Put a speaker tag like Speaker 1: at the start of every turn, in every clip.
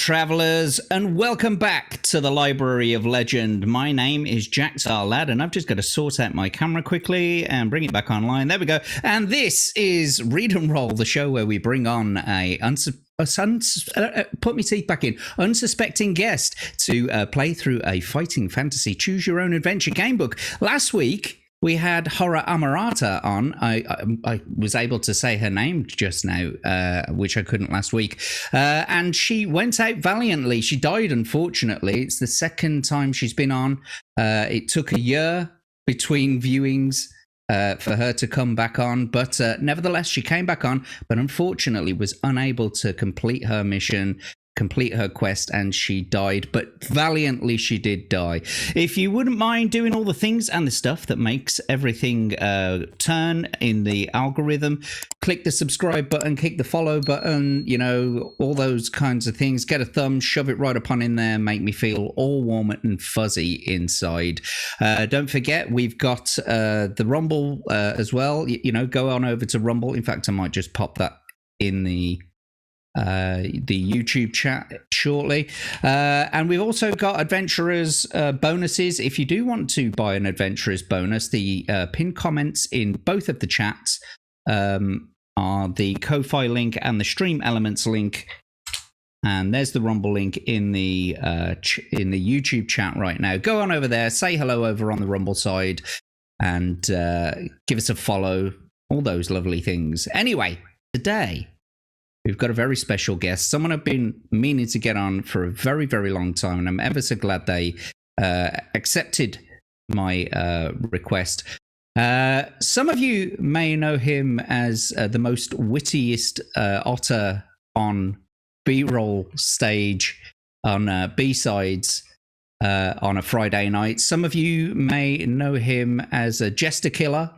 Speaker 1: travellers, and welcome back to the Library of Legend. My name is Jack Tarlad, and I've just got to sort out my camera quickly and bring it back online. There we go. And this is Read and Roll, the show where we bring on put my teeth back in, unsuspecting guest to play through a fighting fantasy choose-your-own-adventure gamebook. Last week, we had Horror Amarata on. I was able to say her name just now, which I couldn't last week. And she went out valiantly. She died, unfortunately. It's the second time she's been on. It took a year between viewings for her to come back on. But nevertheless, she came back on, but unfortunately was unable to complete her mission, complete her quest, and she died, but valiantly she did die. If you wouldn't mind doing all the things and the stuff that makes everything turn in the algorithm, click the subscribe button, click the follow button, you know, all those kinds of things. Get a thumb, shove it right up on in there, make me feel all warm and fuzzy inside. Don't forget, we've got the Rumble as well. You know, go on over to Rumble. In fact, I might just pop that in the YouTube chat shortly, and we've also got adventurers bonuses. If you do want to buy an adventurers bonus, the pinned comments in both of the chats are the Ko-Fi link and the Stream Elements link, and there's the Rumble link in the YouTube chat right now. Go on over there, say hello over on the Rumble side, and give us a follow, all those lovely things. Anyway, today we've got a very special guest, someone I've been meaning to get on for a very, very long time, and I'm ever so glad they accepted my request. Some of you may know him as the most wittiest otter on B-roll stage, on B-sides on a Friday night. Some of you may know him as a jester killer.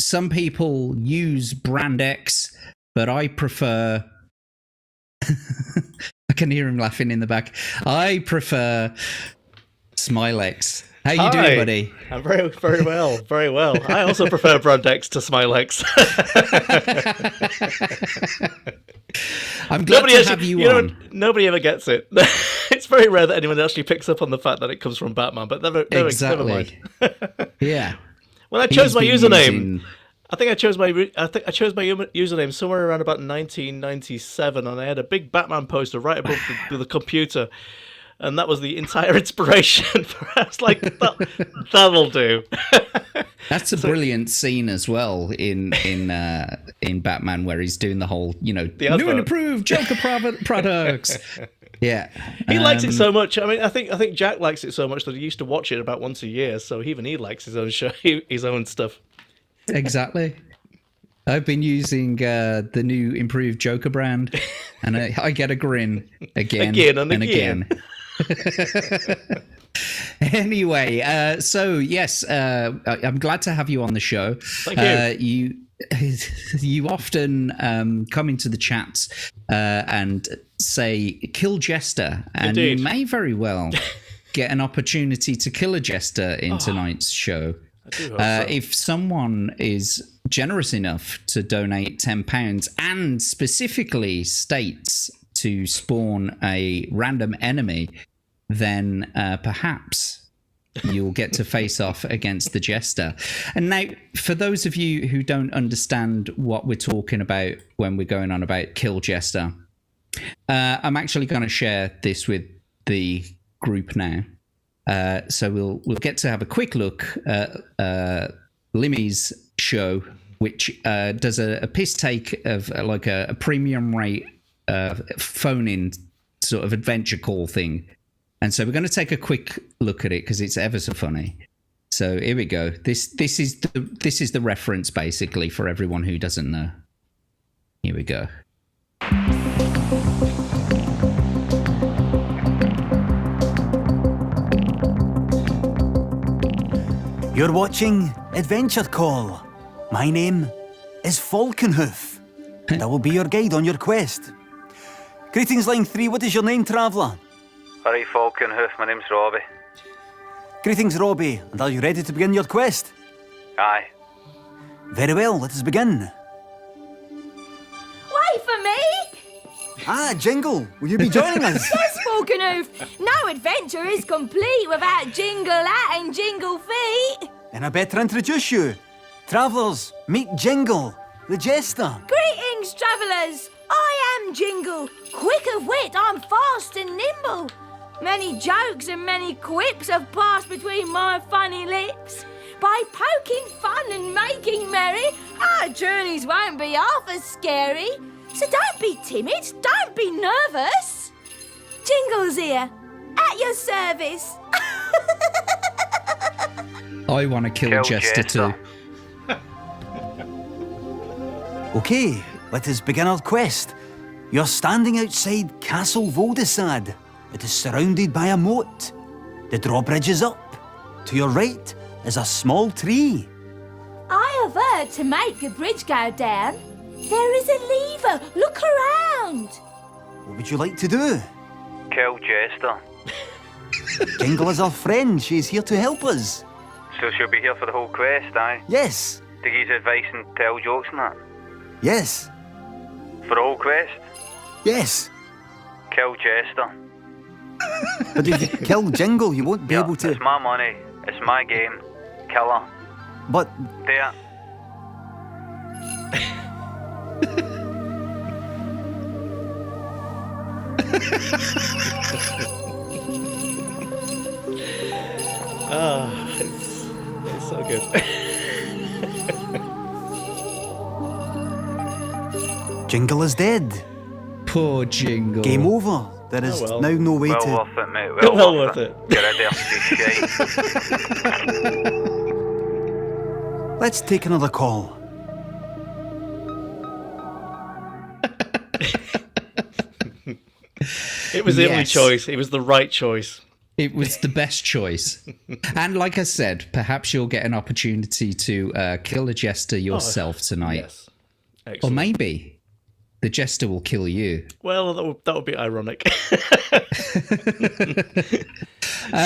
Speaker 1: Some people use Brand X, but I prefer... I can hear him laughing in the back. I prefer Smylexx. How you doing, buddy?
Speaker 2: I'm very, very well, very well. I also prefer Brand X to Smylexx.
Speaker 1: I'm glad to have you on.
Speaker 2: Nobody ever gets it. It's very rare that anyone actually picks up on the fact that it comes from Batman, but never mind.
Speaker 1: Yeah.
Speaker 2: When I chose my username... I think I chose my username somewhere around about 1997, and I had a big Batman poster right above the computer, and that was the entire inspiration for us. I was like, that'll do.
Speaker 1: That's a brilliant scene as well in Batman, where he's doing the whole, you know, new and improved Joker products. Yeah,
Speaker 2: he likes it so much. I mean, I think Jack likes it so much that he used to watch it about once a year. So even he likes his own show, his own stuff.
Speaker 1: Exactly. I've been using the new improved Joker brand, and I get a grin again and again. Anyway, so yes, I'm glad to have you on the show.
Speaker 2: Thank you.
Speaker 1: You often come into the chats and say kill Jester, and
Speaker 2: Indeed.
Speaker 1: you may very well get an opportunity to kill a Jester in tonight's show.
Speaker 2: I do hope so.
Speaker 1: If someone is generous enough to donate £10 and specifically states to spawn a random enemy, then perhaps you'll get to face off against the Jester. And now, for those of you who don't understand what we're talking about when we're going on about Kill Jester, I'm actually going to share this with the group now. So we'll get to have a quick look at Limmy's show, which does a piss take of like a premium rate phone-in sort of adventure call thing. And so we're going to take a quick look at it because it's ever so funny. So here we go. This is the reference basically for everyone who doesn't know. Here we go.
Speaker 3: You're watching Adventure Call. My name is Falconhoof, and I will be your guide on your quest. Greetings, Line 3. What is your name, traveller?
Speaker 4: Alright, Falconhoof. My name's Robbie.
Speaker 3: Greetings, Robbie. And are you ready to begin your quest?
Speaker 4: Aye.
Speaker 3: Very well, let us begin.
Speaker 5: Wait for me!
Speaker 3: Jingle, will you be joining us?
Speaker 5: Yes, Falconhoof. No adventure is complete without Jingle Hat and Jingle Feet.
Speaker 3: And I better introduce you. Travellers, meet Jingle, the jester.
Speaker 5: Greetings, travellers. I am Jingle. Quick of wit, I'm fast and nimble. Many jokes and many quips have passed between my funny lips. By poking fun and making merry, our journeys won't be half as scary. So don't be timid, don't be nervous. Jingle's here, at your service.
Speaker 1: I want to kill Jester too.
Speaker 3: Okay, let us begin our quest. You're standing outside Castle Voldesad. It is surrounded by a moat. The drawbridge is up. To your right is a small tree.
Speaker 5: I have heard to make the bridge go down, there is a lever. Look around.
Speaker 3: What would you like to do?
Speaker 4: Kill Jester.
Speaker 3: Jingle is our friend. She's here to help us.
Speaker 4: So she'll be here for the whole quest, aye?
Speaker 3: Yes,
Speaker 4: To give you advice and tell jokes and that?
Speaker 3: yes,
Speaker 4: For the whole quest?
Speaker 3: yes.
Speaker 4: Kill Jester.
Speaker 3: But if you kill Jingle, you won't be able to...
Speaker 4: It's my money. It's my game. Kill her.
Speaker 3: But
Speaker 4: There.
Speaker 2: It's so good.
Speaker 3: Jingle is dead.
Speaker 1: Poor Jingle.
Speaker 3: Game over. There is
Speaker 2: well.
Speaker 3: now no way
Speaker 4: Well
Speaker 3: to...
Speaker 4: worth it, mate.
Speaker 2: Well worth it.
Speaker 4: Get out there, shite.
Speaker 3: Let's take another call.
Speaker 2: It was the only
Speaker 1: Yes.
Speaker 2: choice. It was the right choice.
Speaker 1: It was the best choice. And like I said, perhaps you'll get an opportunity to kill a Jester yourself tonight.
Speaker 2: Yes.
Speaker 1: Or
Speaker 2: Excellent.
Speaker 1: maybe the Jester will kill you.
Speaker 2: Well, that would be ironic.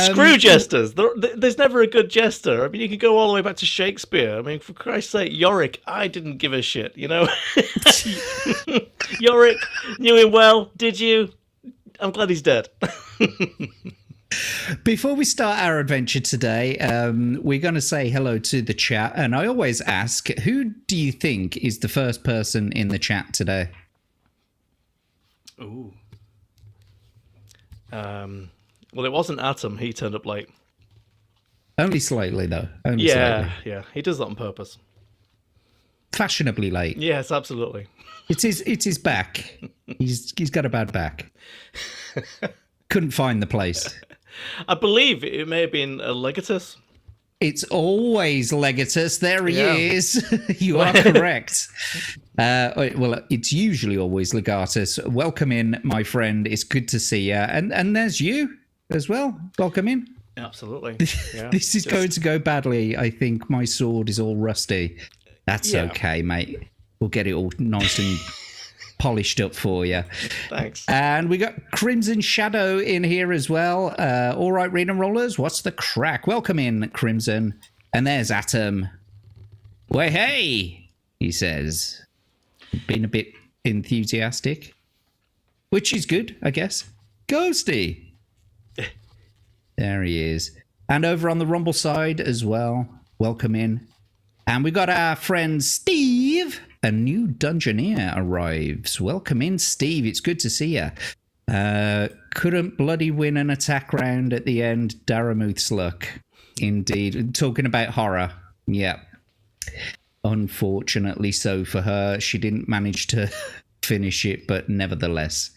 Speaker 2: Screw jesters. There's never a good jester. I mean, you could go all the way back to Shakespeare. I mean, for Christ's sake, Yorick, I didn't give a shit, you know? Yorick, knew him well, did you? I'm glad he's dead.
Speaker 1: Before we start our adventure today, we're going to say hello to the chat. And I always ask, who do you think is the first person in the chat today?
Speaker 2: Ooh. Well, it wasn't Atom. He turned up late.
Speaker 1: Only slightly, though. Only slightly.
Speaker 2: Yeah. He does that on purpose.
Speaker 1: Fashionably late.
Speaker 2: Yes, absolutely.
Speaker 1: It's his back. He's got a bad back. Couldn't find the place.
Speaker 2: I believe it may have been a Legatus.
Speaker 1: It's always Legatus. There he
Speaker 2: Yeah.
Speaker 1: is. You are correct. Well, it's usually always Legatus. Welcome in, my friend. It's good to see you. And there's you as well. Welcome in.
Speaker 2: Absolutely. Yeah.
Speaker 1: This is going to go badly. I think my sword is all rusty. That's
Speaker 2: Yeah.
Speaker 1: okay, mate. We'll get it all nice and polished up for you.
Speaker 2: Thanks.
Speaker 1: And we got Crimson Shadow in here as well. All right, Read and Rollers, what's the crack? Welcome in, Crimson. And there's Atom. Well, hey, he says. Been a bit enthusiastic, which is good, I guess. Ghosty. There he is. And over on the Rumble side as well. Welcome in. And we got our friend Steve. A new Dungeoneer arrives. Welcome in, Steve. It's good to see you. Couldn't bloody win an attack round at the end. Daramuth's luck. Indeed. Talking about horror. Yeah. Unfortunately so for her. She didn't manage to finish it, but nevertheless.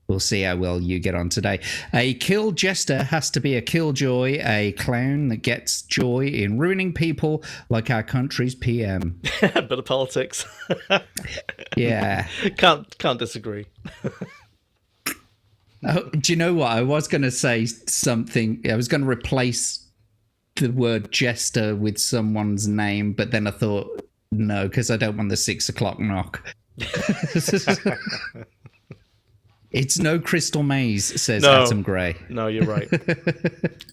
Speaker 1: We'll see how well you get on today. A kill jester has to be a killjoy, a clown that gets joy in ruining people like our country's PM.
Speaker 2: Bit of politics.
Speaker 1: Yeah.
Speaker 2: Can't disagree.
Speaker 1: Oh, do you know what? I was going to say something. I was going to replace the word jester with someone's name, but then I thought, no, because I don't want the 6 o'clock knock. It's no Crystal Maze, says
Speaker 2: No.
Speaker 1: Atom Gray.
Speaker 2: No, you're right.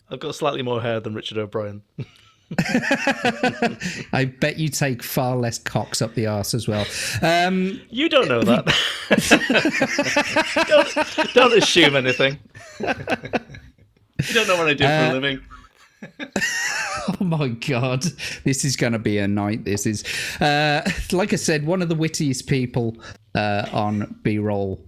Speaker 2: I've got slightly more hair than Richard O'Brien.
Speaker 1: I bet you take far less cocks up the arse as well.
Speaker 2: You don't know that. don't assume anything. You don't know what I do for a living.
Speaker 1: Oh my God, this is going to be a night. This is, like I said, one of the wittiest people on B-roll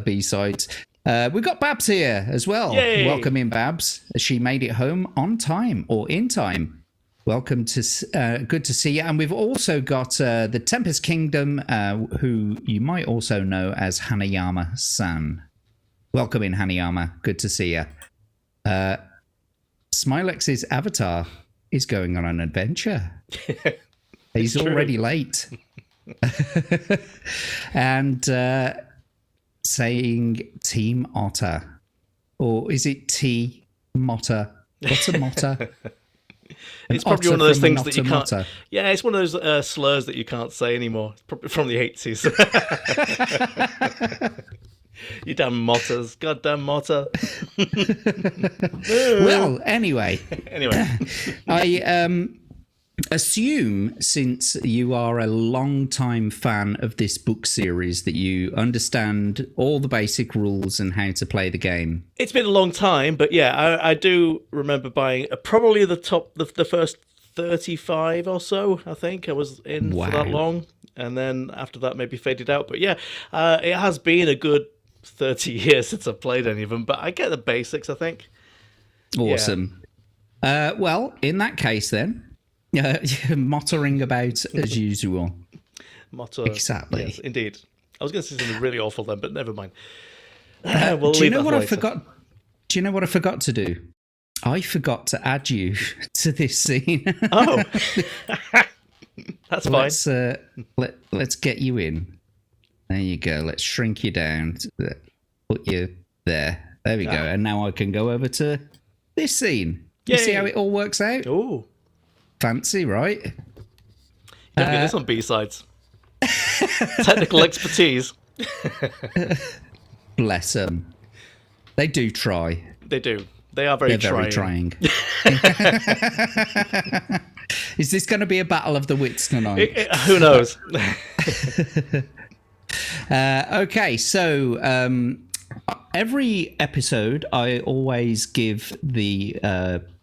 Speaker 1: B-sides. We've got Babs here as well.
Speaker 2: Yay.
Speaker 1: Welcome in, Babs. She made it home on time or in time. Welcome to, good to see you. And we've also got the Tempest Kingdom, who you might also know as Hanayama-san. Welcome in, Hanayama. Good to see you. Smylexx's avatar is going on an adventure. He's already late. And saying Team Otter. Or is it T Motter? What's a Motter?
Speaker 2: It's probably one of those things that you can't...
Speaker 1: Motter.
Speaker 2: Yeah, it's one of those slurs that you can't say anymore. It's probably from the 80s. You damn motters. Goddamn motter.
Speaker 1: Well, anyway.
Speaker 2: I
Speaker 1: assume, since you are a long-time fan of this book series, that you understand all the basic rules and how to play the game.
Speaker 2: It's been a long time, but yeah, I do remember buying probably the first 35 or so, I think. I was in for that long. And then after that, maybe faded out. But yeah, it has been a good 30 years since I've played any of them, but I get the basics, I think.
Speaker 1: Awesome. Yeah. Well, in that case then, mottering about as usual.
Speaker 2: Motto.
Speaker 1: Exactly.
Speaker 2: Yes, indeed. I was going to say something really awful then, but never mind.
Speaker 1: Do you know what I forgot? Do you know what I forgot to do? I forgot to add you to this scene.
Speaker 2: Oh. That's fine.
Speaker 1: Let's get you in. There you go. Let's shrink you down. Put you there. There we go. And now I can go over to this scene. You see how it all works out?
Speaker 2: Oh.
Speaker 1: Fancy, right?
Speaker 2: You don't get this on B-sides. Technical expertise.
Speaker 1: Bless them. They do try.
Speaker 2: They do. They are very trying.
Speaker 1: Is this going to be a battle of the wits tonight?
Speaker 2: Who knows?
Speaker 1: Okay, so every episode I always give the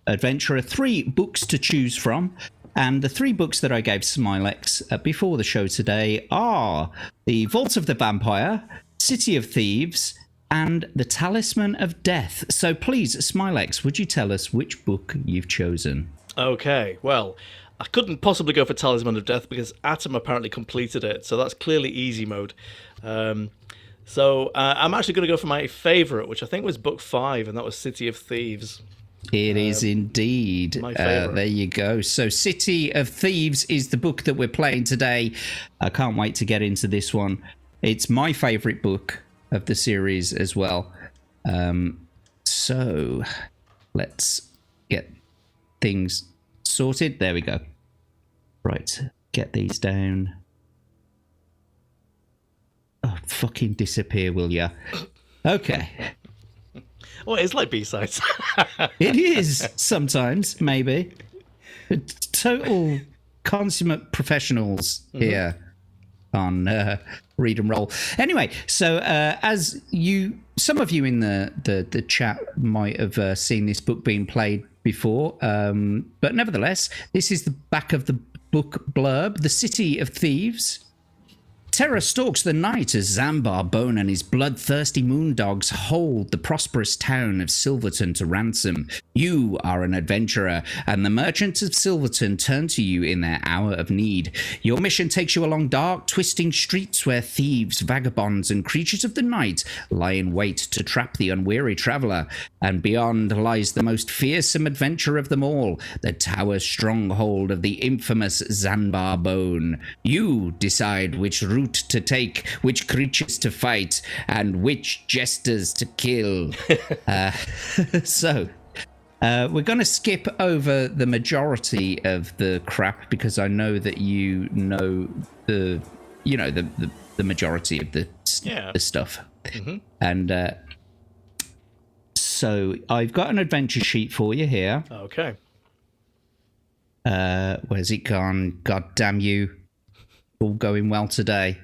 Speaker 1: adventurer 3 books to choose from, and the 3 books that I gave Smylexx before the show today are The Vault of the Vampire, City of Thieves, and The Talisman of Death. So please, Smylexx, would you tell us which book you've chosen?
Speaker 2: Okay, well, I couldn't possibly go for Talisman of Death because Atom apparently completed it, so that's clearly easy mode. So I'm actually going to go for my favourite, which I think was book 5, and that was City of Thieves.
Speaker 1: It is indeed.
Speaker 2: My favourite.
Speaker 1: There you go. So City of Thieves is the book that we're playing today. I can't wait to get into this one. It's my favourite book of the series as well. So let's get things sorted. There we go. Right, get these down. Oh, fucking disappear, will ya? Okay.
Speaker 2: Well, it's like B-sides.
Speaker 1: It is sometimes, maybe. Total consummate professionals here on Read and Roll. Anyway, so as some of you in the chat might have seen this book being played before, but nevertheless, this is the back of the book blurb. The City of Thieves. Terror stalks the night as Zambar Bone and his bloodthirsty moondogs hold the prosperous town of Silverton to ransom. You are an adventurer, and the merchants of Silverton turn to you in their hour of need. Your mission takes you along dark, twisting streets where thieves, vagabonds, and creatures of the night lie in wait to trap the unwary traveller. And beyond lies the most fearsome adventure of them all, the tower stronghold of the infamous Zambar Bone. You decide which route to take, which creatures to fight, and which jesters to kill. So we're going to skip over the majority of the crap because I know that you know the majority of the stuff. And so I've got an adventure sheet for you here.
Speaker 2: Okay.
Speaker 1: Where's it gone? God damn you. All going well today.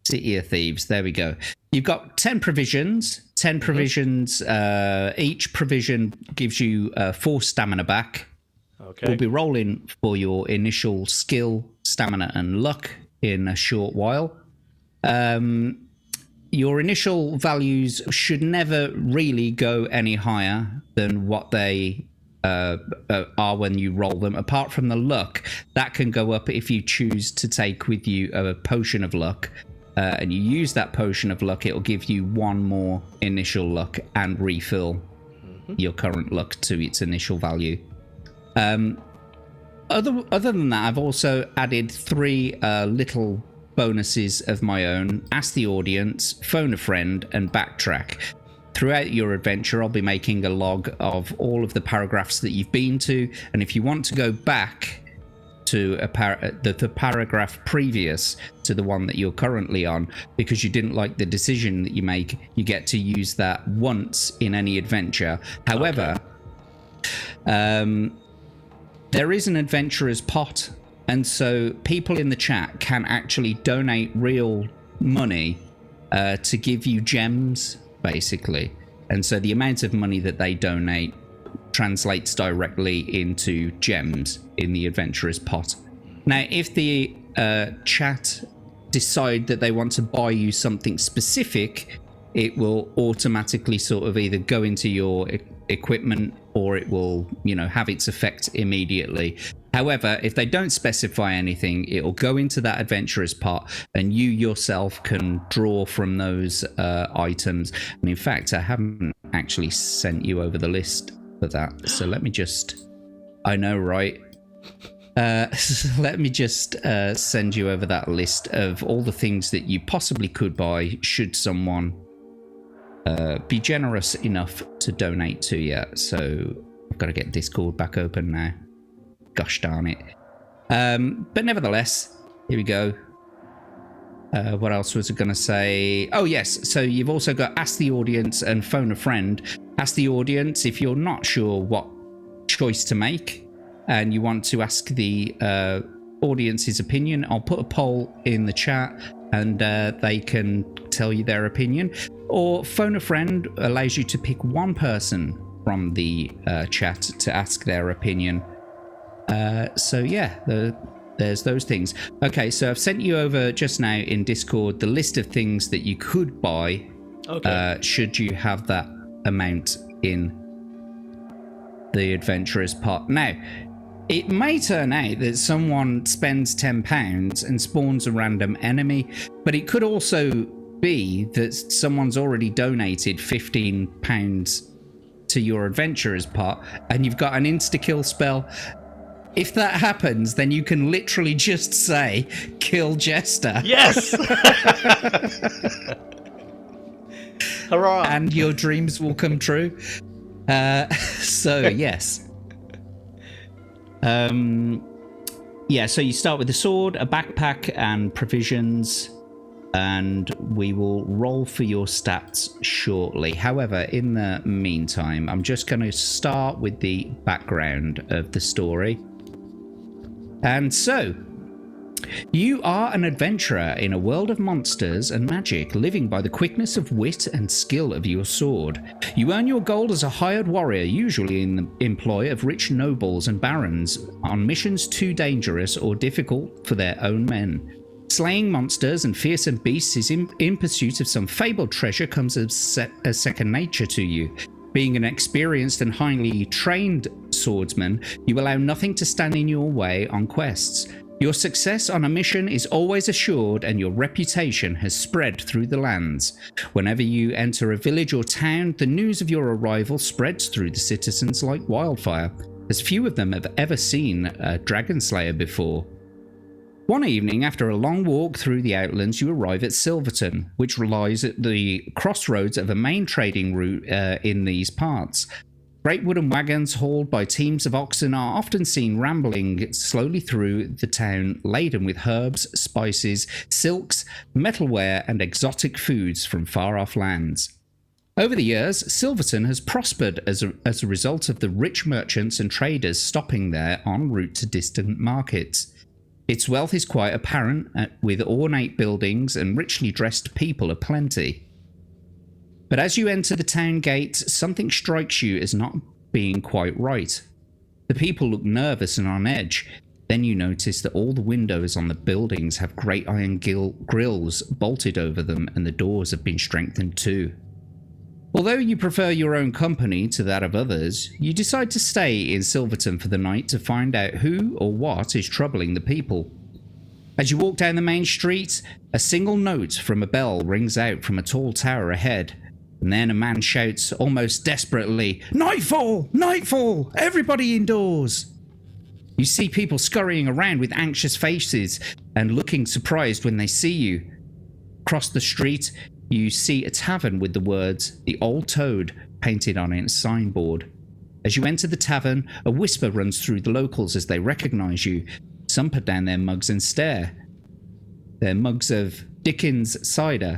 Speaker 1: City of Thieves. There we go. You've got 10 provisions. 10 provisions. Each provision gives you 4 stamina back.
Speaker 2: Okay.
Speaker 1: We'll be rolling for your initial skill, stamina, and luck in a short while. Your initial values should never really go any higher than what they are when you roll them. Apart from the luck, that can go up if you choose to take with you a potion of luck. And you use that potion of luck, it'll give you 1 more initial luck and refill your current luck to its initial value. Other than that, I've also added 3 little bonuses of my own: ask the audience, phone a friend, and backtrack. Throughout your adventure, I'll be making a log of all of the paragraphs that you've been to, and if you want to go back to the paragraph previous to the one that you're currently on, because you didn't like the decision that you make, you get to use that once in any adventure. However, there is an adventurer's pot, and so people in the chat can actually donate real money to give you gems, basically. And so the amount of money that they donate translates directly into gems in the adventurer's pot. Now, if the chat decide that they want to buy you something specific, it will automatically sort of either go into your equipment, or it will, have its effect immediately. However, if they don't specify anything, it will go into that adventurer's pot, and you yourself can draw from those items. And in fact, I haven't actually sent you over the list for that. So let me just... I know, right? Let me just send you over that list of all the things that you possibly could buy should someone be generous enough to donate to you. So I've got to get Discord back open now. Gosh darn it. But nevertheless, here we go. What else was I going to say? Oh, yes. So you've also got ask the audience and phone a friend. Ask the audience if you're not sure what choice to make and you want to ask the audience's opinion. I'll put a poll in the chat and they can tell you their opinion. Or phone a friend allows you to pick one person from the chat to ask their opinion. So yeah, there's those things. Okay, so I've sent you over just now in Discord the list of things that you could buy should you have that amount in the adventurer's pot. Now, it may turn out that someone spends £10 and spawns a random enemy, but it could also be that someone's already donated £15 to your adventurer's pot and you've got an insta-kill spell. If that happens, then you can literally just say, kill Jester.
Speaker 2: Yes! Hurrah!
Speaker 1: And your dreams will come true. So, yes. Yeah, so you start with a sword, a backpack, and provisions, and we will roll for your stats shortly. However, in the meantime, I'm just going to start with the background of the story. And so, you are an adventurer in a world of monsters and magic, living by the quickness of wit and skill of your sword. You earn your gold as a hired warrior, usually in the employ of rich nobles and barons, on missions too dangerous or difficult for their own men. Slaying monsters and fearsome beasts is in pursuit of some fabled treasure comes as second nature to you. Being an experienced and highly trained swordsman, you allow nothing to stand in your way on quests. Your success on a mission is always assured, and your reputation has spread through the lands. Whenever you enter a village or town, the news of your arrival spreads through the citizens like wildfire, as few of them have ever seen a dragon slayer before. One evening, after a long walk through the outlands, you arrive at Silverton, which lies at the crossroads of a main trading route in these parts. Great wooden wagons hauled by teams of oxen are often seen rambling slowly through the town, laden with herbs, spices, silks, metalware, and exotic foods from far-off lands. Over the years, Silverton has prospered as a result of the rich merchants and traders stopping there en route to distant markets. Its wealth is quite apparent, with ornate buildings and richly dressed people aplenty. But as you enter the town gates, something strikes you as not being quite right. The people look nervous and on edge. Then you notice that all the windows on the buildings have great iron grills bolted over them, and the doors have been strengthened too. Although you prefer your own company to that of others, you decide to stay in Silverton for the night to find out who or what is troubling the people. As you walk down the main street, a single note from a bell rings out from a tall tower ahead, and then a man shouts almost desperately, "Nightfall! Nightfall! Everybody indoors!" You see people scurrying around with anxious faces and looking surprised when they see you. Across the street, you see a tavern with the words, "The Old Toad," painted on its signboard. As you enter the tavern, a whisper runs through the locals as they recognize you. Some put down their mugs and stare. Their mugs of Dickens cider.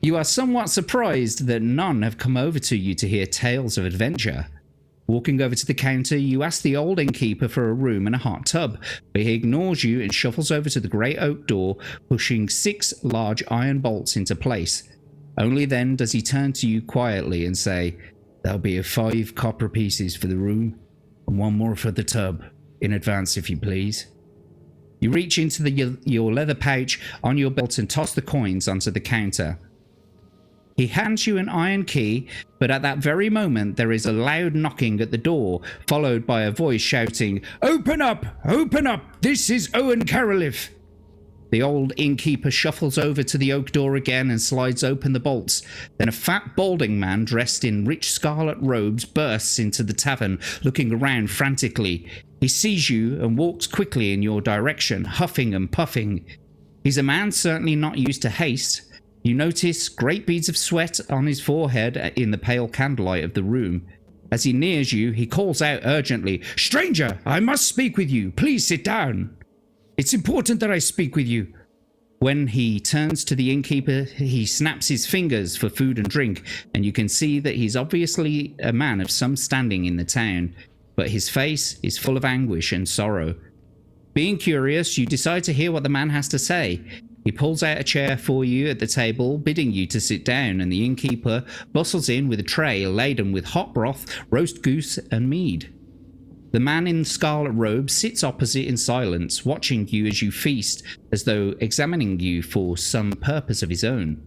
Speaker 1: You are somewhat surprised that none have come over to you to hear tales of adventure. Walking over to the counter, you ask the old innkeeper for a room and a hot tub, but he ignores you and shuffles over to the great oak door, pushing 6 large iron bolts into place. Only then does he turn to you quietly and say, "There'll be 5 copper pieces for the room, and 1 more for the tub, in advance if you please." You reach into your leather pouch on your belt and toss the coins onto the counter. He hands you an iron key, but at that very moment there is a loud knocking at the door, followed by a voice shouting, "Open up! Open up! This is Owen Caroliff!" The old innkeeper shuffles over to the oak door again and slides open the bolts. Then a fat, balding man dressed in rich scarlet robes bursts into the tavern, looking around frantically. He sees you and walks quickly in your direction, huffing and puffing. He's a man certainly not used to haste. You notice great beads of sweat on his forehead in the pale candlelight of the room. As he nears you, he calls out urgently, "Stranger, I must speak with you. Please sit down. It's important that I speak with you." When he turns to the innkeeper, he snaps his fingers for food and drink, and you can see that he's obviously a man of some standing in the town, but his face is full of anguish and sorrow. Being curious, you decide to hear what the man has to say. He pulls out a chair for you at the table, bidding you to sit down, and the innkeeper bustles in with a tray laden with hot broth, roast goose, and mead. The man in the scarlet robe sits opposite in silence, watching you as you feast, as though examining you for some purpose of his own.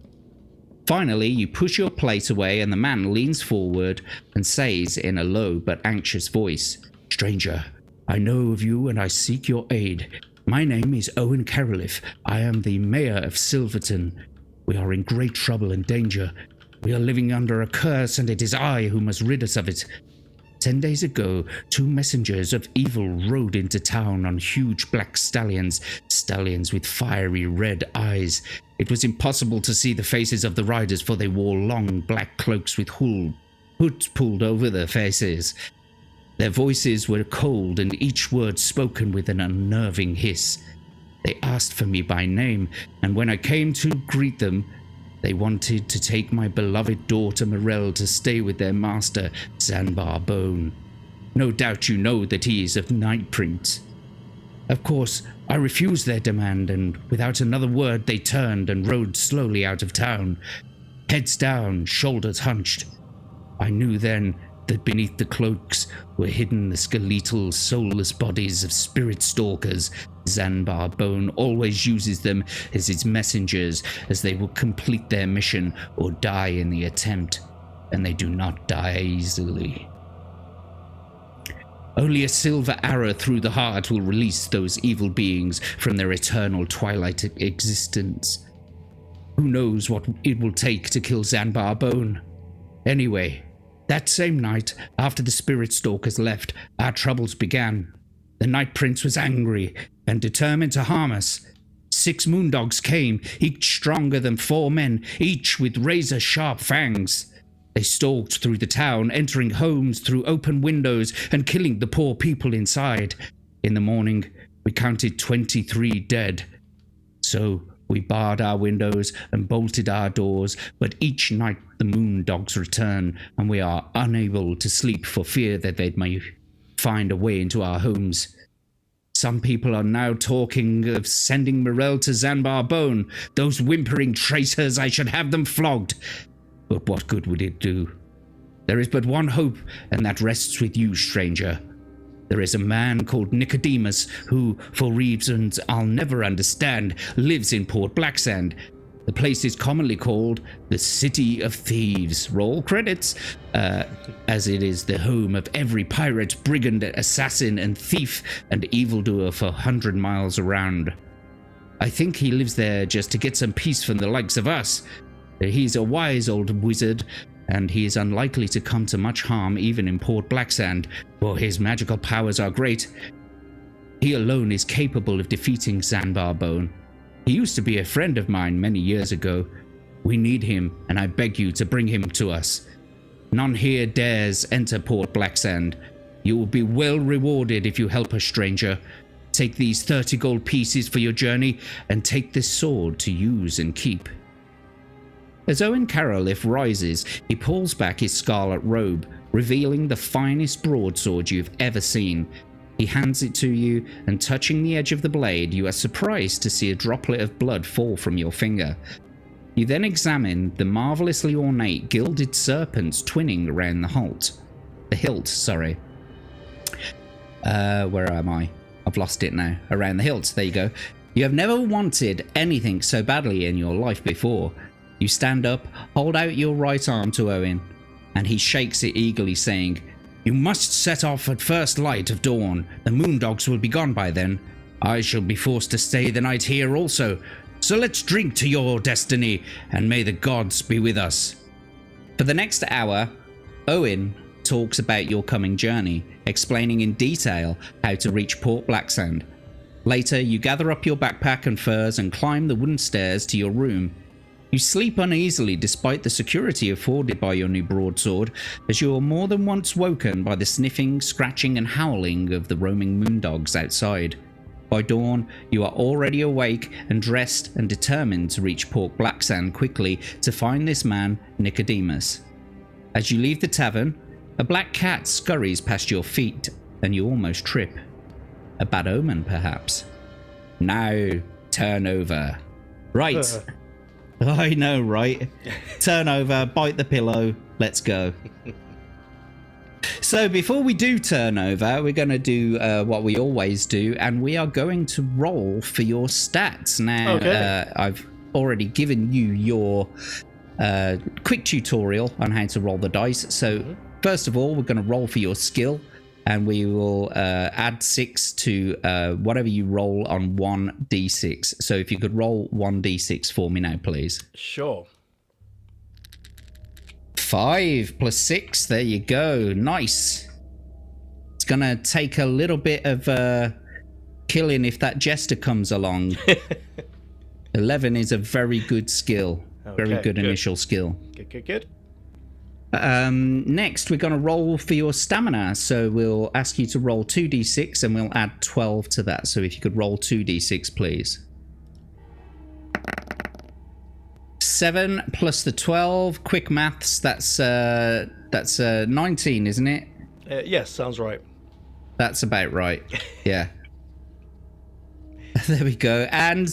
Speaker 1: Finally, you push your plate away, and the man leans forward and says in a low but anxious voice, "Stranger, I know of you and I seek your aid. My name is Owen Caroliff. I am the mayor of Silverton. We are in great trouble and danger. We are living under a curse, and it is I who must rid us of it. 10 days ago, 2 messengers of evil rode into town on huge black stallions with fiery red eyes. It was impossible to see the faces of the riders, for they wore long black cloaks with hoods pulled over their faces. Their voices were cold, and each word spoken with an unnerving hiss. They asked for me by name, and when I came to greet them, they wanted to take my beloved daughter Morel to stay with their master, Zanbar Bone. No doubt you know that he is of Night Prince. Of course, I refused their demand, and without another word they turned and rode slowly out of town, heads down, shoulders hunched. I knew then that beneath the cloaks were hidden the skeletal, soulless bodies of spirit stalkers. Zanbar Bone always uses them as his messengers, as they will complete their mission or die in the attempt, and they do not die easily. Only a silver arrow through the heart will release those evil beings from their eternal twilight existence. Who knows what it will take to kill Zanbar Bone? Anyway, that same night, after the spirit stalkers left, our troubles began. The Night Prince was angry and determined to harm us. 6 moondogs came, each stronger than 4 men, each with razor-sharp fangs. They stalked through the town, entering homes through open windows and killing the poor people inside. In the morning, we counted 23 dead. So We barred our windows and bolted our doors, but each night the moon dogs return, and we are unable to sleep for fear that they may find a way into our homes. Some people are now talking of sending Morel to Zanbar Bone. Those whimpering traitors, I should have them flogged. But what good would it do? There is but one hope, and that rests with you, stranger. There is a man called Nicodemus who, for reasons I'll never understand, lives in Port Blacksand. The place is commonly called the City of Thieves. Roll credits, as it is the home of every pirate, brigand, assassin, and thief and evildoer for 100 miles around. I think he lives there just to get some peace from the likes of us. He's a wise old wizard, and he is unlikely to come to much harm even in Port Blacksand, for his magical powers are great. He alone is capable of defeating Zanbar Bone. He used to be a friend of mine many years ago. We need him, and I beg you to bring him to us. None here dares enter Port Blacksand. You will be well rewarded if you help a stranger. Take these 30 gold pieces for your journey, and take this sword to use and keep. As Owen Caroliff rises, he pulls back his scarlet robe, revealing the finest broadsword you've ever seen. He hands it to you, and touching the edge of the blade, you are surprised to see a droplet of blood fall from your finger. You then examine the marvelously ornate gilded serpents twinning around the hilt. Where am I? I've lost it now. Around the hilt, there you go. You have never wanted anything so badly in your life before. You stand up, hold out your right arm to Owen, and he shakes it eagerly, saying, "You must set off at first light of dawn. The moondogs will be gone by then. I shall be forced to stay the night here also. So let's drink to your destiny, and may the gods be with us." For the next hour, Owen talks about your coming journey, explaining in detail how to reach Port Blacksand. Later, you gather up your backpack and furs and climb the wooden stairs to your room. You sleep uneasily despite the security afforded by your new broadsword, as you are more than once woken by the sniffing, scratching and howling of the roaming moondogs outside. By dawn, you are already awake and dressed and determined to reach Port Blacksand quickly to find this man, Nicodemus. As you leave the tavern, a black cat scurries past your feet and you almost trip. A bad omen, perhaps. Now, turn over. Right. I know, right? Turn over, bite the pillow, let's go. So before we do turn over, we're going to do what we always do, and we are going to roll for your stats. Now, I've already given you your quick tutorial on how to roll the dice. So first of all, we're going to roll for your skill, and we will add 6 to whatever you roll on 1d6. So if you could roll 1d6 for me now, please.
Speaker 2: Sure.
Speaker 1: 5 plus 6, there you go. Nice. It's going to take a little bit of killing if that jester comes along. 11 is a very good skill. Very good initial skill.
Speaker 2: Good.
Speaker 1: Next, we're going to roll for your stamina. So we'll ask you to roll 2d6 and we'll add 12 to that. So if you could roll 2d6, please. 7 plus the 12. Quick maths. That's 19, isn't it?
Speaker 2: Yes, sounds right.
Speaker 1: That's about right. Yeah. There we go. And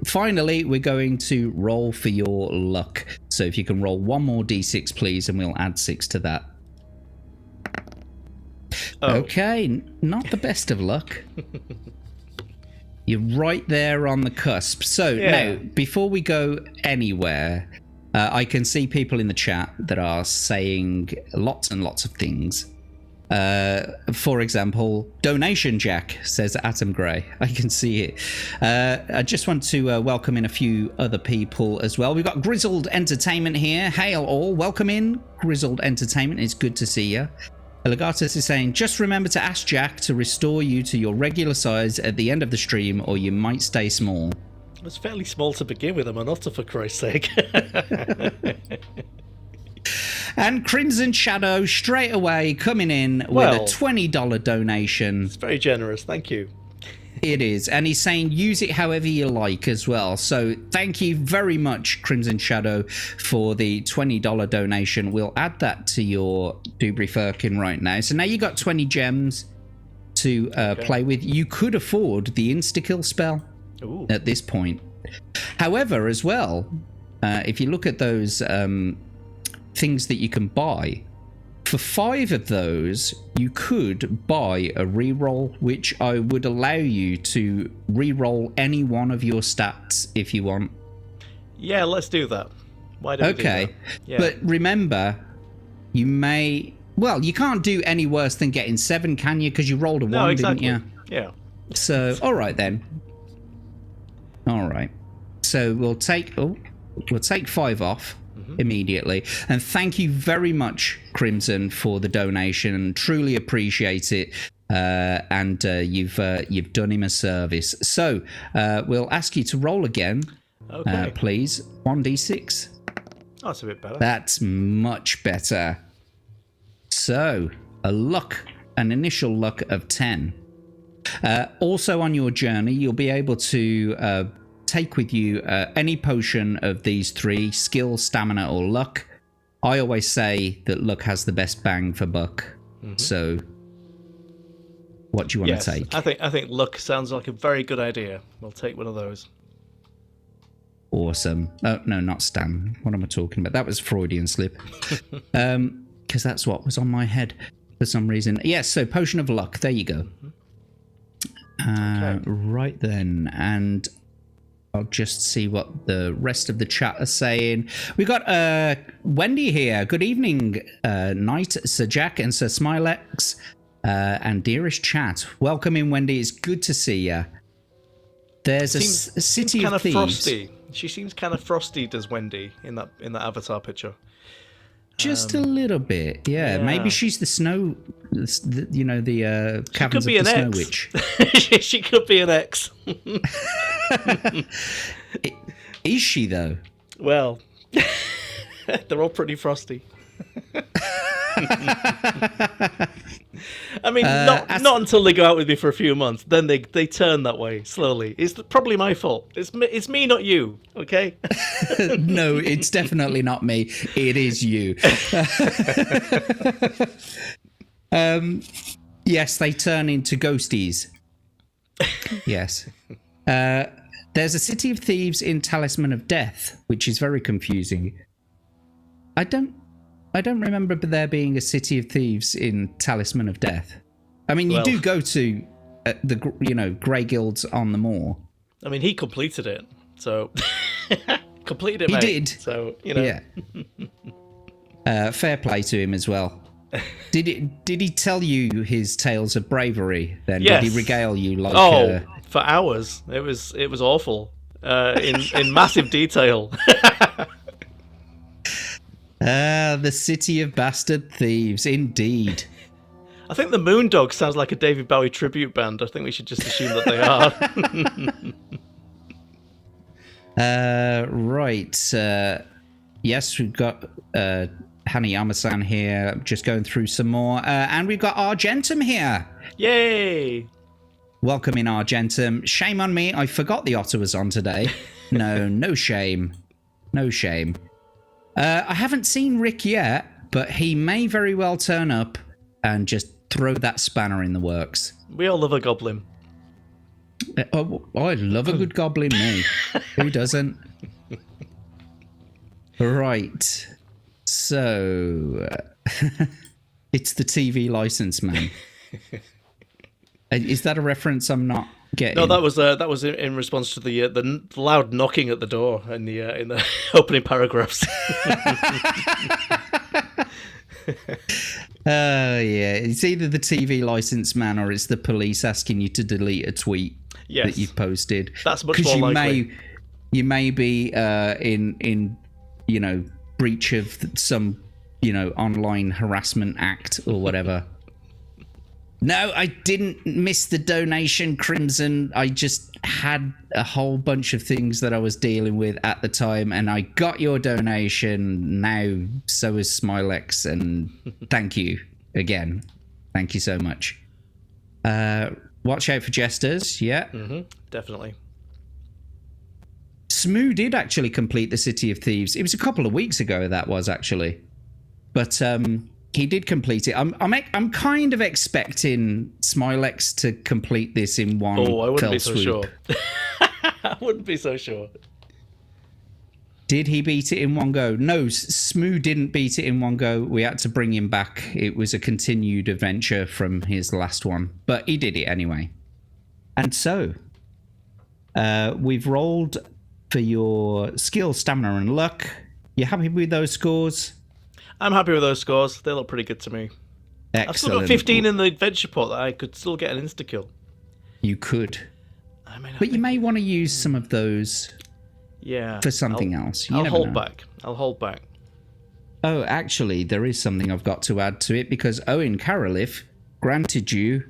Speaker 1: finally, we're going to roll for your luck. So if you can roll one more d6, please, and we'll add 6 to that. Oh. Okay, not the best of luck. You're right there on the cusp. So now, before we go anywhere, I can see people in the chat that are saying lots and lots of things. For example, Donation Jack, says Atom Grey. I can see it. I just want to welcome in a few other people as well. We've got Grizzled Entertainment here. Hail all. Welcome in, Grizzled Entertainment. It's good to see you. Legatus is saying, just remember to ask Jack to restore you to your regular size at the end of the stream, or you might stay small.
Speaker 2: It's fairly small to begin with, I'm an otter, for Christ's sake.
Speaker 1: And Crimson Shadow straight away coming in with a $20 donation.
Speaker 2: It's very generous, thank you.
Speaker 1: It is. And he's saying use it however you like as well. So thank you very much, Crimson Shadow, for the $20 donation. We'll add that to your Dubry Firkin right now. So now you got 20 gems to play with. You could afford the Insta-kill spell at this point. However, as well, if you look at those things that you can buy, for 5 of those, you could buy a reroll, which I would allow you to reroll any one of your stats if you want.
Speaker 2: Yeah, let's do that. Why don't we do that? Yeah.
Speaker 1: But remember, you may... Well, you can't do any worse than getting 7, can you? Because you rolled a 1,
Speaker 2: exactly.
Speaker 1: didn't you?
Speaker 2: Yeah.
Speaker 1: So, all right then. All right. So we'll take 5 off immediately. And thank you very much, Crimson, for the donation. Truly appreciate it. And you've done him a service. So we'll ask you to roll again, please. 1d6.
Speaker 2: Oh, that's a bit better.
Speaker 1: That's much better. So, an initial luck of 10. Also on your journey, you'll be able to take with you any potion of these 3, skill, stamina, or luck. I always say that luck has the best bang for buck. So, what do you want to take?
Speaker 2: I think luck sounds like a very good idea. We'll take one of those.
Speaker 1: Awesome. Oh, no, not Stan. What am I talking about? That was Freudian slip. Because that's what was on my head for some reason. Yes, so Potion of Luck. There you go. Right then. And I'll just see what the rest of the chat are saying. We got Wendy here. Good evening, Knight, Sir Jack, and Sir Smylexx, and dearest chat. Welcome in, Wendy. It's good to see you. There's a city of thieves.
Speaker 2: Frosty. She seems kind of frosty, does Wendy, in that avatar picture.
Speaker 1: Just a little bit, yeah. Maybe she's the snow, the caverns of the Snow Witch.
Speaker 2: She could be an X.
Speaker 1: Is she, though?
Speaker 2: Well, they're all pretty frosty. I mean, not until they go out with me for a few months. Then they turn that way slowly. It's probably my fault. It's me, not you. Okay?
Speaker 1: No, it's definitely not me. It is you. Yes, they turn into ghosties. Yes. There's a city of thieves in Talisman of Death, which is very confusing. I don't remember there being a city of thieves in Talisman of Death. I mean, you do go to the Grey Guilds on the Moor. I
Speaker 2: mean, he completed it, so completed it.
Speaker 1: He
Speaker 2: mate.
Speaker 1: did.
Speaker 2: So
Speaker 1: Yeah. Fair play to him as well. Did he tell you his tales of bravery? Then
Speaker 2: yes.
Speaker 1: Did he regale you like?
Speaker 2: For hours. It was awful. In massive detail.
Speaker 1: The city of bastard thieves, indeed.
Speaker 2: I think the Moondog sounds like a David Bowie tribute band. I think we should just assume that they are.
Speaker 1: Right. Yes, we've got Hanayama-san here. Just going through some more. And we've got Argentum here.
Speaker 2: Yay!
Speaker 1: Welcome in, Argentum. Shame on me, I forgot the otter was on today. No shame. No shame. I haven't seen Rick yet, but he may very well turn up and just throw that spanner in the works.
Speaker 2: We all love a goblin.
Speaker 1: I love a good goblin, me. Who doesn't? Right. So, it's the TV license man. Is that a reference I'm not getting?
Speaker 2: No, that was in response to the loud knocking at the door in the opening paragraphs.
Speaker 1: Yeah, it's either the TV license man or it's the police asking you to delete a tweet that you've posted.
Speaker 2: That's much more likely.
Speaker 1: You may be in breach of some online harassment act or whatever. No, I didn't miss the donation, Crimson. I just had a whole bunch of things that I was dealing with at the time, and I got your donation. Now, so is Smylexx, and thank you again. Thank you so much. Watch out for jesters. Yeah.
Speaker 2: Definitely.
Speaker 1: Smoo did actually complete the City of Thieves. It was a couple of weeks ago, that was actually. But he did complete it. I'm kind of expecting Smylexx to complete this in one
Speaker 2: Oh, I wouldn't
Speaker 1: fell
Speaker 2: be so
Speaker 1: swoop.
Speaker 2: sure. I wouldn't be so sure.
Speaker 1: Did he beat it in one go? No, Smoo didn't beat it in one go. We had to bring him back. It was a continued adventure from his last one. But he did it anyway. And so, we've rolled for your skill, stamina, and luck. You happy with those scores?
Speaker 2: I'm happy with those scores. They look pretty good to me.
Speaker 1: Excellent.
Speaker 2: I've still got 15 in the adventure pot that I could still get an insta-kill.
Speaker 1: You could. But you may want to use some of those for something else.
Speaker 2: I'll hold back. I'll hold back.
Speaker 1: Oh, actually, there is something I've got to add to it because Owen Caroliff granted you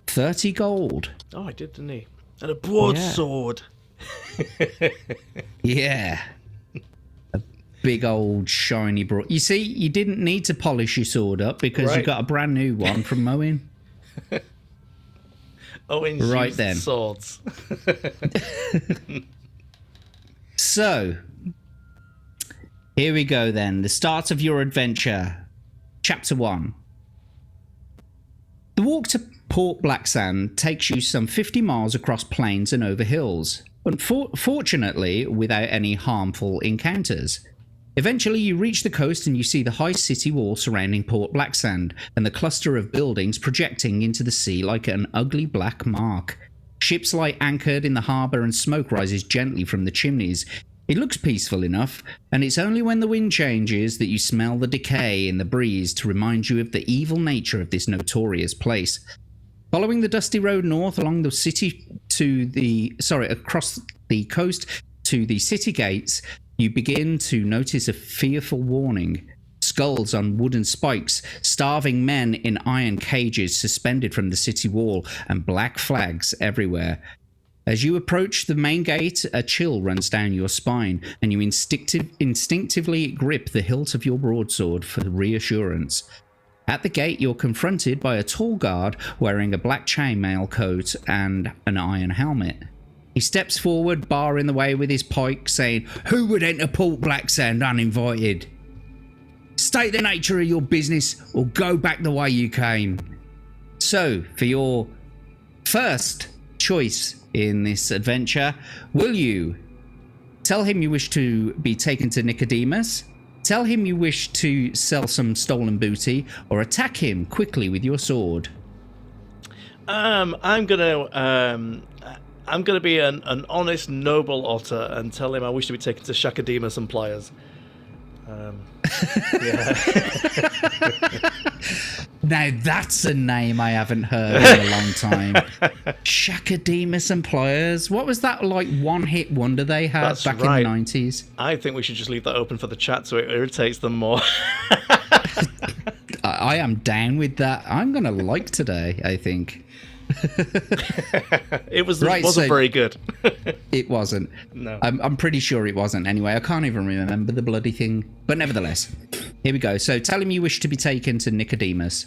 Speaker 1: 30 gold.
Speaker 2: Oh, I did, didn't he? And a broadsword.
Speaker 1: Yeah. A big old shiny broad. You see, you didn't need to polish your sword up because you got a brand new one from Owen.
Speaker 2: Owen's
Speaker 1: right
Speaker 2: used
Speaker 1: then.
Speaker 2: Swords.
Speaker 1: So, here we go then. The start of your adventure. Chapter 1. The walk to Port Blacksand takes you some 50 miles across plains and over hills, fortunately without any harmful encounters. Eventually you reach the coast and you see the high city wall surrounding Port Blacksand and the cluster of buildings projecting into the sea like an ugly black mark. Ships lie anchored in the harbour and smoke rises gently from the chimneys. It looks peaceful enough, and it's only when the wind changes that you smell the decay in the breeze to remind you of the evil nature of this notorious place. Following the dusty road north along the city across the coast to the city gates, you begin to notice a fearful warning. Skulls on wooden spikes, starving men in iron cages suspended from the city wall, and black flags everywhere. As you approach the main gate, a chill runs down your spine, and you instinctively grip the hilt of your broadsword for reassurance. At the gate, you're confronted by a tall guard wearing a black chainmail coat and an iron helmet. He steps forward, bar in the way with his pike, saying, "Who would enter Port Blacksand uninvited? State the nature of your business or go back the way you came." So, for your first choice in this adventure, will you tell him you wish to be taken to Nicodemus, tell him you wish to sell some stolen booty, or attack him quickly with your sword?
Speaker 2: I'm gonna be an honest, noble otter and tell him I wish to be taken to Shakademus and Pliers.
Speaker 1: Now that's a name I haven't heard in a long time. Shakademus and Pliers. What was that like one-hit wonder they had back in the 90s?
Speaker 2: I think we should just leave that open for the chat so it irritates them more.
Speaker 1: I am down with that. I'm going to like today, I think.
Speaker 2: It wasn't very good.
Speaker 1: It wasn't.
Speaker 2: No.
Speaker 1: I'm pretty sure it wasn't. Anyway, I can't even remember the bloody thing. But nevertheless, here we go. So tell him you wish to be taken to Nicodemus.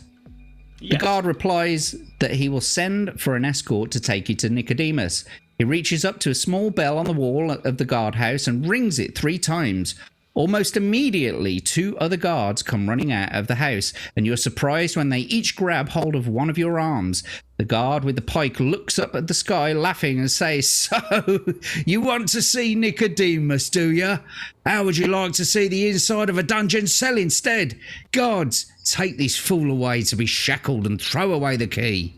Speaker 2: Yes.
Speaker 1: The guard replies that he will send for an escort to take you to Nicodemus. He reaches up to a small bell on the wall of the guardhouse and rings it 3 times. Almost immediately, 2 other guards come running out of the house, and you're surprised when they each grab hold of one of your arms. The guard with the pike looks up at the sky, laughing, and says, "So, you want to see Nicodemus, do you? How would you like to see the inside of a dungeon cell instead? Guards, take this fool away to be shackled and throw away the key."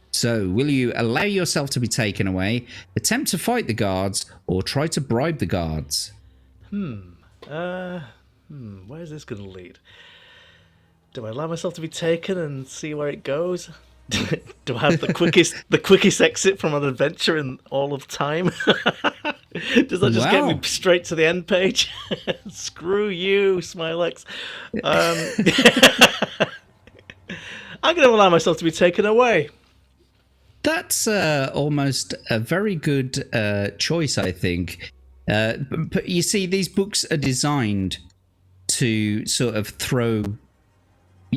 Speaker 1: So, will you allow yourself to be taken away, attempt to fight the guards, or try to bribe the guards?
Speaker 2: Where's this going to lead? Do I allow myself to be taken and see where it goes? Do I have the quickest exit from an adventure in all of time? Does that just get me straight to the end page? Screw you, Smylexx. I'm going to allow myself to be taken away.
Speaker 1: That's almost a very good choice, I think. But you see, these books are designed to sort of throw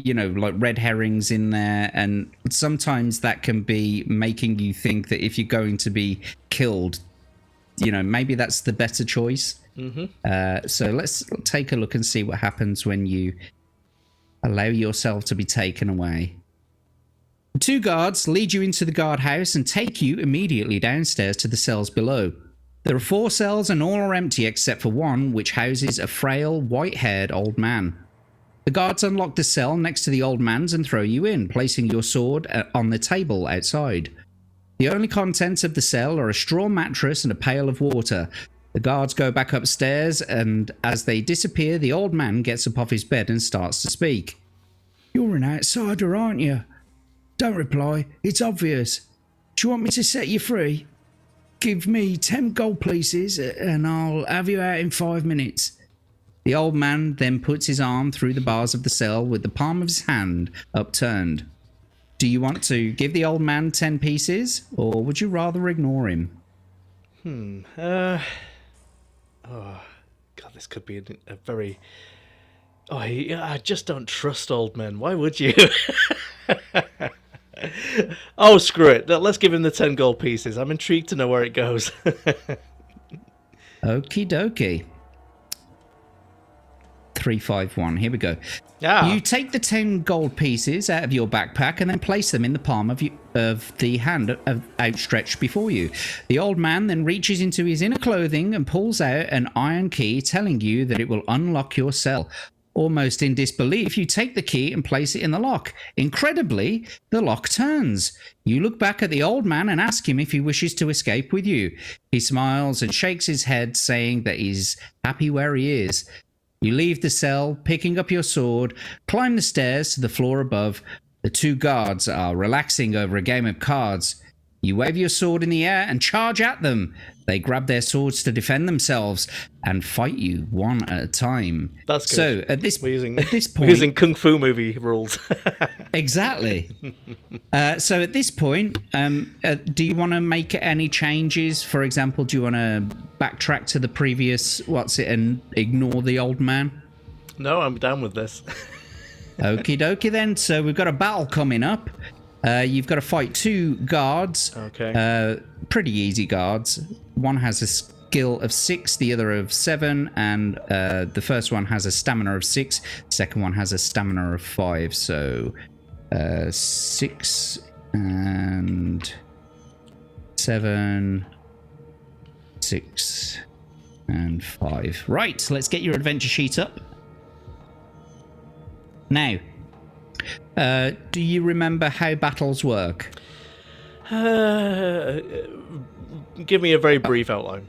Speaker 1: like red herrings in there, and sometimes that can be making you think that if you're going to be killed, maybe that's the better choice. So let's take a look and see what happens when you allow yourself to be taken away. 2 guards lead you into the guardhouse and take you immediately downstairs to the cells below. There are 4 cells and all are empty except for one which houses a frail, white-haired old man. The guards unlock the cell next to the old man's and throw you in, placing your sword on the table outside. The only contents of the cell are a straw mattress and a pail of water. The guards go back upstairs, and as they disappear, the old man gets up off his bed and starts to speak. "You're an outsider, aren't you? Don't reply, it's obvious. Do you want me to set you free? Give me 10 gold pieces and I'll have you out in 5 minutes. The old man then puts his arm through the bars of the cell with the palm of his hand upturned. Do you want to give the old man 10 pieces, or would you rather ignore him?
Speaker 2: God, this could be a very... I just don't trust old men. Why would you? Oh, screw it. Let's give him the 10 gold pieces. I'm intrigued to know where it goes.
Speaker 1: Okie dokie. 351. Here we go.
Speaker 2: Ah.
Speaker 1: You take the 10 gold pieces out of your backpack and then place them in the palm of the hand outstretched before you. The old man then reaches into his inner clothing and pulls out an iron key, telling you that it will unlock your cell. Almost in disbelief, you take the key and place it in the lock. Incredibly, the lock turns. You look back at the old man and ask him if he wishes to escape with you. He smiles and shakes his head, saying that he's happy where he is. You leave the cell, picking up your sword, climb the stairs to the floor above. The 2 guards are relaxing over a game of cards. You wave your sword in the air and charge at them. They grab their swords to defend themselves and fight you one at a time.
Speaker 2: That's good.
Speaker 1: So at this point,
Speaker 2: we're using Kung Fu movie rules.
Speaker 1: Exactly. So at this point, do you want to make any changes? For example, do you want to backtrack to the previous and ignore the old man?
Speaker 2: No, I'm down with this.
Speaker 1: Okie dokie then. So we've got a battle coming up. You've got to fight 2 guards.
Speaker 2: Okay.
Speaker 1: Pretty easy guards. One has a skill of 6, the other of 7, and the first one has a stamina of 6. The second one has a stamina of 5. So 6 and 7, 6 and 5. Right, let's get your adventure sheet up. Now, do you remember how battles work?
Speaker 2: Give me a very brief outline.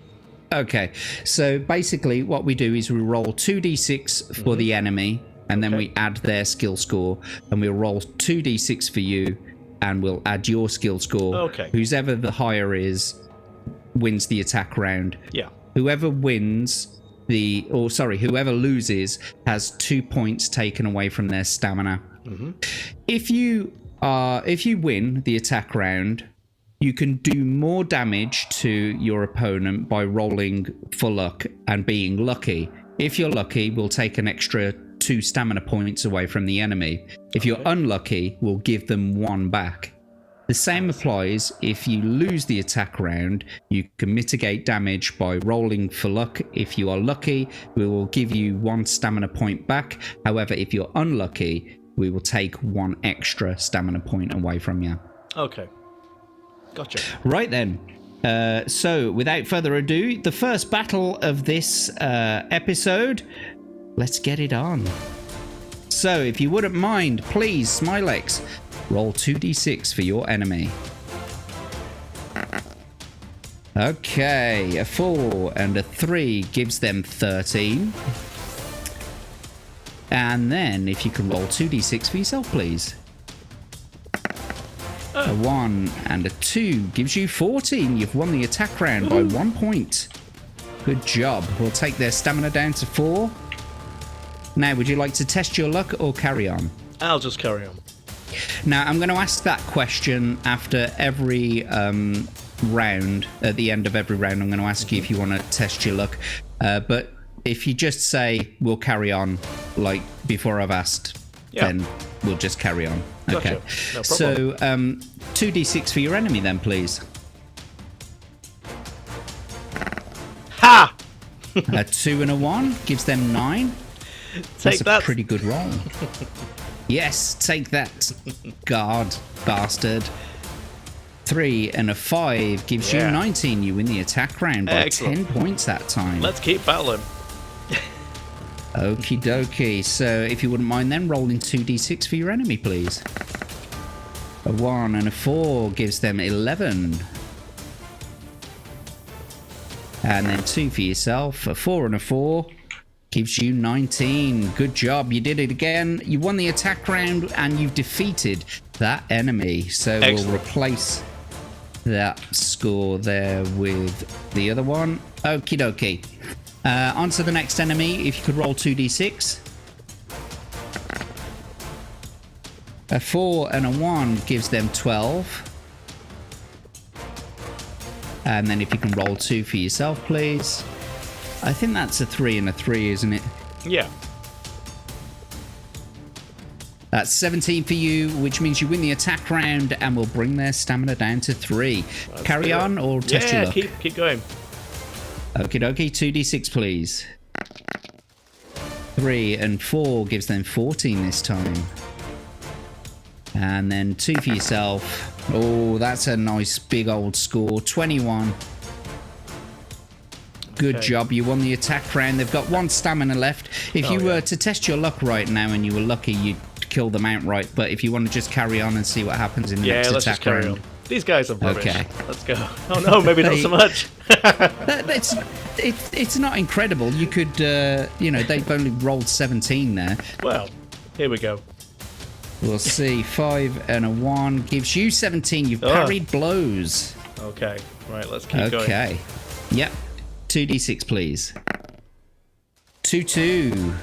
Speaker 1: Okay, so basically what we do is we roll 2d6 for the enemy, and then we add their skill score, and we'll roll 2d6 for you, and we'll add your skill score.
Speaker 2: Okay.
Speaker 1: Whoever the higher is wins the attack round.
Speaker 2: Yeah.
Speaker 1: Whoever whoever loses has 2 points taken away from their stamina. If you win the attack round, you can do more damage to your opponent by rolling for luck and being lucky. If you're lucky, we'll take an extra 2 stamina points away from the enemy. If you're unlucky, we'll give them 1 back. The same applies if you lose the attack round. You can mitigate damage by rolling for luck. If you are lucky, we will give you 1 stamina point back. However, if you're unlucky, we will take 1 extra stamina point away from you.
Speaker 2: Okay. Gotcha.
Speaker 1: Right then. So, without further ado, the first battle of this episode, let's get it on. So, if you wouldn't mind, please, Smylexx, roll 2d6 for your enemy. Okay, a 4 and a 3 gives them 13. And then, if you can roll 2d6 for yourself, please. A 1 and a 2 gives you 14. You've won the attack round by 1 point. Good job. We'll take their stamina down to 4. Now, would you like to test your luck or carry on?
Speaker 2: I'll just carry on.
Speaker 1: Now, I'm going to ask that question after every round. At the end of every round, I'm going to ask you if you want to test your luck. But if you just say, we'll carry on, like before I've asked, then we'll just carry on.
Speaker 2: Gotcha.
Speaker 1: Okay.
Speaker 2: No problem.
Speaker 1: So 2d6 for your enemy then, please.
Speaker 2: Ha!
Speaker 1: A 2 and a 1 gives them 9.
Speaker 2: Take
Speaker 1: That's
Speaker 2: that.
Speaker 1: a pretty good roll. Yes, take that, guard bastard. 3 and a 5 gives you
Speaker 2: Yeah.
Speaker 1: 19. You win the attack round by
Speaker 2: Excellent.
Speaker 1: 10 points that time.
Speaker 2: Let's keep battling.
Speaker 1: Okie dokie. So if you wouldn't mind then rolling 2d6 for your enemy, please. A 1 and a 4 gives them 11. And then 2 for yourself. A 4 and a 4 gives you 19. Good job. You did it again. You won the attack round and you've defeated that enemy. So
Speaker 2: Excellent.
Speaker 1: we'll replace that score there with the other one. Okie dokie. On to the next enemy. If you could roll 2d6. A 4 and a 1 gives them 12. And then if you can roll 2 for yourself, please. I think that's a 3 and a 3, isn't it?
Speaker 2: Yeah.
Speaker 1: That's 17 for you, which means you win the attack round and will bring their stamina down to 3. Carry on or test your luck?
Speaker 2: Keep going.
Speaker 1: Okie dokie, 2d6 please. 3 and 4 gives them 14 this time. And then 2 for yourself. Oh, that's a nice big old score. 21. Good
Speaker 2: Okay.
Speaker 1: job. You won the attack round. They've got 1 stamina left. If you were to test your luck right now and you were lucky, you'd kill them outright. But if you want to just carry on and see what happens in the next
Speaker 2: Let's
Speaker 1: attack
Speaker 2: just carry
Speaker 1: round.
Speaker 2: on. These guys are rubbish.
Speaker 1: Okay.
Speaker 2: Let's go. Oh no, maybe not so much.
Speaker 1: It's not incredible. You could, they've only rolled 17 there.
Speaker 2: Well, here we go.
Speaker 1: We'll see. 5 and a 1 gives you 17. You've parried blows.
Speaker 2: Okay. Right, let's keep going.
Speaker 1: Okay. Yep. 2d6, please. 2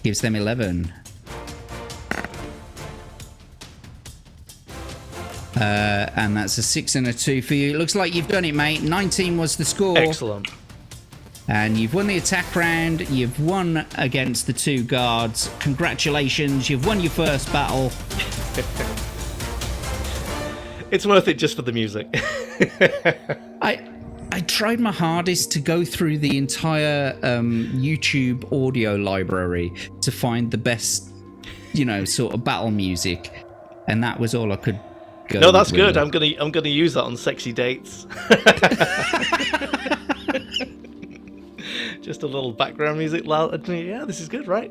Speaker 1: gives them 11. And that's a 6 and a 2 for you. It looks like you've done it, mate. 19 was the score.
Speaker 2: Excellent.
Speaker 1: And you've won the attack round. You've won against the 2 guards. Congratulations. You've won your first battle.
Speaker 2: It's worth it just for the music.
Speaker 1: I tried my hardest to go through the entire YouTube audio library to find the best, sort of battle music. And that was all I could go
Speaker 2: No, that's
Speaker 1: with.
Speaker 2: good. I'm gonna use that on sexy dates. Just a little background music. Yeah, this is good, right?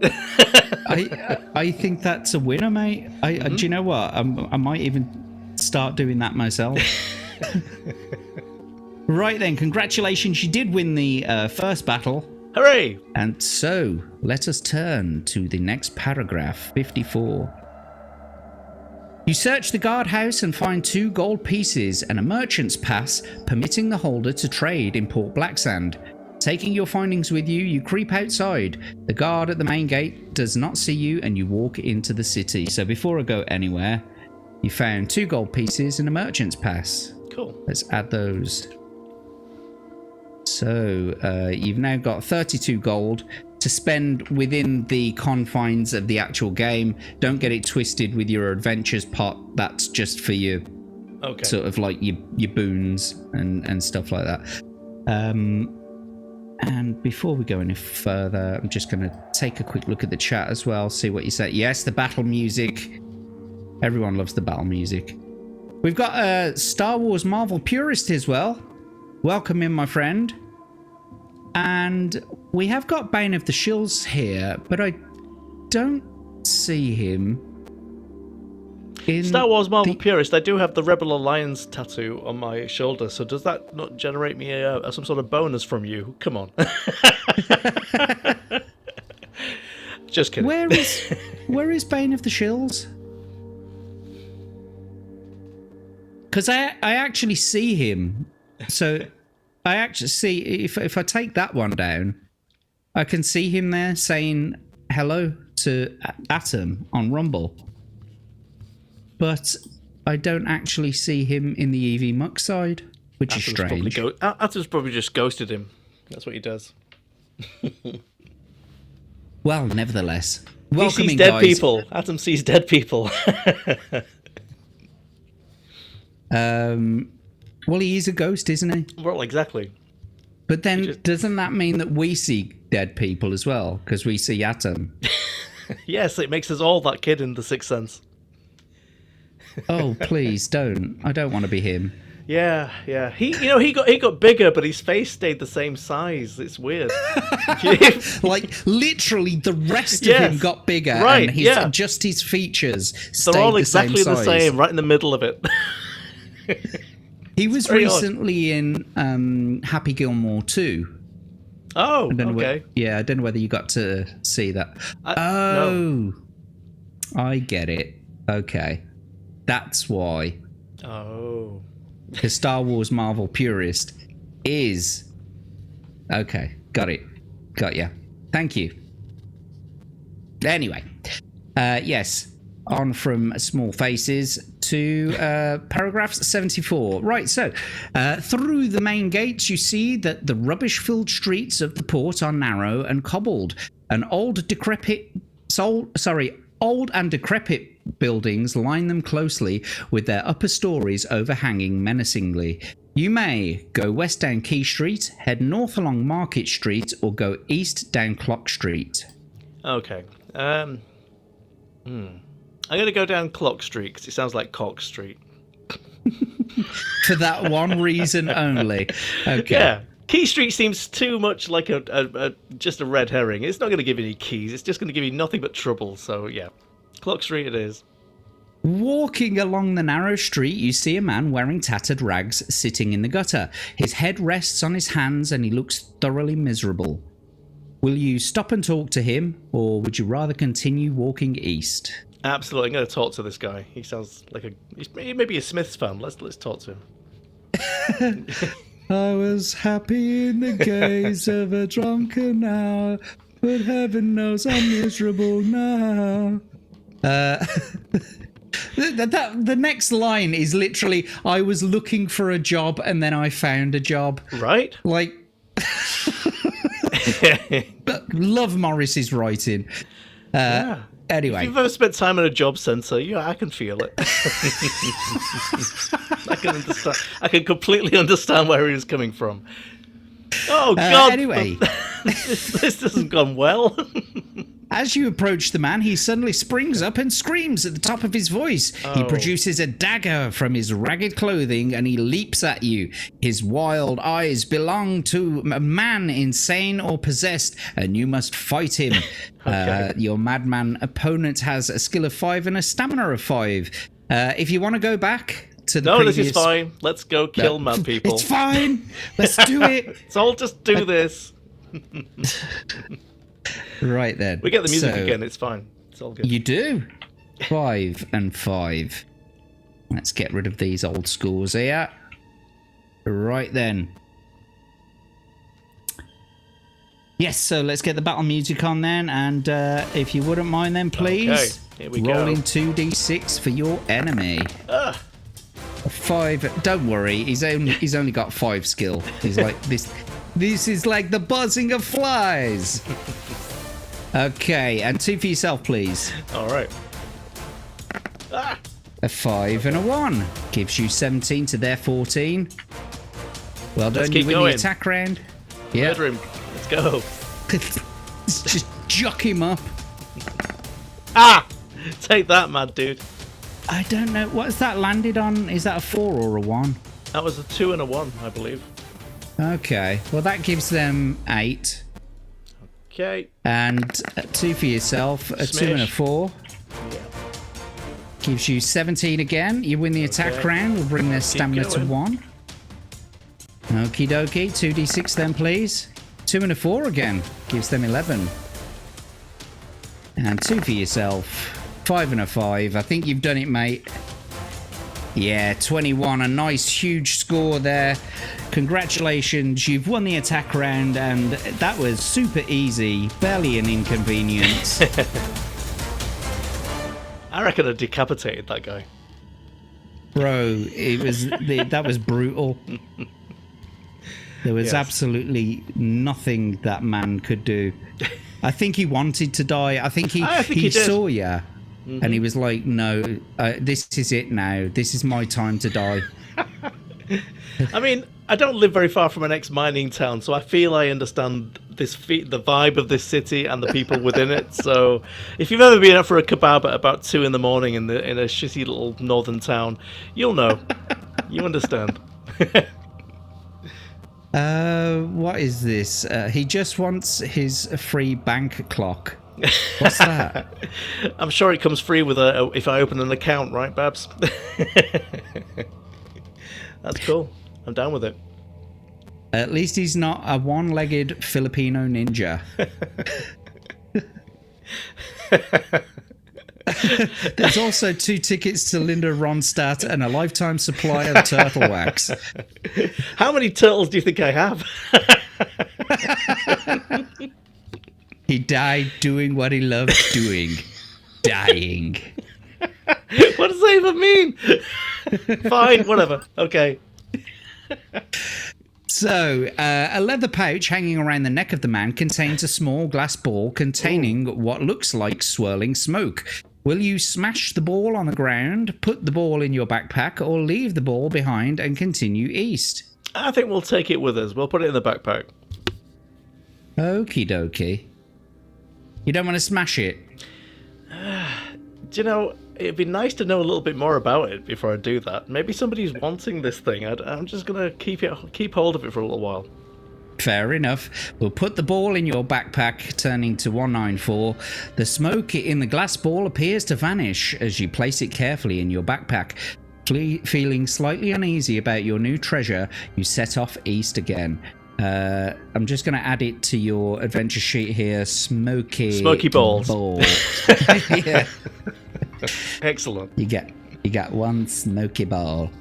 Speaker 1: I think that's a winner, mate. Do you know what? I might even start doing that myself. Right then, congratulations. You did win the first battle.
Speaker 2: Hooray!
Speaker 1: And so, let us turn to the next paragraph, 54. You search the guardhouse and find 2 gold pieces and a merchant's pass permitting the holder to trade in Port Blacksand. Taking your findings with you, you creep outside. The guard at the main gate does not see you and you walk into the city. So before I go anywhere, you found 2 gold pieces and a merchant's pass.
Speaker 2: Cool.
Speaker 1: Let's add those. So you've now got 32 gold to spend within the confines of the actual game. Don't get it twisted with your adventures pot. That's just for your sort of like your boons and stuff like that. And before we go any further, I'm just going to take a quick look at the chat as well, see what you say. Yes, the battle music. Everyone loves the battle music. We've got a Star Wars Marvel purist as well. Welcome in, my friend. And we have got Bane of the Shills here, but I don't see him in
Speaker 2: Star Wars Marvel Purist. I do have the Rebel Alliance tattoo on my shoulder, so does that not generate me some sort of bonus from you? Come on. Just kidding.
Speaker 1: Where is Bane of the Shills? Because I actually see him. So I actually see, if I take that one down, I can see him there saying hello to Atom on Rumble. But I don't actually see him in the EV Muck side, which is strange.
Speaker 2: Atom's probably just ghosted him. That's what he does.
Speaker 1: Well, nevertheless, Welcoming,
Speaker 2: he sees dead
Speaker 1: guys.
Speaker 2: people. Adam sees dead people.
Speaker 1: Well, he is a ghost, isn't he?
Speaker 2: Well, exactly.
Speaker 1: But then, doesn't that mean that we see dead people as well? Because we see Atom.
Speaker 2: Yes, it makes us all that kid in The Sixth Sense.
Speaker 1: Oh, please don't. I don't want to be him.
Speaker 2: Yeah. He got bigger, but his face stayed the same size. It's weird.
Speaker 1: Like, literally, the rest of
Speaker 2: Yes.
Speaker 1: him got bigger.
Speaker 2: Right,
Speaker 1: And just his features stayed
Speaker 2: They're all
Speaker 1: the
Speaker 2: exactly
Speaker 1: same
Speaker 2: the
Speaker 1: size.
Speaker 2: same, right in the middle of it.
Speaker 1: He was
Speaker 2: very odd.
Speaker 1: recently in Happy Gilmore 2.
Speaker 2: Oh,
Speaker 1: I don't know
Speaker 2: okay.
Speaker 1: I don't know whether you got to see that.
Speaker 2: No.
Speaker 1: I get it. Okay. That's why.
Speaker 2: Oh.
Speaker 1: The Star Wars Marvel purist is... Okay, got it. Got ya. Thank you. Anyway, yes, on from Small Faces to paragraph 74. Right, so through the main gates you see that the rubbish-filled streets of the port are narrow and cobbled. Old and decrepit buildings line them closely with their upper stories overhanging menacingly. You may go west down Key Street, head north along Market Street, or go east down Clock Street.
Speaker 2: Okay. I'm going to go down Clock Street because it sounds like Cock Street.
Speaker 1: For that one reason only. Okay.
Speaker 2: Yeah. Key Street seems too much like just a red herring. It's not going to give you any keys. It's just going to give you nothing but trouble. So, yeah. Clock Street it is.
Speaker 1: Walking along the narrow street, you see a man wearing tattered rags sitting in the gutter. His head rests on his hands and he looks thoroughly miserable. Will you stop and talk to him, or would you rather continue walking east?
Speaker 2: Absolutely. I'm going to talk to this guy. He sounds like he may be a Smiths fan. Let's talk to him.
Speaker 1: I was happy in the gaze of a drunken hour, but heaven knows I'm miserable now. The next line is literally, I was looking for a job and then I found a job.
Speaker 2: Right?
Speaker 1: Like, love Morris's writing.
Speaker 2: Yeah.
Speaker 1: Anyway.
Speaker 2: If you've ever spent time in a job centre, yeah, I can feel it. I can understand. I can completely understand where he was coming from. Oh God!
Speaker 1: Anyway,
Speaker 2: this hasn't gone well.
Speaker 1: As you approach the man, he suddenly springs up and screams at the top of his voice. He produces a dagger from his ragged clothing and he leaps at you. His wild eyes belong to a man insane or possessed, and you must fight him.
Speaker 2: Okay.
Speaker 1: Your madman opponent has a skill of 5 and a stamina of 5. If you want to go back to the previous...
Speaker 2: This is fine. Let's go kill mad people.
Speaker 1: It's fine. Let's do it.
Speaker 2: So I'll just do this.
Speaker 1: Right then.
Speaker 2: We get the music again. It's fine. It's all good.
Speaker 1: You do. 5 and 5. Let's get rid of these old scores here. Right then. Yes, so let's get the battle music on then, and if you wouldn't mind then, please.
Speaker 2: Okay, here we go.
Speaker 1: Rolling 2d6 for your enemy. 5. Don't worry, he's only got 5 skill. He's like this. This is like the buzzing of flies. Okay, and 2 for yourself, please.
Speaker 2: All right.
Speaker 1: A 5 and a 1 gives you 17 to their 14. Well done.
Speaker 2: keep
Speaker 1: You win
Speaker 2: going.
Speaker 1: the attack round. Yeah.
Speaker 2: Murder him. Let's go.
Speaker 1: Just jock him up.
Speaker 2: Take that, mad dude.
Speaker 1: I don't know. What's that landed on? Is that a 4 or a 1?
Speaker 2: That was a 2 and a 1, I believe.
Speaker 1: Okay. Well, that gives them 8.
Speaker 2: Okay.
Speaker 1: And 2 for yourself. A 2 and a 4.
Speaker 2: Yeah.
Speaker 1: Gives you 17 again. You win the attack round. We'll bring their stamina to 1. Okie dokie. 2d6 then, please. 2 and a 4 again. Gives them 11. And 2 for yourself. 5 and a 5. I think you've done it, mate. Yeah, 21. A nice, huge score there. Congratulations. You've won the attack round, and that was super easy. Barely an inconvenience.
Speaker 2: I reckon I decapitated that guy.
Speaker 1: Bro, that was brutal. There was absolutely nothing that man could do. I think he wanted to die. I think he
Speaker 2: he did.
Speaker 1: saw you, and he was like, "No, this is it now. This is my time to die."
Speaker 2: I mean, I don't live very far from an ex-mining town, so I feel I understand the vibe of this city and the people within it. So, if you've ever been out for a kebab at about 2 in the morning in a shitty little northern town, you'll know. You understand.
Speaker 1: What is this? He just wants his free bank clock. What's that?
Speaker 2: I'm sure it comes free with if I open an account, right, Babs? That's cool. I'm down with it.
Speaker 1: At least he's not a one-legged Filipino ninja. There's also 2 tickets to Linda Ronstadt and a lifetime supply of turtle wax.
Speaker 2: How many turtles do you think I have?
Speaker 1: He died doing what he loved doing. Dying.
Speaker 2: What does that even mean? Fine, whatever. Okay.
Speaker 1: So, a leather pouch hanging around the neck of the man contains a small glass ball containing what looks like swirling smoke. Will you smash the ball on the ground, put the ball in your backpack, or leave the ball behind and continue east?
Speaker 2: I think we'll take it with us. We'll put it in the backpack.
Speaker 1: Okie dokie. You don't want to smash it?
Speaker 2: Do you know, it'd be nice to know a little bit more about it before I do that. Maybe somebody's wanting this thing. I'm just going to keep hold of it for a little while.
Speaker 1: Fair enough. We'll put the ball in your backpack, turning to 194. The smoke in the glass ball appears to vanish as you place it carefully in your backpack. Feeling slightly uneasy about your new treasure, you set off east again. I'm just going to add it to your adventure sheet here. Smoky
Speaker 2: balls.
Speaker 1: Yeah.
Speaker 2: Excellent.
Speaker 1: You got one smoky ball.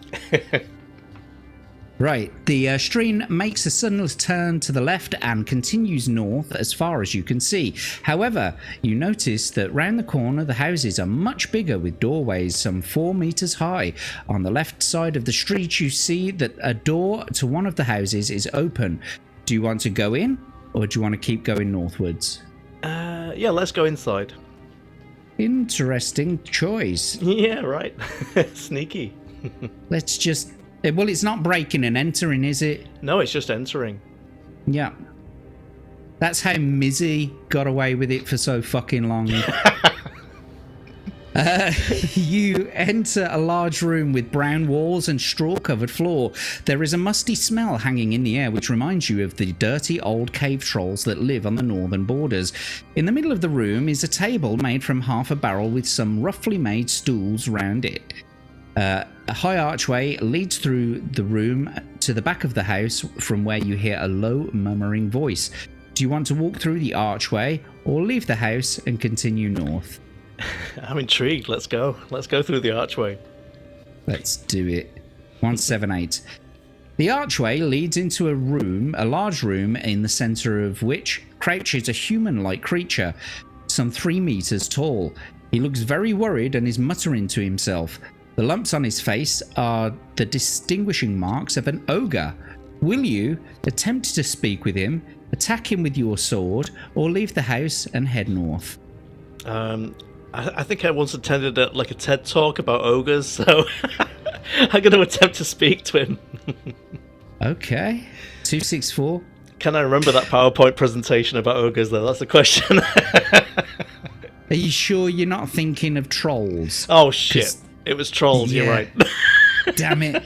Speaker 1: Right, the stream makes a sudden turn to the left and continues north as far as you can see. However, you notice that round the corner the houses are much bigger with doorways some 4 meters high. On the left side of the street you see that a door to one of the houses is open. Do you want to go in or do you want to keep going northwards?
Speaker 2: Yeah, let's go inside.
Speaker 1: Interesting choice.
Speaker 2: Yeah, right. Sneaky.
Speaker 1: Let's just... Well, it's not breaking and entering, is it?
Speaker 2: No, it's just entering.
Speaker 1: Yeah. That's how Mizzy got away with it for so fucking long. You enter a large room with brown walls and straw-covered floor. There is a musty smell hanging in the air which reminds you of the dirty old cave trolls that live on the northern borders. In the middle of the room is a table made from half a barrel with some roughly made stools round it. A high archway leads through the room to the back of the house from where you hear a low murmuring voice. Do you want to walk through the archway or leave the house and continue north?
Speaker 2: I'm intrigued. Let's go. Let's go through the archway.
Speaker 1: Let's do it. 178. The archway leads into a room, a large room in the center of which crouches a human-like creature, some 3 meters tall. He looks very worried and is muttering to himself. The lumps on his face are the distinguishing marks of an ogre. Will you attempt to speak with him, attack him with your sword, or leave the house and head north?
Speaker 2: I think I once attended a TED talk about ogres, so I'm going to attempt to speak to him.
Speaker 1: Okay. 264.
Speaker 2: Can I remember that PowerPoint presentation about ogres, though? That's the question.
Speaker 1: Are you sure you're not thinking of trolls?
Speaker 2: Oh, shit. It was trolls, yeah. You're right.
Speaker 1: Damn it.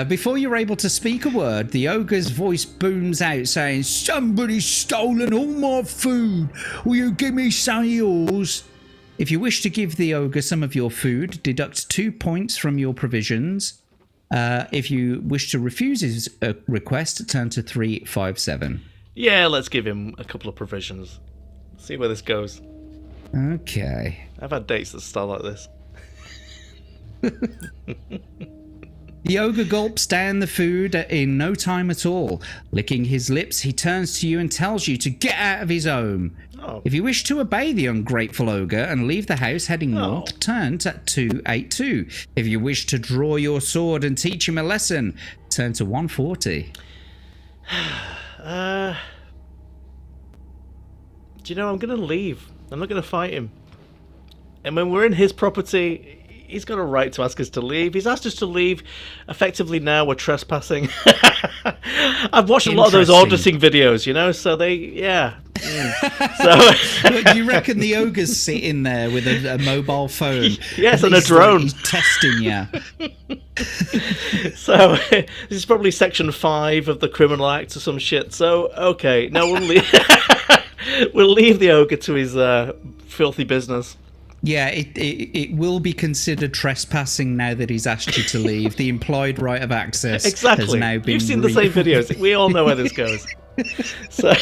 Speaker 1: Before you're able to speak a word, the ogre's voice booms out saying, "Somebody's stolen all my food. Will you give me some of yours?" If you wish to give the ogre some of your food, deduct 2 points from your provisions. If you wish to refuse his request, turn to 357.
Speaker 2: Yeah, let's give him a couple of provisions. See where this goes.
Speaker 1: Okay.
Speaker 2: I've had dates that start like this.
Speaker 1: The ogre gulps down the food in no time at all. Licking his lips, he turns to you and tells you to get out of his home. Oh. If you wish to obey the ungrateful ogre and leave the house heading north, turn to 282. If you wish to draw your sword and teach him a lesson, turn to 140.
Speaker 2: do you know, I'm going to leave. I'm not going to fight him. And when we're in his property, he's got a right to ask us to leave. He's asked us to leave. Effectively now we're trespassing. I've watched a lot of those auditing videos, you know, so they, yeah. So
Speaker 1: Do you reckon the ogre's sitting there with a mobile phone?
Speaker 2: Yes, and a drone.
Speaker 1: He's testing you.
Speaker 2: So this is probably section 5 of the Criminal Act or some shit. So, okay, now we'll leave, we'll leave the ogre to his filthy business.
Speaker 1: Yeah, it will be considered trespassing now that he's asked you to leave. The implied right of access
Speaker 2: exactly.
Speaker 1: has now been
Speaker 2: You've seen the same videos. We all know where this goes. So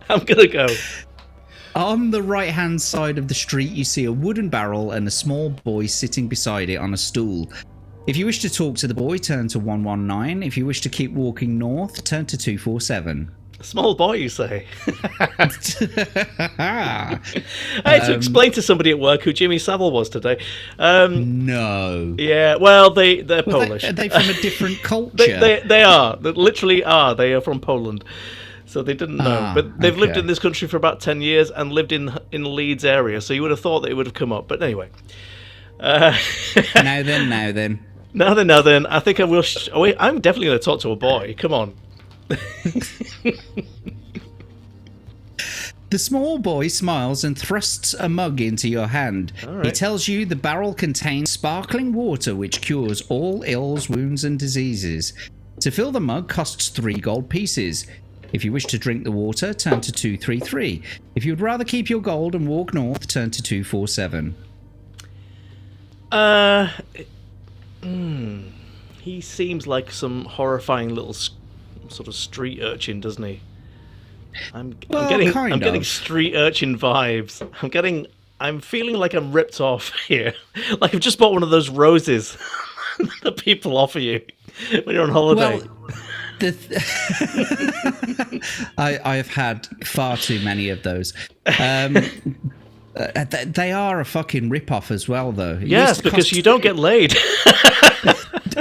Speaker 2: I'm going to go.
Speaker 1: On the right-hand side of the street, you see a wooden barrel and a small boy sitting beside it on a stool. If you wish to talk to the boy, turn to 119. If you wish to keep walking north, turn to 247.
Speaker 2: Small boy, you say? I had to explain to somebody at work who Jimmy Savile was today.
Speaker 1: No.
Speaker 2: Yeah, well, they're Polish.
Speaker 1: Are they from a different culture?
Speaker 2: They are. They literally are. They are from Poland. So they didn't know. But they've lived in this country for about 10 years and lived in Leeds area. So you would have thought that it would have come up. But anyway.
Speaker 1: Now then.
Speaker 2: Now then. I think I will... I'm definitely going to talk to a boy. Come on.
Speaker 1: The small boy smiles and thrusts a mug into your hand.
Speaker 2: Right.
Speaker 1: He tells you the barrel contains sparkling water which cures all ills, wounds and diseases. To fill the mug costs 3 gold pieces. If you wish to drink the water, turn to 233. If you would rather keep your gold and walk north, turn to 247.
Speaker 2: He seems like some horrifying little sort of street urchin, doesn't he? I'm getting street urchin vibes. I'm feeling like I'm ripped off here. Like I've just bought one of those roses that people offer you when you're on holiday.
Speaker 1: Well, I've had far too many of those. They are a fucking rip-off as well, though.
Speaker 2: Yes, because you don't get laid.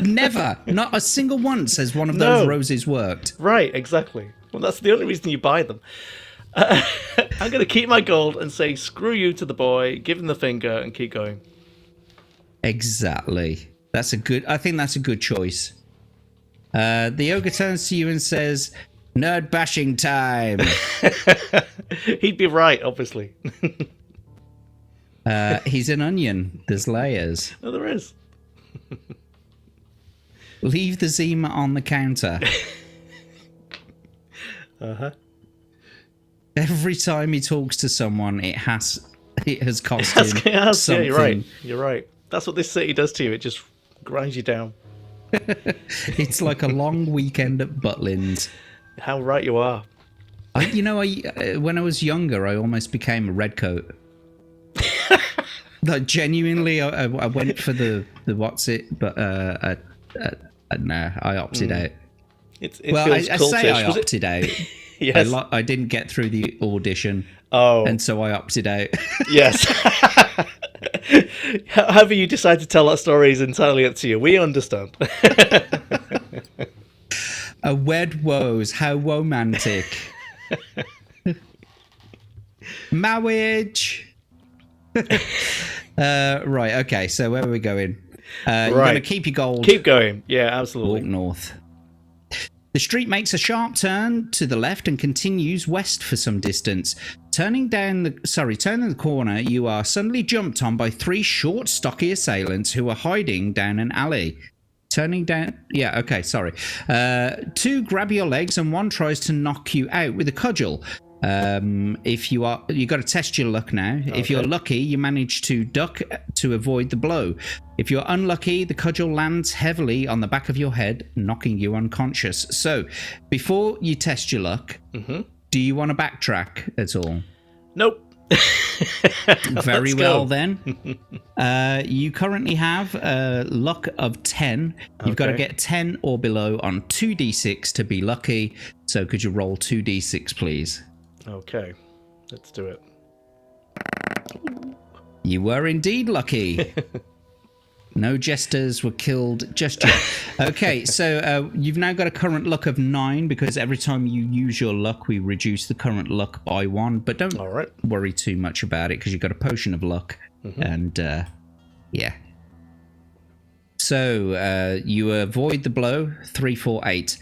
Speaker 1: Never. Not a single once has one of those roses worked.
Speaker 2: Right, exactly. Well, that's the only reason you buy them. I'm going to keep my gold and say screw you to the boy, give him the finger, and keep going.
Speaker 1: Exactly. I think that's a good choice. The ogre turns to you and says, "Nerd bashing time."
Speaker 2: He'd be right, obviously.
Speaker 1: He's an onion. There's layers.
Speaker 2: Oh, there is.
Speaker 1: Leave the Zima on the counter. Every time he talks to someone, it has cost him something.
Speaker 2: Yeah, you're right. That's what this city does to you. It just grinds you down.
Speaker 1: It's like a long weekend at Butlins.
Speaker 2: How right you are.
Speaker 1: When I was younger, I almost became a redcoat. Like, genuinely, I went for the what's it, but no, I opted out.
Speaker 2: I say
Speaker 1: I opted out.
Speaker 2: Yes.
Speaker 1: I didn't get through the audition.
Speaker 2: Oh.
Speaker 1: And so I opted out.
Speaker 2: Yes. However you decide to tell that story is entirely up to you. We understand.
Speaker 1: A wed woes, how romantic. Marriage. Right, okay, so where are we going? You're going to keep your gold.
Speaker 2: Keep going. Yeah, absolutely.
Speaker 1: Walk north. The street makes a sharp turn to the left and continues west for some distance. Turning the corner, you are suddenly jumped on by 3 short, stocky assailants who are hiding down an alley. 2 grab your legs and 1 tries to knock you out with a cudgel. You got to test your luck now. Okay. If you're lucky, you manage to duck to avoid the blow. If you're unlucky, the cudgel lands heavily on the back of your head, knocking you unconscious. So, before you test your luck, do you want to backtrack at all?
Speaker 2: Nope.
Speaker 1: Very well then. You currently have luck of 10. You've got to get 10 or below on 2d6 to be lucky. So could you roll 2d6, please?
Speaker 2: Okay, let's do it.
Speaker 1: You were indeed lucky. No jesters were killed just yet. Okay, so you've now got a current luck of 9 because every time you use your luck, we reduce the current luck by 1. But don't worry too much about it because you've got a potion of luck. And yeah. So you avoid the blow, 3, 4, 8.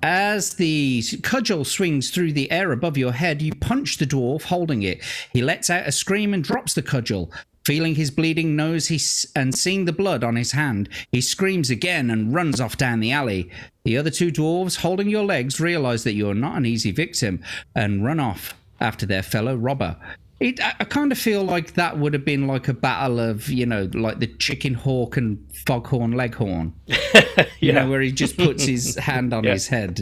Speaker 1: As the cudgel swings through the air above your head, you punch the dwarf holding it. He lets out a scream and drops the cudgel. Feeling his bleeding nose and seeing the blood on his hand, he screams again and runs off down the alley. The other 2 dwarves holding your legs realize that you're not an easy victim and run off after their fellow robber. I kind of feel like that would have been like a battle of, like the chicken hawk and foghorn leghorn. Where he just puts his hand on his head.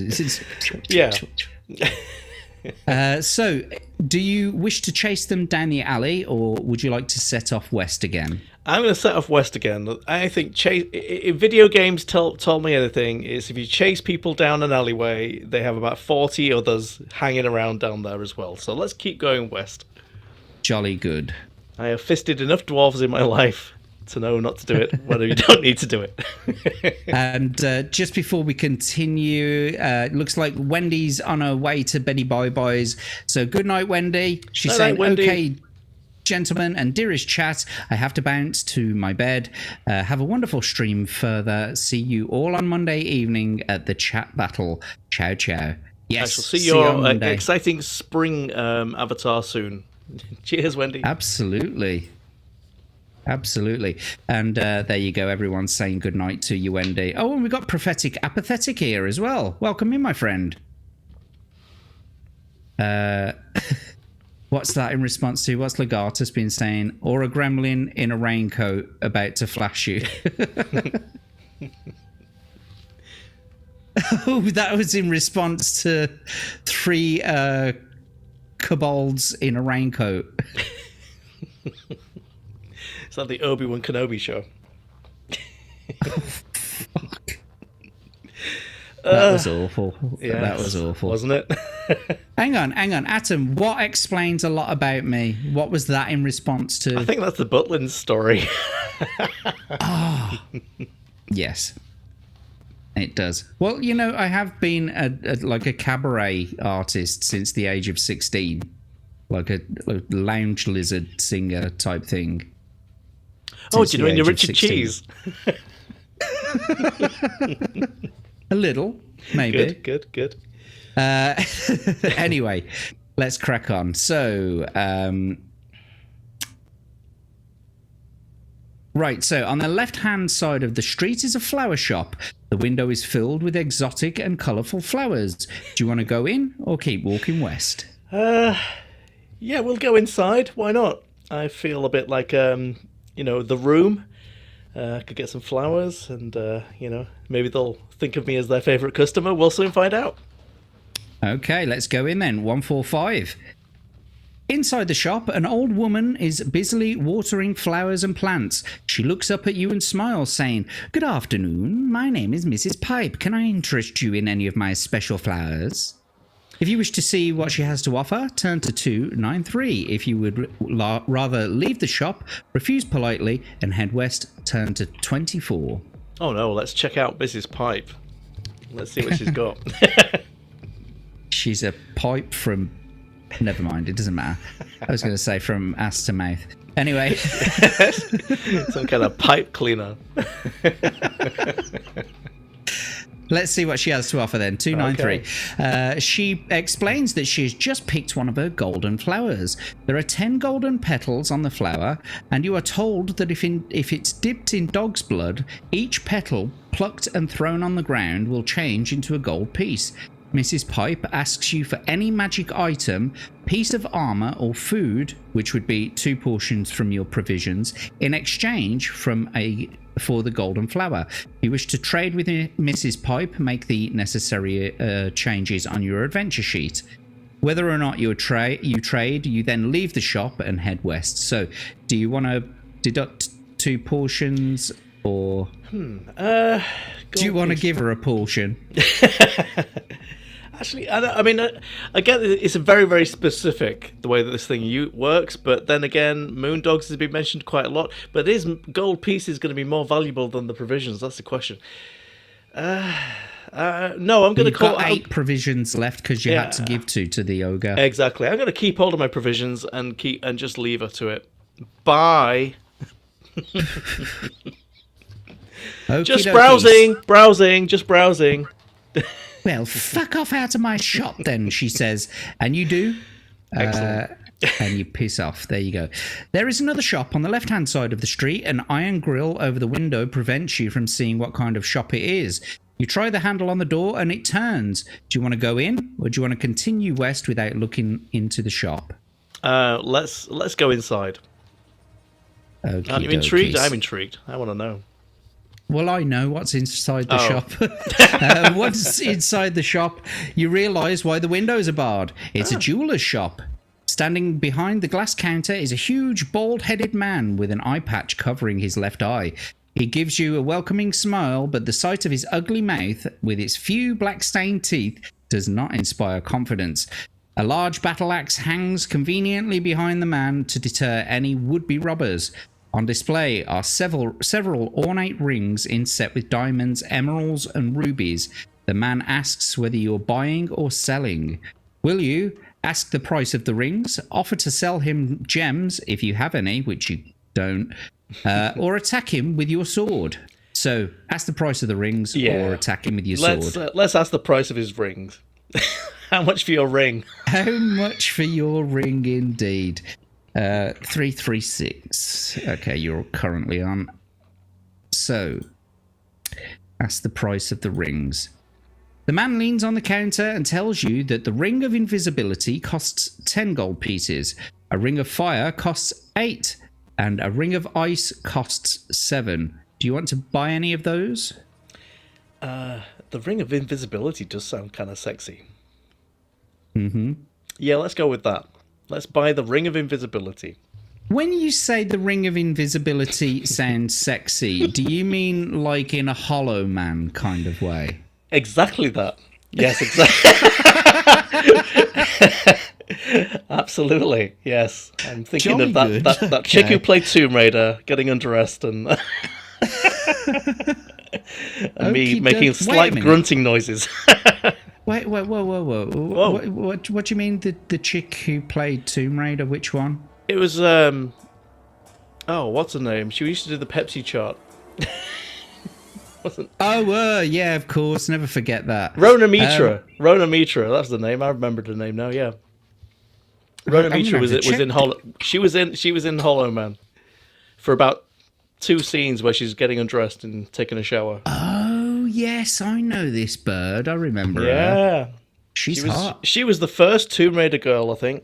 Speaker 1: So, do you wish to chase them down the alley, or would you like to set off west again?
Speaker 2: I'm going to set off west again. I think if video games told me anything, is if you chase people down an alleyway, they have about 40 others hanging around down there as well. So let's keep going west.
Speaker 1: Jolly good.
Speaker 2: I have fisted enough dwarves in my life to know not to do it, whether you don't need to do it.
Speaker 1: And just before we continue, it looks like Wendy's on her way to Betty Bye-Bye's. So good night, Wendy. She's saying,
Speaker 2: Wendy.
Speaker 1: Okay, gentlemen and dearest chat, I have to bounce to my bed. Have a wonderful stream further. See you all on Monday evening at the chat battle. Ciao, ciao. Yes,
Speaker 2: I shall see your exciting spring avatar soon. Cheers, Wendy.
Speaker 1: Absolutely. And there you go. Everyone's saying good night to you, Wendy. Oh, and we've got Prophetic Apathetic here as well. Welcome in, my friend. What's that in response to? What's Legatus been saying? Or a gremlin in a raincoat about to flash you. Oh, that was in response to 3 kobolds in a raincoat.
Speaker 2: It's like the Obi-Wan Kenobi show.
Speaker 1: Fuck. That was awful.
Speaker 2: Yes,
Speaker 1: that was awful.
Speaker 2: Wasn't it?
Speaker 1: Hang on. Atom, what explains a lot about me? What was that in response to?
Speaker 2: I think that's the Butlins story.
Speaker 1: Yes. It does. Well, I have been a cabaret artist since the age of 16. Like a lounge lizard singer type thing.
Speaker 2: Oh, do you know you're Richard Cheese?
Speaker 1: A little, maybe.
Speaker 2: Good.
Speaker 1: Anyway, let's crack on. So, right, so on the left-hand side of the street is a flower shop. The window is filled with exotic and colourful flowers. Do you want to go in or keep walking west?
Speaker 2: Yeah, we'll go inside. Why not? I feel a bit like, the room. I could get some flowers and, maybe they'll think of me as their favourite customer. We'll soon find out.
Speaker 1: Okay, let's go in then. 145. Inside the shop, an old woman is busily watering flowers and plants. She looks up at you and smiles, saying, "Good afternoon. My name is Mrs. Pipe. Can I interest you in any of my special flowers?" If you wish to see what she has to offer, turn to 293. If you would rather leave the shop, refuse politely, and head west, turn to 24.
Speaker 2: Oh no, let's check out Mrs. Pipe. Let's see what she's got.
Speaker 1: She's a pipe from... Never mind, it doesn't matter. I was going to say from ass to mouth. Anyway.
Speaker 2: Some kind of pipe cleaner.
Speaker 1: Let's see what she has to offer then. 293. Okay. She explains that she's just picked one of her golden flowers. There are 10 golden petals on the flower, and you are told that if it's dipped in dog's blood, each petal plucked and thrown on the ground will change into a gold piece. Mrs. Pipe asks you for any magic item, piece of armor or food, which would be 2 portions from your provisions, in exchange for the golden flower. If you wish to trade with Mrs. Pipe, make the necessary changes on your adventure sheet. Whether or not you trade, you then leave the shop and head west. So, do you want to deduct 2 portions, or do you want to give her a portion?
Speaker 2: Actually, I mean, again, it's a very, very specific the way that this thing works. But then again, Moondogs has been mentioned quite a lot. But is gold pieces going to be more valuable than the provisions? That's the question. No, I'm going to call.
Speaker 1: Got 8 provisions left because you had to give 2 to the ogre.
Speaker 2: Exactly. I'm going to keep hold of my provisions and just leave her to it. Bye. Just browsing, just browsing.
Speaker 1: Well, fuck off out of my shop then, she says. And you do.
Speaker 2: Excellent.
Speaker 1: And you piss off. There you go. There is another shop on the left-hand side of the street. An iron grill over the window prevents you from seeing what kind of shop it is. You try the handle on the door and it turns. Do you want to go in or do you want to continue west without looking into the shop?
Speaker 2: Let's go inside.
Speaker 1: Okey
Speaker 2: Aren't you intrigued?
Speaker 1: dokies.
Speaker 2: I'm intrigued. I want to know.
Speaker 1: Well, I know what's inside the shop. Once inside the shop, you realise why the windows are barred. It's a jeweller's shop. Standing behind the glass counter is a huge, bald-headed man with an eye patch covering his left eye. He gives you a welcoming smile, but the sight of his ugly mouth with its few black-stained teeth does not inspire confidence. A large battle axe hangs conveniently behind the man to deter any would-be robbers. On display are several ornate rings inset with diamonds, emeralds, and rubies. The man asks whether you're buying or selling. Will you ask the price of the rings, offer to sell him gems if you have any, which you don't, or attack him with your sword? So, ask the price of the rings or attack him with your sword.
Speaker 2: Let's ask the price of his rings. How much for your ring?
Speaker 1: How much for your ring, indeed? 336. Okay, you're currently on. So, ask the price of the rings. The man leans on the counter and tells you that the ring of invisibility costs 10 gold pieces, a ring of fire costs 8, and a ring of ice costs 7. Do you want to buy any of those?
Speaker 2: The ring of invisibility does sound kind of sexy.
Speaker 1: Mm-hmm.
Speaker 2: Yeah, let's go with that. Let's buy the ring of invisibility.
Speaker 1: When you say the ring of invisibility sounds sexy, do you mean like in a Hollow Man kind of way?
Speaker 2: Exactly that. Yes, exactly. Absolutely. Yes. I'm thinking
Speaker 1: Jolly
Speaker 2: of that
Speaker 1: good.
Speaker 2: that chick who played Tomb Raider getting undressed and, and me making slight grunting noises.
Speaker 1: Wait, whoa. What do you mean the chick who played Tomb Raider? Which one?
Speaker 2: It was what's her name? She used to do the Pepsi chart.
Speaker 1: Yeah, of course. Never forget that.
Speaker 2: Rona Mitra. Rona Mitra. That's the name. I remembered the name now. Yeah. Rona Mitra was in Hollow. She was in Hollow Man for about 2 scenes where she's getting undressed and taking a shower.
Speaker 1: Oh yes, I know this bird. I remember her.
Speaker 2: Yeah.
Speaker 1: She's hot.
Speaker 2: She was the first Tomb Raider girl, I think.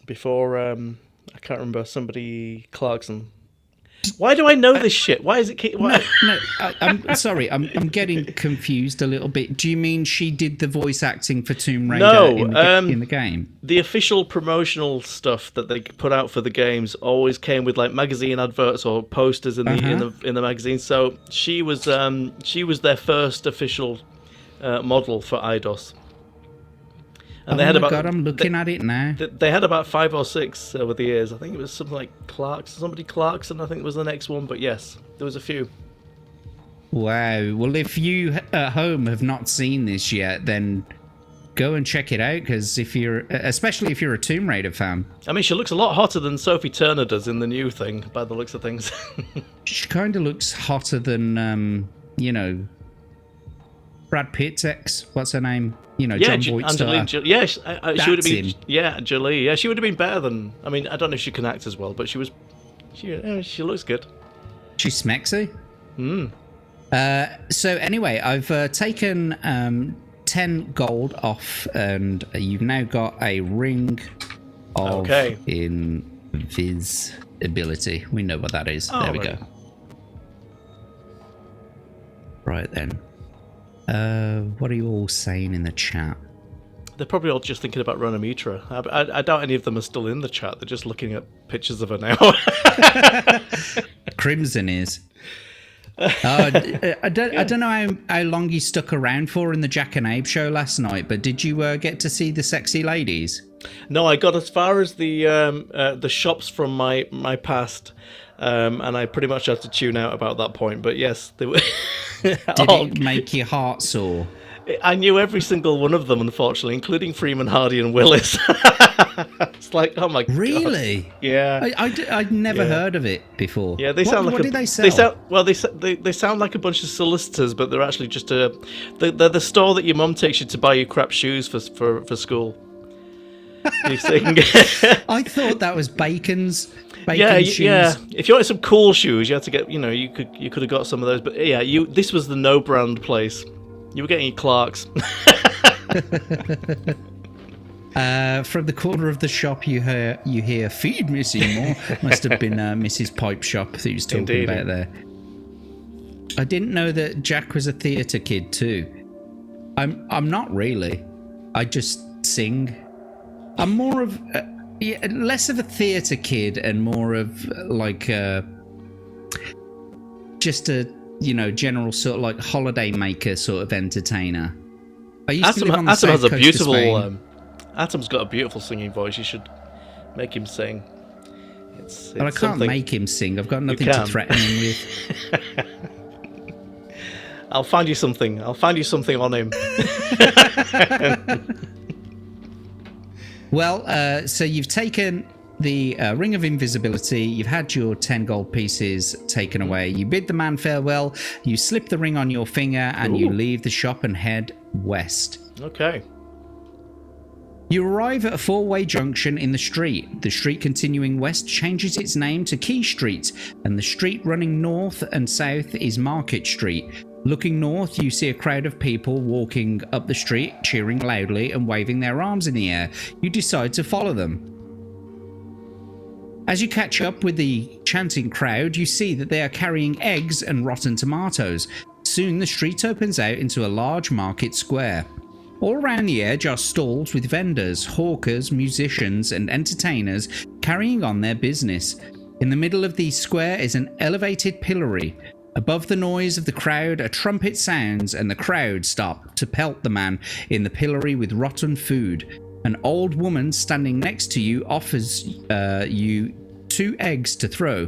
Speaker 2: Before I can't remember, somebody Clarkson. Why do I know this shit? Why is it?
Speaker 1: I'm sorry. I'm getting confused a little bit. Do you mean she did the voice acting for Tomb Raider in the game?
Speaker 2: The official promotional stuff that they put out for the games always came with like magazine adverts or posters in the magazine. So she was their first official model for IDOS. And they had
Speaker 1: I'm looking at it now.
Speaker 2: They had about 5 or 6 over the years. I think it was something like Clarkson, I think was the next one. But yes, there was a few.
Speaker 1: Wow. Well, if you at home have not seen this yet, then go and check it out. Because especially if you're a Tomb Raider fan.
Speaker 2: I mean, she looks a lot hotter than Sophie Turner does in the new thing, by the looks of things.
Speaker 1: She kind of looks hotter than, Brad Pitt's ex. What's her name? John Voight's daughter.
Speaker 2: She would have been. Yeah, Jolie. Yeah, she would have been better than. I mean, I don't know if she can act as well, but she was. She looks good.
Speaker 1: She's smexy. So anyway, I've taken 10 gold off, and you've now got a ring of invisibility. We know what that is. There we go. Right then. What are you all saying in the chat?
Speaker 2: They're probably all just thinking about Rona Mitra. I doubt any of them are still in the chat. They're just looking at pictures of her now.
Speaker 1: Crimson is. I don't know how long you stuck around for in the Jack and Abe show last night, but did you get to see the sexy ladies?
Speaker 2: No, I got as far as the shops from my past, and I pretty much had to tune out about that point. But yes, they were.
Speaker 1: Did it make your heart sore?
Speaker 2: I knew every single one of them, unfortunately, including Freeman, Hardy, and Willis. It's like, oh my god!
Speaker 1: Really?
Speaker 2: Yeah.
Speaker 1: I'd never heard of it before.
Speaker 2: Yeah, they sound like
Speaker 1: what do they sell?
Speaker 2: They sound like a bunch of solicitors, but they're actually just they're the store that your mum takes you to buy your crap shoes for school. You think?
Speaker 1: I thought that was Bacon's.
Speaker 2: Yeah,
Speaker 1: Shoes.
Speaker 2: yeah. If you wanted some cool shoes, you had to get. You could have got some of those. But yeah, this was the no brand place. You were getting your Clarks.
Speaker 1: From the corner of the shop, you hear "Feed me, Seymour." Must have been Mrs. Pipe Shop that he was talking about there. I didn't know that Jack was a theatre kid too. I'm not really. I just sing. I'm more of less of a theatre kid and more of like just a general sort of like holiday maker sort of entertainer. I used to live on the south coast of Spain.
Speaker 2: Atom's got a beautiful singing voice. You should make him sing. It's
Speaker 1: I can't make him sing. I've got nothing to threaten him with.
Speaker 2: I'll find you something. I'll find you something on him.
Speaker 1: Well, so you've taken the Ring of Invisibility. You've had your 10 gold pieces taken away. You bid the man farewell. You slip the ring on your finger and you leave the shop and head west.
Speaker 2: Okay.
Speaker 1: You arrive at a four-way junction in the street. The street continuing west changes its name to Key Street, and the street running north and south is Market Street. Looking north, you see a crowd of people walking up the street, cheering loudly and waving their arms in the air. You decide to follow them. As you catch up with the chanting crowd, you see that they are carrying eggs and rotten tomatoes. Soon the street opens out into a large market square. All around the edge are stalls with vendors, hawkers, musicians, and entertainers carrying on their business. In the middle of the square is an elevated pillory. Above the noise of the crowd, a trumpet sounds, and the crowd start to pelt the man in the pillory with rotten food. An old woman standing next to you offers you 2 eggs to throw.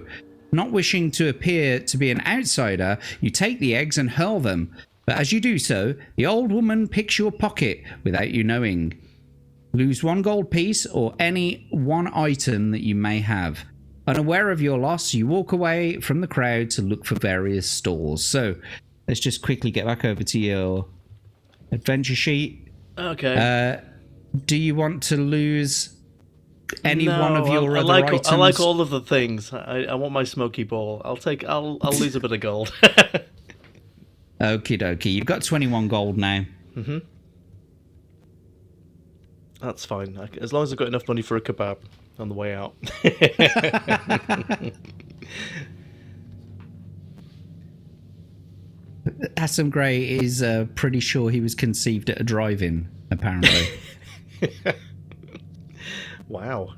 Speaker 1: Not wishing to appear to be an outsider, you take the eggs and hurl them. But as you do so, the old woman picks your pocket without you knowing. Lose 1 gold piece or any one item that you may have. Unaware of your loss, you walk away from the crowd to look for various stores. So, let's just quickly get back over to your adventure sheet.
Speaker 2: Okay.
Speaker 1: Do you want to lose any one of your other items?
Speaker 2: I like all of the things. I want my smoky ball. I'll lose a bit of gold.
Speaker 1: Okie dokie. You've got 21 gold now.
Speaker 2: Mm-hmm. That's fine. As long as I've got enough money for a kebab on the way out.
Speaker 1: Hassan Gray is pretty sure he was conceived at a drive-in, apparently.
Speaker 2: Wow.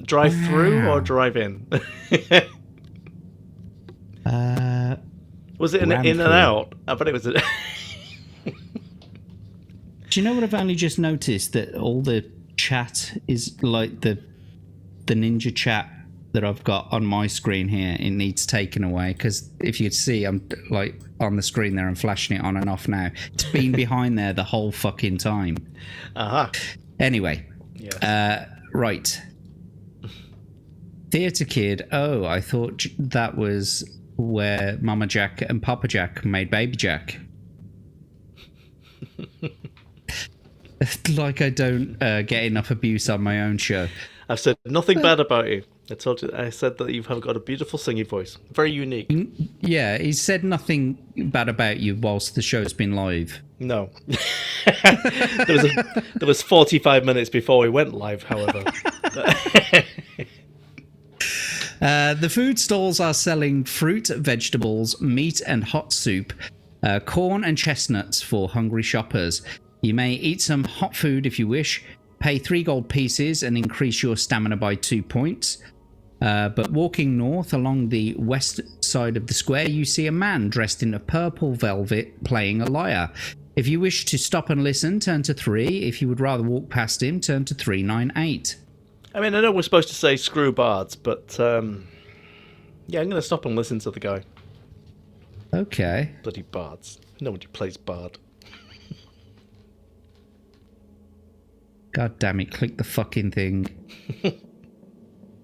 Speaker 2: Drive-through or drive-in? Was it in and out? I bet it was. Do
Speaker 1: you know what I've only just noticed? That all the chat is like the ninja chat that I've got on my screen here. It needs taken away because if you'd see, I'm like on the screen there. I'm flashing it on and off now. It's been behind there the whole fucking time. Anyway, yes. Right. Theatre Kid. Oh, I thought that was where Mama Jack and Papa Jack made Baby Jack. Like I don't get enough abuse on my own show.
Speaker 2: I've said nothing bad about you. I said that you've got a beautiful singing voice. Very unique.
Speaker 1: Yeah, he said nothing bad about you whilst the show's been live.
Speaker 2: No. there was 45 minutes before we went live, however.
Speaker 1: The food stalls are selling fruit, vegetables, meat and hot soup, corn and chestnuts for hungry shoppers. You may eat some hot food if you wish, pay 3 gold pieces and increase your stamina by 2 points. But walking north along the west side of the square, you see a man dressed in a purple velvet playing a lyre. If you wish to stop and listen, turn to 3. If you would rather walk past him, turn to 398.
Speaker 2: I mean, I know we're supposed to say screw bards, but yeah, I'm going to stop and listen to the guy.
Speaker 1: Okay.
Speaker 2: Bloody bards. Nobody plays bard.
Speaker 1: God damn it, click the fucking thing.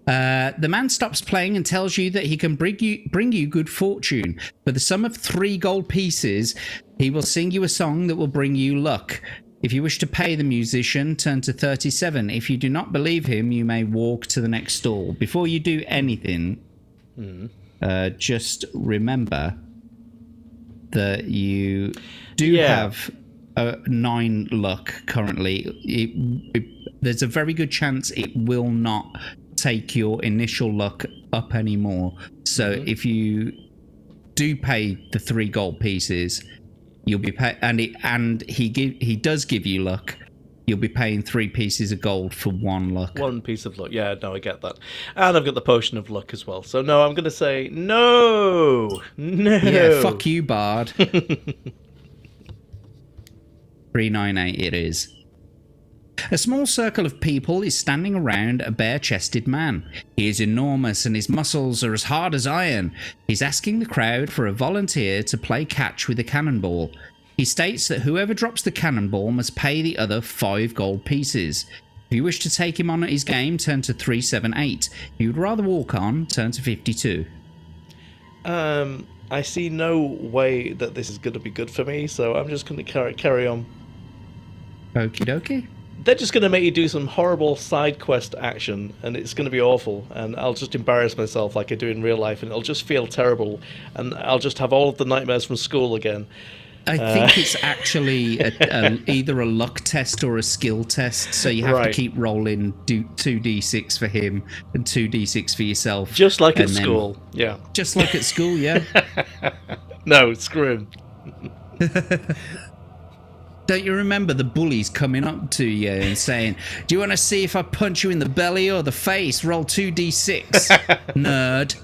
Speaker 1: The man stops playing and tells you that he can bring you good fortune. For the sum of 3 gold pieces, he will sing you a song that will bring you luck. If you wish to pay the musician, turn to 37. If you do not believe him, you may walk to the next stall. Before you do anything, just remember that you do have 9 luck currently. There's a very good chance it will not take your initial luck up anymore. So if you do pay the 3 gold pieces, you'll be and he does give you luck. You'll be paying 3 pieces of gold for 1 luck.
Speaker 2: 1 piece of luck. Yeah, no, I get that. And I've got the potion of luck as well. So no, I'm going to say no.
Speaker 1: Yeah, fuck you, Bard. 398 it is. A small circle of people is standing around a bare-chested man. He is enormous and his muscles are as hard as iron. He's asking the crowd for a volunteer to play catch with a cannonball. He states that whoever drops the cannonball must pay the other 5 gold pieces. If you wish to take him on at his game, turn to 378. If you would rather walk on, turn to 52.
Speaker 2: I see no way that this is going to be good for me, so I'm just going to carry on.
Speaker 1: Okie dokie.
Speaker 2: They're just going to make you do some horrible side quest action, and it's going to be awful, and I'll just embarrass myself like I do in real life, and it'll just feel terrible, and I'll just have all of the nightmares from school again.
Speaker 1: I think it's actually either a luck test or a skill test, so you have to keep rolling 2d6 for him and 2d6 for yourself.
Speaker 2: Just like at school, yeah.
Speaker 1: Just like at school, yeah.
Speaker 2: No, screw him.
Speaker 1: Don't you remember the bullies coming up to you and saying, do you want to see if I punch you in the belly or the face? Roll 2d6, nerd.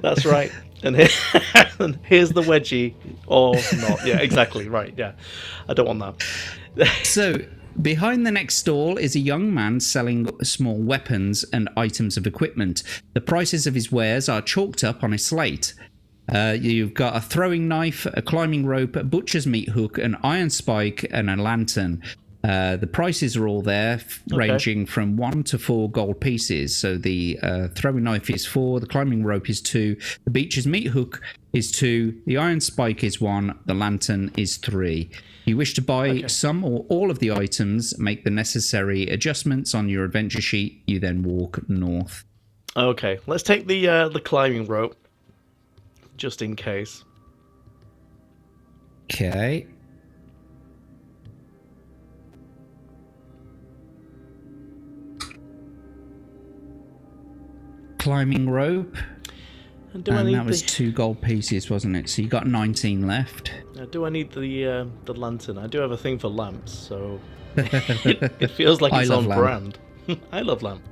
Speaker 2: That's right. And here's the wedgie, or not. Yeah, exactly, right, yeah. I don't want that.
Speaker 1: So, behind the next stall is a young man selling small weapons and items of equipment. The prices of his wares are chalked up on a slate. You've got a throwing knife, a climbing rope, a butcher's meat hook, an iron spike, and a lantern. The prices are all there, ranging from 1 to 4 gold pieces. So the throwing knife is 4, the climbing rope is 2, the butcher's meat hook is 2, the iron spike is 1, the lantern is 3. If you wish to buy some or all of the items, make the necessary adjustments on your adventure sheet. You then walk north.
Speaker 2: Okay, let's take the climbing rope. Just in case.
Speaker 1: Okay. Climbing rope.
Speaker 2: And
Speaker 1: that was 2 gold pieces, wasn't it? So you got 19 left.
Speaker 2: Do I need the lantern? I do have a thing for lamps, so it feels like it's on brand. I love lamp.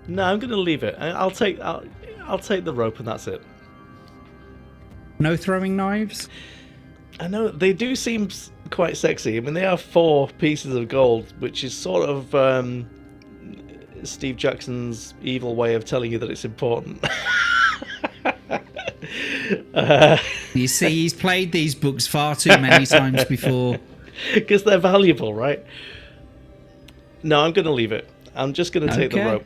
Speaker 2: No, I'm going to leave it. I'll take the rope, and that's it.
Speaker 1: No throwing knives?
Speaker 2: I know they do seem quite sexy. I mean, they are 4 pieces of gold, which is sort of Steve Jackson's evil way of telling you that it's important.
Speaker 1: You see, he's played these books far too many times before.
Speaker 2: Because they're valuable, right? No, I'm going to leave it. I'm just going to take the rope.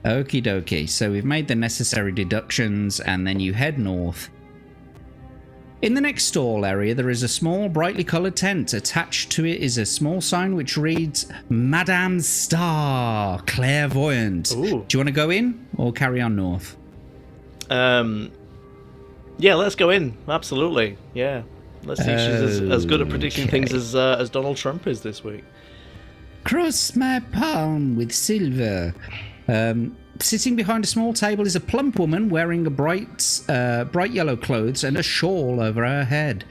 Speaker 1: Okie dokie, so we've made the necessary deductions and then you head north. In the next stall area there is a small brightly coloured tent. Attached to it is a small sign which reads Madame Star, Clairvoyant.
Speaker 2: Ooh.
Speaker 1: Do you want to go in or carry on north?
Speaker 2: Yeah, let's go in, absolutely, yeah. Let's see if she's as good at predicting things as Donald Trump is this week.
Speaker 1: Cross my palm with silver. Sitting behind a small table is a plump woman wearing a bright yellow clothes and a shawl over her head.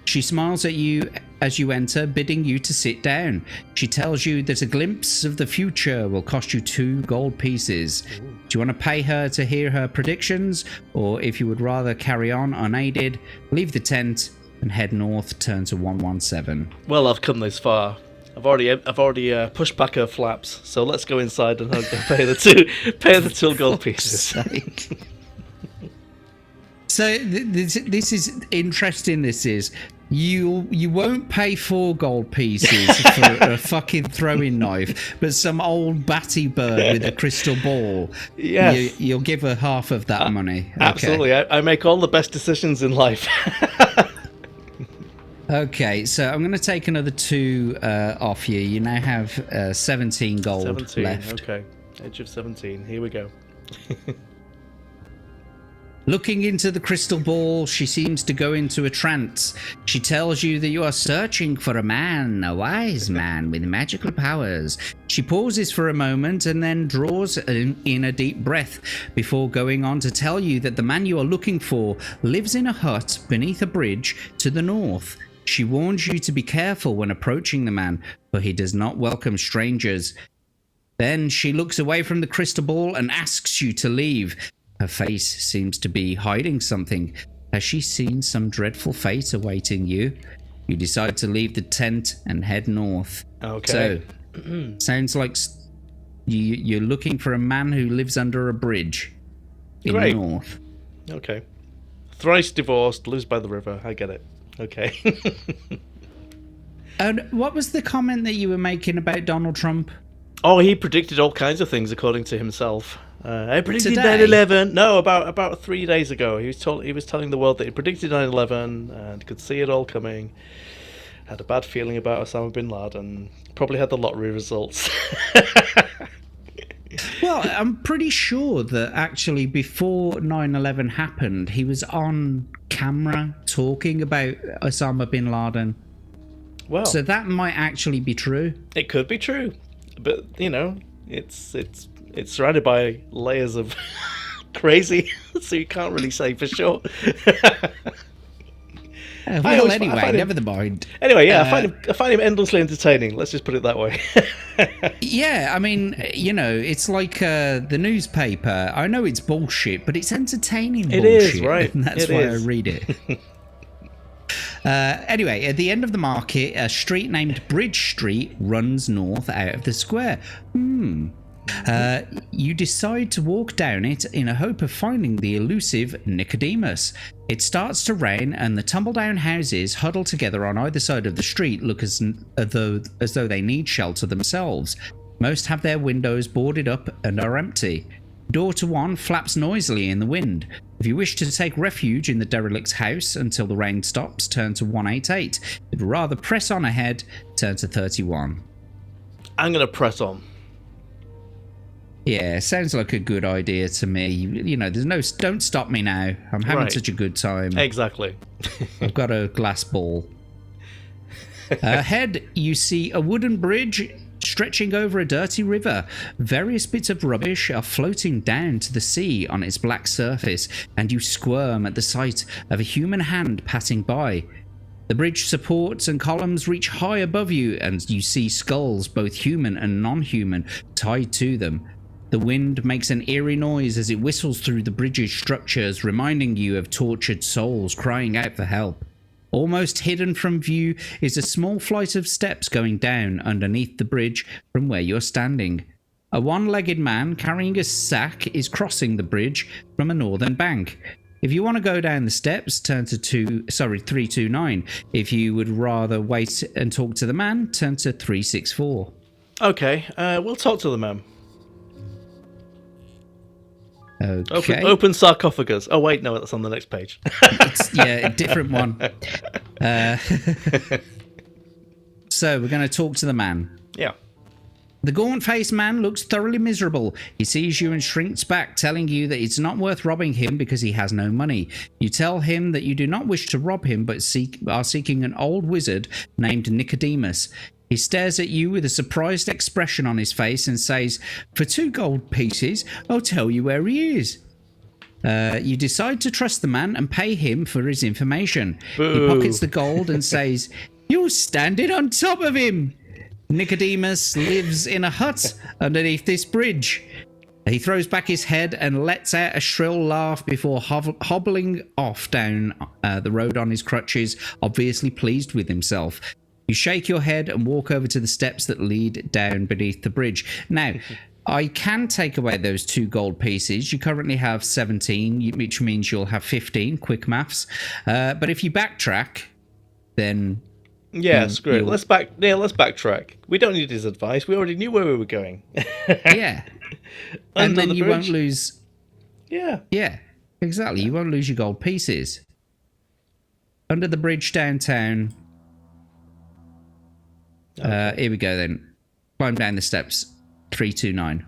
Speaker 1: She smiles at you as you enter, bidding you to sit down. She tells you that a glimpse of the future will cost you 2 gold pieces. Do you want to pay her to hear her predictions, or if you would rather carry on unaided, leave the tent and head north, turn to 117.
Speaker 2: Well, I've come this far. I've already pushed back her flaps, so let's go inside and pay the 2 gold pieces.
Speaker 1: So this is interesting. This is you won't pay 4 gold pieces for a fucking throwing knife, but some old batty bird with a crystal ball.
Speaker 2: Yes.
Speaker 1: You'll give her half of that money. Okay.
Speaker 2: Absolutely, I make all the best decisions in life.
Speaker 1: Okay, so I'm going to take another 2 off you. You now have 17 gold
Speaker 2: 17,
Speaker 1: left.
Speaker 2: okay. Edge of 17, here we go.
Speaker 1: Looking into the crystal ball, she seems to go into a trance. She tells you that you are searching for a man, a wise man with magical powers. She pauses for a moment and then draws in a deep breath before going on to tell you that the man you are looking for lives in a hut beneath a bridge to the north. She warns you to be careful when approaching the man, for he does not welcome strangers. Then she looks away from the crystal ball and asks you to leave. Her face seems to be hiding something. Has she seen some dreadful fate awaiting you? You decide to leave the tent and head north.
Speaker 2: Okay.
Speaker 1: So, sounds like you're looking for a man who lives under a bridge in the north.
Speaker 2: Okay. Thrice divorced, lives by the river. I get it. Okay.
Speaker 1: And what was the comment that you were making about Donald Trump?
Speaker 2: Oh, he predicted all kinds of things according to himself. I predicted
Speaker 1: Today?
Speaker 2: 9/11. No, about 3 days ago. He was telling the world that he predicted 9/11 and could see it all coming. Had a bad feeling about Osama bin Laden. Probably had the lottery results.
Speaker 1: Well, I'm pretty sure that actually before 9/11 happened, he was on camera talking about Osama bin Laden.
Speaker 2: Well,
Speaker 1: So that might actually be true.
Speaker 2: it could be true, but it's surrounded by layers of crazy, so you can't really say for sure.
Speaker 1: Well, anyway, never mind.
Speaker 2: Anyway, yeah, I find him endlessly entertaining. Let's just put it that way.
Speaker 1: Yeah, I mean, it's like the newspaper. I know it's bullshit, but it's entertaining bullshit.
Speaker 2: It is, right.
Speaker 1: And that's
Speaker 2: It
Speaker 1: why
Speaker 2: is.
Speaker 1: I read it. Anyway, at the end of the market, a street named Bridge Street runs north out of the square. You decide to walk down it in a hope of finding the elusive Nicodemus. It starts to rain, and the tumble-down houses huddled together on either side of the street look as though they need shelter themselves. Most have their windows boarded up and are empty. Door to one flaps noisily in the wind. If you wish to take refuge in the derelict's house until the rain stops, turn to 188. If you'd rather press on ahead, turn to 31.
Speaker 2: I'm going to press on.
Speaker 1: Yeah, sounds like a good idea to me. Don't stop me now. I'm having
Speaker 2: Right.
Speaker 1: such a good time.
Speaker 2: Exactly.
Speaker 1: I've got a glass ball. Ahead, you see a wooden bridge stretching over a dirty river. Various bits of rubbish are floating down to the sea on its black surface, and you squirm at the sight of a human hand passing by. The bridge supports and columns reach high above you, and you see skulls, both human and non-human, tied to them. The wind makes an eerie noise as it whistles through the bridge's structures, reminding you of tortured souls crying out for help. Almost hidden from view is a small flight of steps going down underneath the bridge from where you're standing. A one-legged man carrying a sack is crossing the bridge from a northern bank. If you want to go down the steps, turn to 329. If you would rather wait and talk to the man, turn to 364.
Speaker 2: Okay, we'll talk to the man.
Speaker 1: Okay.
Speaker 2: Open sarcophagus. Oh wait, no, that's on the next page.
Speaker 1: A different one. So we're going to talk to the man.
Speaker 2: Yeah.
Speaker 1: The gaunt-faced man looks thoroughly miserable. He sees you and shrinks back, telling you that it's not worth robbing him because he has no money. You tell him that you do not wish to rob him, but are seeking an old wizard named Nicodemus. He stares at you with a surprised expression on his face and says, "For 2 gold pieces, I'll tell you where he is." You decide to trust the man and pay him for his information.
Speaker 2: Boo.
Speaker 1: He pockets the gold and says, You're standing on top of him. Nicodemus lives in a hut underneath this bridge. He throws back his head and lets out a shrill laugh before hobbling off down the road on his crutches, obviously pleased with himself. You shake your head and walk over to the steps that lead down beneath the bridge. Now, I can take away those 2 gold pieces. You currently have 17, which means you'll have 15, quick maths. But if you backtrack, then...
Speaker 2: Yeah, screw it. Let's backtrack. We don't need his advice. We already knew where we were going.
Speaker 1: Yeah. And then you won't lose...
Speaker 2: Yeah.
Speaker 1: Yeah, exactly. You won't lose your gold pieces. Under the bridge downtown... here we go then. Climb down the steps. 329.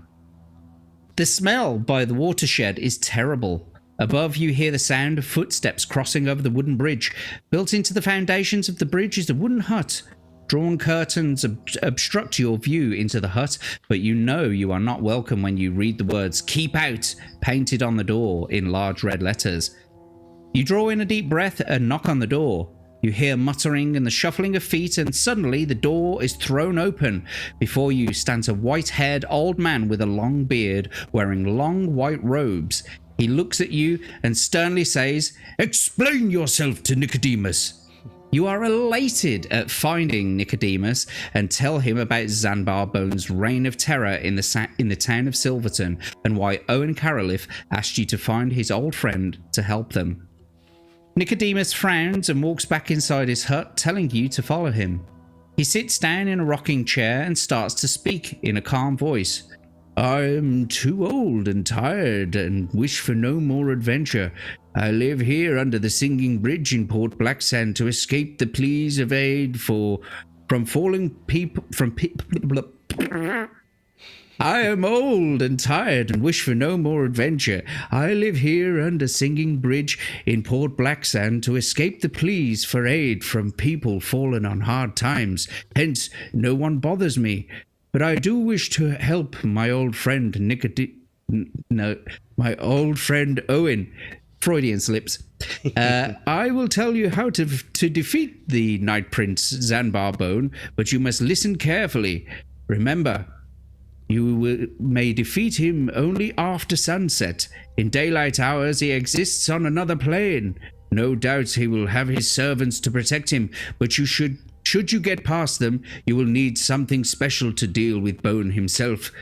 Speaker 1: The smell by the watershed is terrible. Above, you hear the sound of footsteps crossing over the wooden bridge. Built into the foundations of the bridge is a wooden hut. Drawn curtains obstruct your view into the hut, but you know you are not welcome when you read the words "Keep Out" painted on the door in large red letters. You draw in a deep breath and knock on the door. You hear muttering and the shuffling of feet, and suddenly the door is thrown open. Before you stands a white-haired old man with a long beard, wearing long white robes. He looks at you and sternly says, "Explain yourself to Nicodemus." You are elated at finding Nicodemus and tell him about Zanbar Bone's reign of terror in the town of Silverton, and why Owen Caroliff asked you to find his old friend to help them. Nicodemus frowns and walks back inside his hut, telling you to follow him. He sits down in a rocking chair and starts to speak in a calm voice. "I am too old and tired and wish for no more adventure. I live here under the Singing Bridge in Port Blacksand to escape the pleas of aid from falling people from I am old and tired and wish for no more adventure. I live here under Singing Bridge in Port Blacksand to escape the pleas for aid from people fallen on hard times. Hence, no one bothers me. But I do wish to help my old friend my old friend Owen." Freudian slips. "I will tell you how to defeat the Night Prince Zanbar Bone, but you must listen carefully. Remember, you may defeat him only after sunset. In daylight hours he exists on another plane. No doubt he will have his servants to protect him, but should you get past them, you will need something special to deal with Bone himself.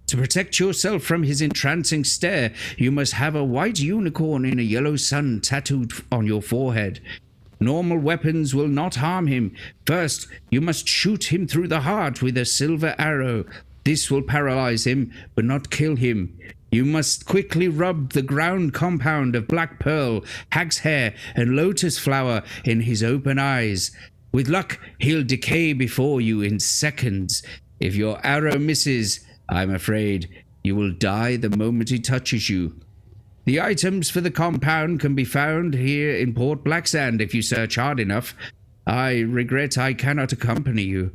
Speaker 1: To protect yourself from his entrancing stare, you must have a white unicorn in a yellow sun tattooed on your forehead. Normal weapons will not harm him. First, you must shoot him through the heart with a silver arrow. This will paralyze him, but not kill him. You must quickly rub the ground compound of black pearl, hag's hair, and lotus flower in his open eyes. With luck, he'll decay before you in seconds. If your arrow misses, I'm afraid you will die the moment he touches you. The items for the compound can be found here in Port Blacksand if you search hard enough. I regret I cannot accompany you."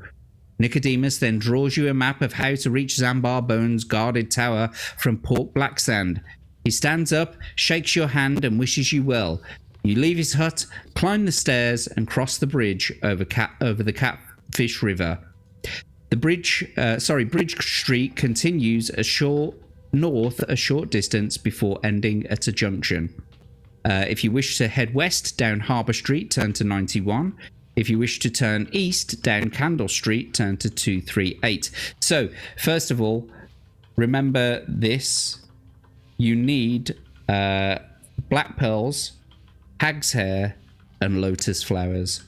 Speaker 1: Nicodemus then draws you a map of how to reach Zanbar Bone's guarded tower from Port Blacksand. He stands up, shakes your hand, and wishes you well. You leave his hut, climb the stairs, and cross the bridge over the Catfish River. The Bridge Street continues north a short distance before ending at a junction. If you wish to head west down Harbour Street, turn to 91. If you wish to turn east down Candle Street, turn to 238. So, first of all, remember this. You need black pearls, hag's hair, and lotus flowers.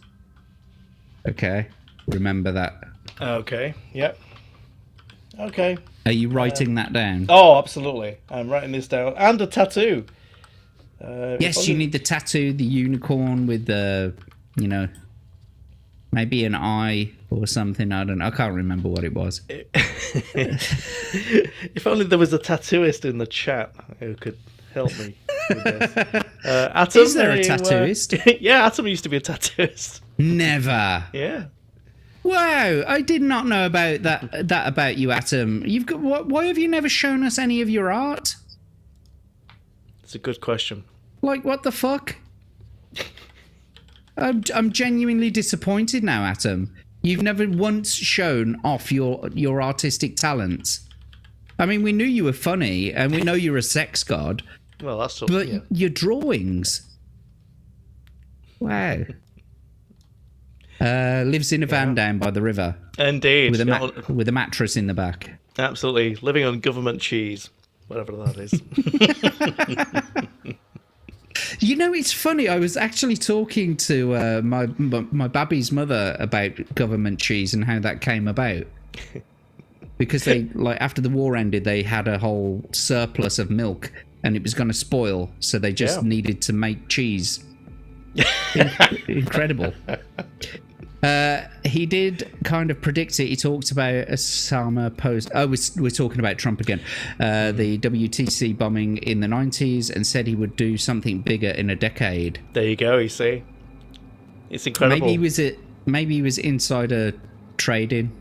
Speaker 1: Okay? Remember that.
Speaker 2: Okay, yep. Okay.
Speaker 1: Are you writing that down?
Speaker 2: Oh, absolutely. I'm writing this down. And a tattoo.
Speaker 1: Yes, you need the tattoo, the unicorn with the, maybe an eye or something. I can't remember what it was.
Speaker 2: If only there was a tattooist in the chat who could help me with this. Atom,
Speaker 1: is there a tattooist?
Speaker 2: Yeah, Atom used to be a tattooist.
Speaker 1: Never.
Speaker 2: Yeah.
Speaker 1: Wow, I did not know about that about you, Atom. You've got why have you never shown us any of your art?
Speaker 2: It's a good question.
Speaker 1: Like, what the fuck? I'm genuinely disappointed now, Atom. You've never once shown off your artistic talents. I mean, we knew you were funny, and we know you're a sex god.
Speaker 2: Well, that's so,
Speaker 1: but
Speaker 2: yeah.
Speaker 1: your drawings. Wow. Lives in a van down by the river.
Speaker 2: Indeed.
Speaker 1: With a mattress in the back.
Speaker 2: Absolutely. Living on government cheese. Whatever that is.
Speaker 1: You know, it's funny. I was actually talking to my babby's mother about government cheese and how that came about. Because they, like, after the war ended, they had a whole surplus of milk and it was going to spoil. So they just needed to make cheese. Incredible. He did kind of predict it. He talked about Osama post. Oh, we're talking about Trump again. The WTC bombing in the 90s, and said he would do something bigger in a decade.
Speaker 2: There you go. You see, it's incredible.
Speaker 1: Maybe he was insider trading.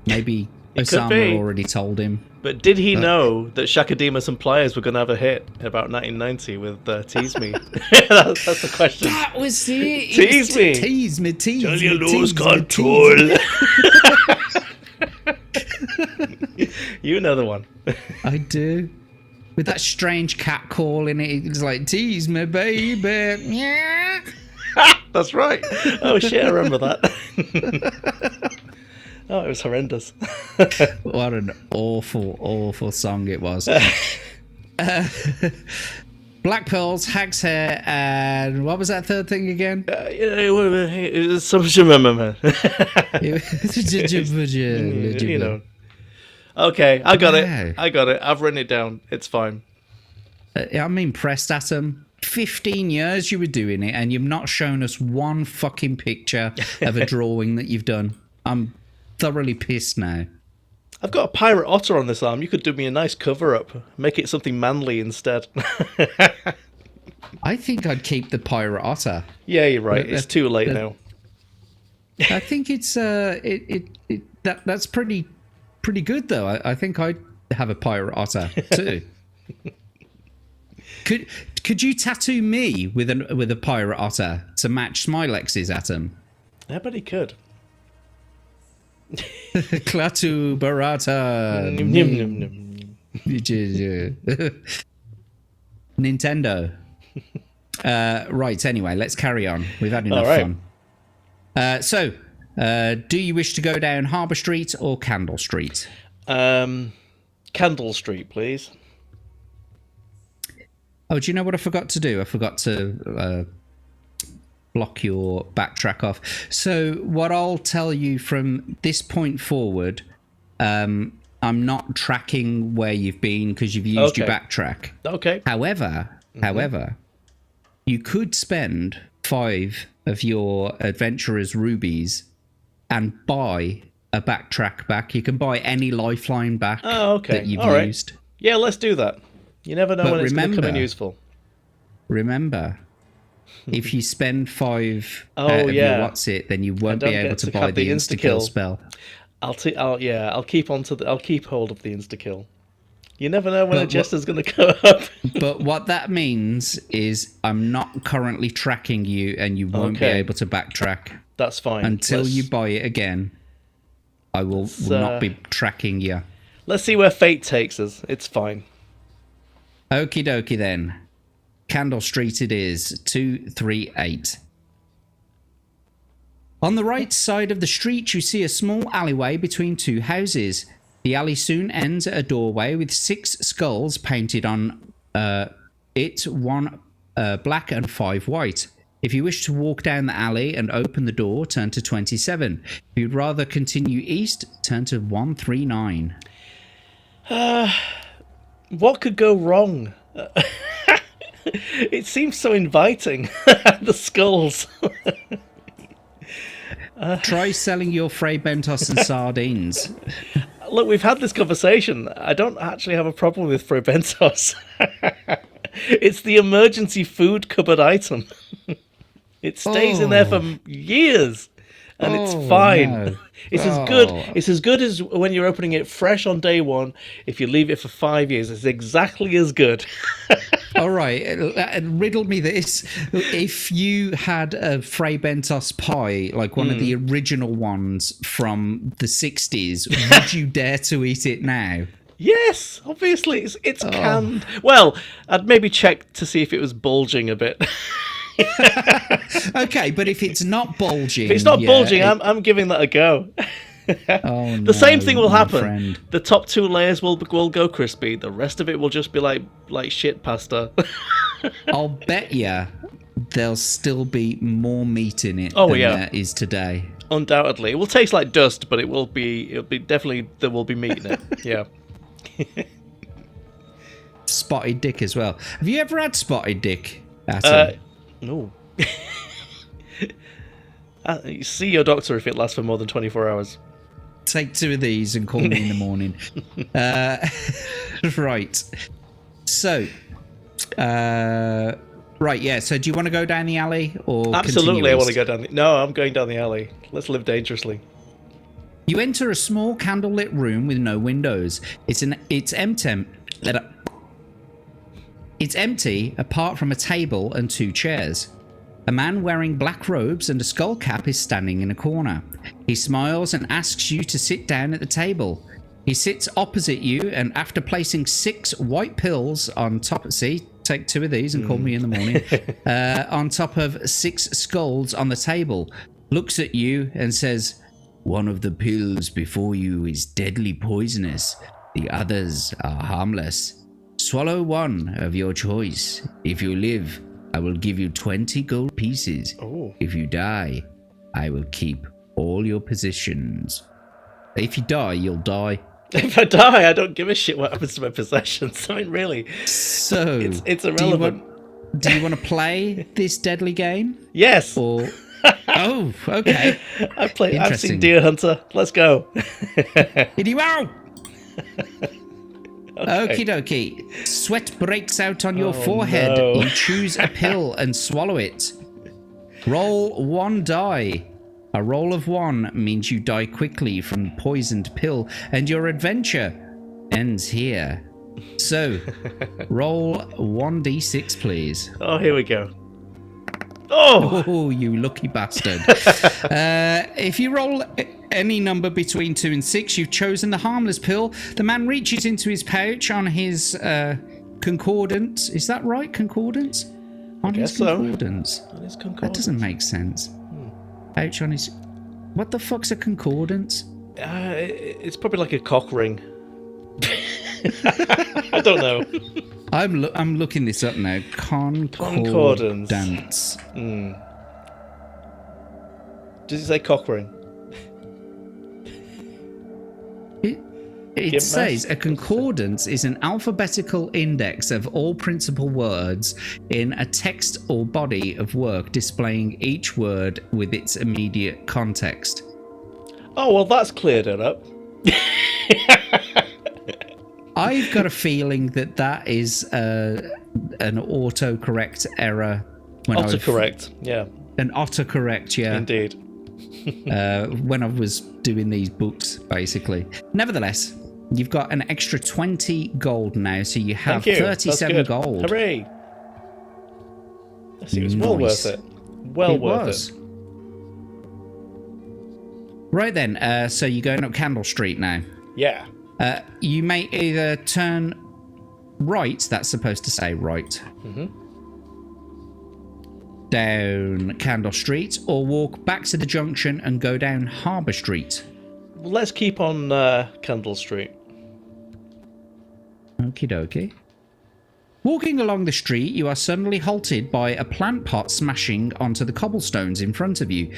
Speaker 1: Maybe Osama already told him.
Speaker 2: But did he know that Shaka Demus and Pliers were going to have a hit in about 1990 with Tease Me? that's the question.
Speaker 1: That was it.
Speaker 2: Tease me.
Speaker 1: Tease me. Tease
Speaker 2: Till
Speaker 1: me.
Speaker 2: you lose
Speaker 1: tease
Speaker 2: control.
Speaker 1: Me,
Speaker 2: You know the one.
Speaker 1: I do. With that strange cat call in it. It's like, tease me, baby. Yeah.
Speaker 2: That's right. Oh, shit, I remember that. Oh, it was horrendous.
Speaker 1: What an awful, awful song it was. Black Pearls, Hag's Hair, and what was that third thing again?
Speaker 2: It was some... You know. Okay, I got it. I've written it down. It's fine.
Speaker 1: I'm impressed, Atom. 15 years you were doing it, and you've not shown us one fucking picture of a drawing that you've done. I'm thoroughly pissed now.
Speaker 2: I've got a pirate otter on this arm. You could do me a nice cover-up. Make it something manly instead.
Speaker 1: I think I'd keep the pirate otter.
Speaker 2: Yeah, you're right. It's too late now.
Speaker 1: I think it's that's pretty good though. I think I'd have a pirate otter too. Could you tattoo me with a pirate otter to match Smylexx's Atom?
Speaker 2: I bet he could.
Speaker 1: Klaatu Barata. Nintendo. Right, anyway, let's carry on. We've had enough fun. So, do you wish to go down Harbour Street or Candle Street?
Speaker 2: Candle Street, please.
Speaker 1: Oh, do you know what I forgot to do? I forgot to block your backtrack off. So what I'll tell you from this point forward, I'm not tracking where you've been because you've used your backtrack.
Speaker 2: Okay.
Speaker 1: However, you could spend 5 of your adventurer's rubies and buy a backtrack back. You can buy any lifeline back that you've used.
Speaker 2: Yeah, let's do that. You never know when it's going to come in useful.
Speaker 1: Remember, if you spend 5 out of your what's it, then you won't be able to buy the Insta-kill spell.
Speaker 2: I'll keep hold of the Insta-kill. You never know when a jester's going to come up.
Speaker 1: But what that means is I'm not currently tracking you, and you won't be able to backtrack.
Speaker 2: That's fine.
Speaker 1: Until you buy it again, I will not be tracking you.
Speaker 2: Let's see where fate takes us. It's fine.
Speaker 1: Okie dokie then. Candle Street it is, 238. On the right side of the street, you see a small alleyway between 2 houses. The alley soon ends at a doorway with 6 skulls painted on it, 1 black and 5 white. If you wish to walk down the alley and open the door, turn to 27. If you'd rather continue east, turn to 139.
Speaker 2: What could go wrong? It seems so inviting. The skulls.
Speaker 1: Try selling your Frey Bentos and sardines.
Speaker 2: Look, we've had this conversation. I don't actually have a problem with Frey Bentos. It's the emergency food cupboard item. It stays in there for years. and it's fine.
Speaker 1: No.
Speaker 2: It's as good. It's as good as when you're opening it fresh on day one. If you leave it for 5 years, it's exactly as good.
Speaker 1: All right, riddle me this. If you had a Fray Bentos pie, like one of the original ones from the 60s, would you dare to eat it now?
Speaker 2: Yes, obviously. It's canned. Well, I'd maybe check to see if it was bulging a bit.
Speaker 1: Okay, but if it's not bulging...
Speaker 2: If it's not bulging, I'm giving that a go. The same thing will happen.
Speaker 1: Friend.
Speaker 2: The top 2 layers will go crispy. The rest of it will just be like shit pasta.
Speaker 1: I'll bet you there'll still be more meat in it
Speaker 2: than
Speaker 1: there is today.
Speaker 2: Undoubtedly. It will taste like dust, but it'll be definitely, there will be meat in it. Yeah.
Speaker 1: Spotted dick as well. Have you ever had spotted dick? Adam?
Speaker 2: No. See your doctor if it lasts for more than 24 hours.
Speaker 1: Take 2 of these and call me in the morning. Right. So, right, yeah. So, do you want to go down the alley or
Speaker 2: Absolutely,
Speaker 1: continue
Speaker 2: I want to
Speaker 1: east?
Speaker 2: go down. No, I'm going down the alley. Let's live dangerously.
Speaker 1: You enter a small candlelit room with no windows. It's empty apart from a table and 2 chairs. A man wearing black robes and a skull cap is standing in a corner. He smiles and asks you to sit down at the table. He sits opposite you, and after placing 6 white pills on top... See, take 2 of these and call me in the morning. On top of 6 skulls on the table, looks at you and says, "One of the pills before you is deadly poisonous. The others are harmless. Swallow one of your choice. If you live, I will give you 20 gold pieces.
Speaker 2: Oh.
Speaker 1: If you die, I will keep all your possessions." If you die, you'll die.
Speaker 2: If I die, I don't give a shit what happens to my possessions. I mean, really.
Speaker 1: So,
Speaker 2: It's irrelevant.
Speaker 1: Do you want to play this deadly game?
Speaker 2: Yes.
Speaker 1: Or... Oh, okay.
Speaker 2: I've seen Deer Hunter. Let's go.
Speaker 1: Giddy wow!
Speaker 2: Okay.
Speaker 1: Okie dokie. Sweat breaks out on your forehead.
Speaker 2: no.
Speaker 1: You choose a pill and swallow it. Roll 1 die. A roll of 1 means you die quickly from the poisoned pill, and your adventure ends here. So, roll 1d6, please.
Speaker 2: Oh, here we go. Oh!
Speaker 1: Oh, you lucky bastard. If you roll any number between 2 and 6, you've chosen the harmless pill. The man reaches into his pouch on his concordance. Is that right? Concordance? On his
Speaker 2: guess so.
Speaker 1: concordance.
Speaker 2: That is concordance.
Speaker 1: That doesn't make sense. Pouch on his... What the fuck's a concordance?
Speaker 2: It's probably like a cock ring. I don't know.
Speaker 1: I'm looking this up now.
Speaker 2: Concordance.
Speaker 1: Concordance.
Speaker 2: Does it say cock ring?
Speaker 1: It says a concordance is an alphabetical index of all principal words in a text or body of work, displaying each word with its immediate context.
Speaker 2: Oh, well, that's cleared it up.
Speaker 1: I've got a feeling that is an autocorrect error.
Speaker 2: Autocorrect, yeah.
Speaker 1: An autocorrect, yeah.
Speaker 2: Indeed.
Speaker 1: When I was doing these books, basically. Nevertheless, you've got an extra 20 gold now, so you have
Speaker 2: Thank you.
Speaker 1: 37
Speaker 2: That's good.
Speaker 1: gold.
Speaker 2: Hooray! It was well
Speaker 1: Nice.
Speaker 2: worth it. Well worth it.
Speaker 1: Right then, so you're going up Candle Street now.
Speaker 2: Yeah.
Speaker 1: You may either turn right, that's supposed to say right, down Candle Street, or walk back to the junction and go down Harbour Street.
Speaker 2: Let's keep on Candle Street.
Speaker 1: Okie dokie. Walking along the street, you are suddenly halted by a plant pot smashing onto the cobblestones in front of you.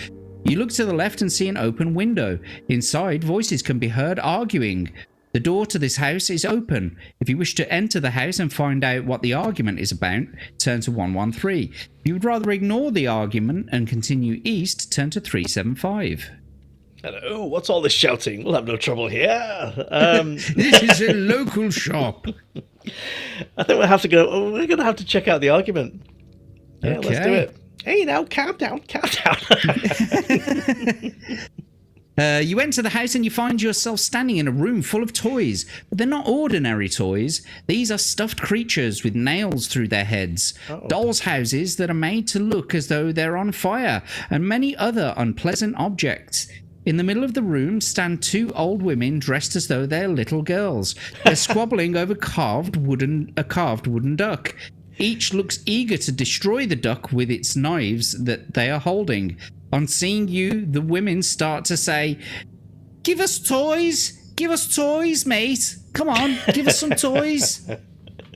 Speaker 1: You look to the left and see an open window. Inside, voices can be heard arguing. The door to this house is open. If you wish to enter the house and find out what the argument is about, turn to 113. If you would rather ignore the argument and continue east, turn to 375.
Speaker 2: Hello, what's all this shouting? We'll have no trouble here.
Speaker 1: This is a local shop.
Speaker 2: I think we'll have to go. We're going to have to check out the argument. Yeah, let's do
Speaker 1: Okay.
Speaker 2: it. Hey, now, calm down, calm down.
Speaker 1: You enter the house and you find yourself standing in a room full of toys. But they're not ordinary toys. These are stuffed creatures with nails through their heads. Dolls' houses that are made to look as though they're on fire, and many other unpleasant objects. In the middle of the room stand two old women dressed as though they're little girls. They're squabbling over a carved wooden duck. Each looks eager to destroy the duck with its knives that they are holding. On seeing you, the women start to say, "Give us toys! Give us toys, mate! Come on, give us some toys!"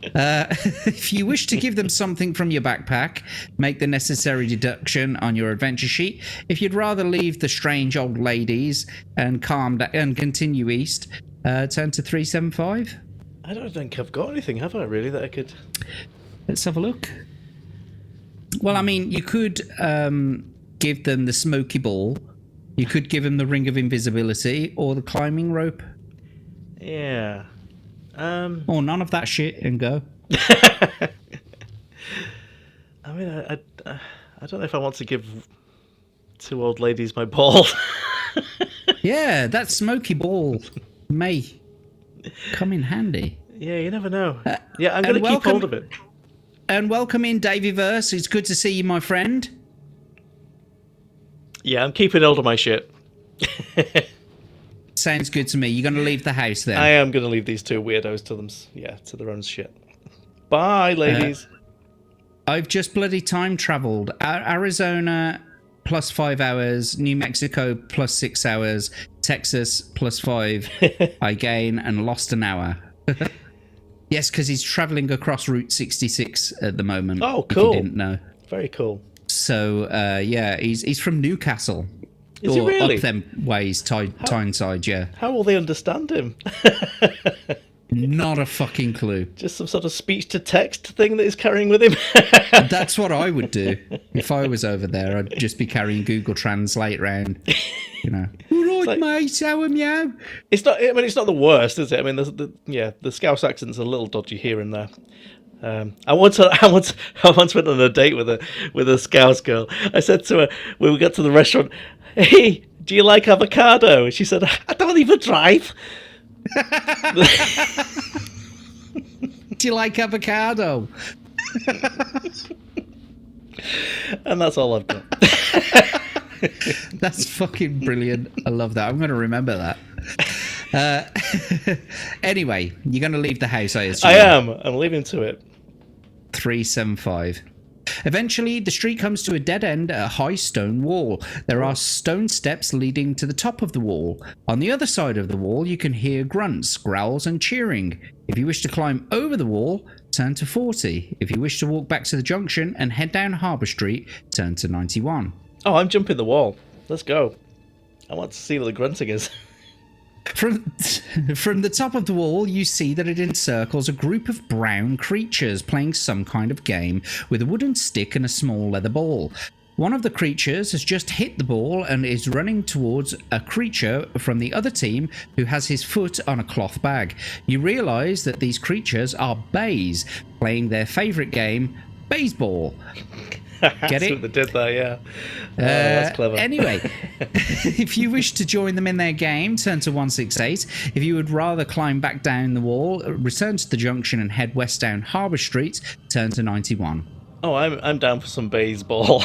Speaker 1: If you wish to give them something from your backpack, make the necessary deduction on your adventure sheet. If you'd rather leave the strange old ladies and calm down and continue east, turn to 375.
Speaker 2: I don't think I've got anything, have I, really, that I could...
Speaker 1: Let's have a look. Well, I mean, you could give them the smoky ball. You could give them the ring of invisibility or the climbing rope.
Speaker 2: Yeah.
Speaker 1: Or none of that shit and go.
Speaker 2: I mean, I don't know if I want to give two old ladies my ball.
Speaker 1: Yeah, that smoky ball may come in handy.
Speaker 2: Yeah, you never know. Yeah, I'm going to keep hold of it.
Speaker 1: And welcome in, Davyverse. It's good to see you, my friend.
Speaker 2: Yeah, I'm keeping hold of my shit.
Speaker 1: Sounds good to me. You're going to leave the house then?
Speaker 2: I am going to leave these two weirdos to their own shit. Bye, ladies.
Speaker 1: I've just bloody time traveled. Arizona plus 5 hours, New Mexico plus 6 hours, Texas plus 5. I gain and lost an hour. Yes, because he's traveling across Route 66 at the moment.
Speaker 2: Oh, cool.
Speaker 1: If you didn't know.
Speaker 2: Very cool.
Speaker 1: So, yeah, he's from Newcastle.
Speaker 2: Is he really?
Speaker 1: Up them ways, Tyneside, yeah.
Speaker 2: How will they understand him?
Speaker 1: Not a fucking clue.
Speaker 2: Just some sort of speech-to-text thing that he's carrying with him?
Speaker 1: That's what I would do. If I was over there, I'd just be carrying Google Translate around. You know. All right, mate, how am you?
Speaker 2: It's not. I mean, it's not the worst, is it? I mean, the Scouse accent's a little dodgy here and there. I once went on a date with a Scouse girl. I said to her when we got to the restaurant, "Hey, do you like avocado?" And she said, "I don't even drive."
Speaker 1: Do you like avocado?
Speaker 2: And that's all I've got.
Speaker 1: That's fucking brilliant. I love that. I'm going to remember that. Anyway, you're going to leave the house, I assume.
Speaker 2: I am. I'm leaving to it.
Speaker 1: 375. Eventually, the street comes to a dead end at a high stone wall. There are stone steps leading to the top of the wall. On the other side of the wall, you can hear grunts, growls, and cheering. If you wish to climb over the wall, turn to 40. If you wish to walk back to the junction and head down Harbour Street, turn to 91.
Speaker 2: Oh, I'm jumping the wall. Let's go. I want to see what the grunting is.
Speaker 1: From the top of the wall, you see that it encircles a group of brown creatures playing some kind of game with a wooden stick and a small leather ball. One of the creatures has just hit the ball and is running towards a creature from the other team who has his foot on a cloth bag. You realise that these creatures are bays, playing their favourite game, baseball. Get it?
Speaker 2: What they did there, yeah. That's clever.
Speaker 1: Anyway, if you wish to join them in their game, turn to 168. If you would rather climb back down the wall, return to the junction and head west down Harbour Street, turn to 91.
Speaker 2: Oh, I'm down for some baseball.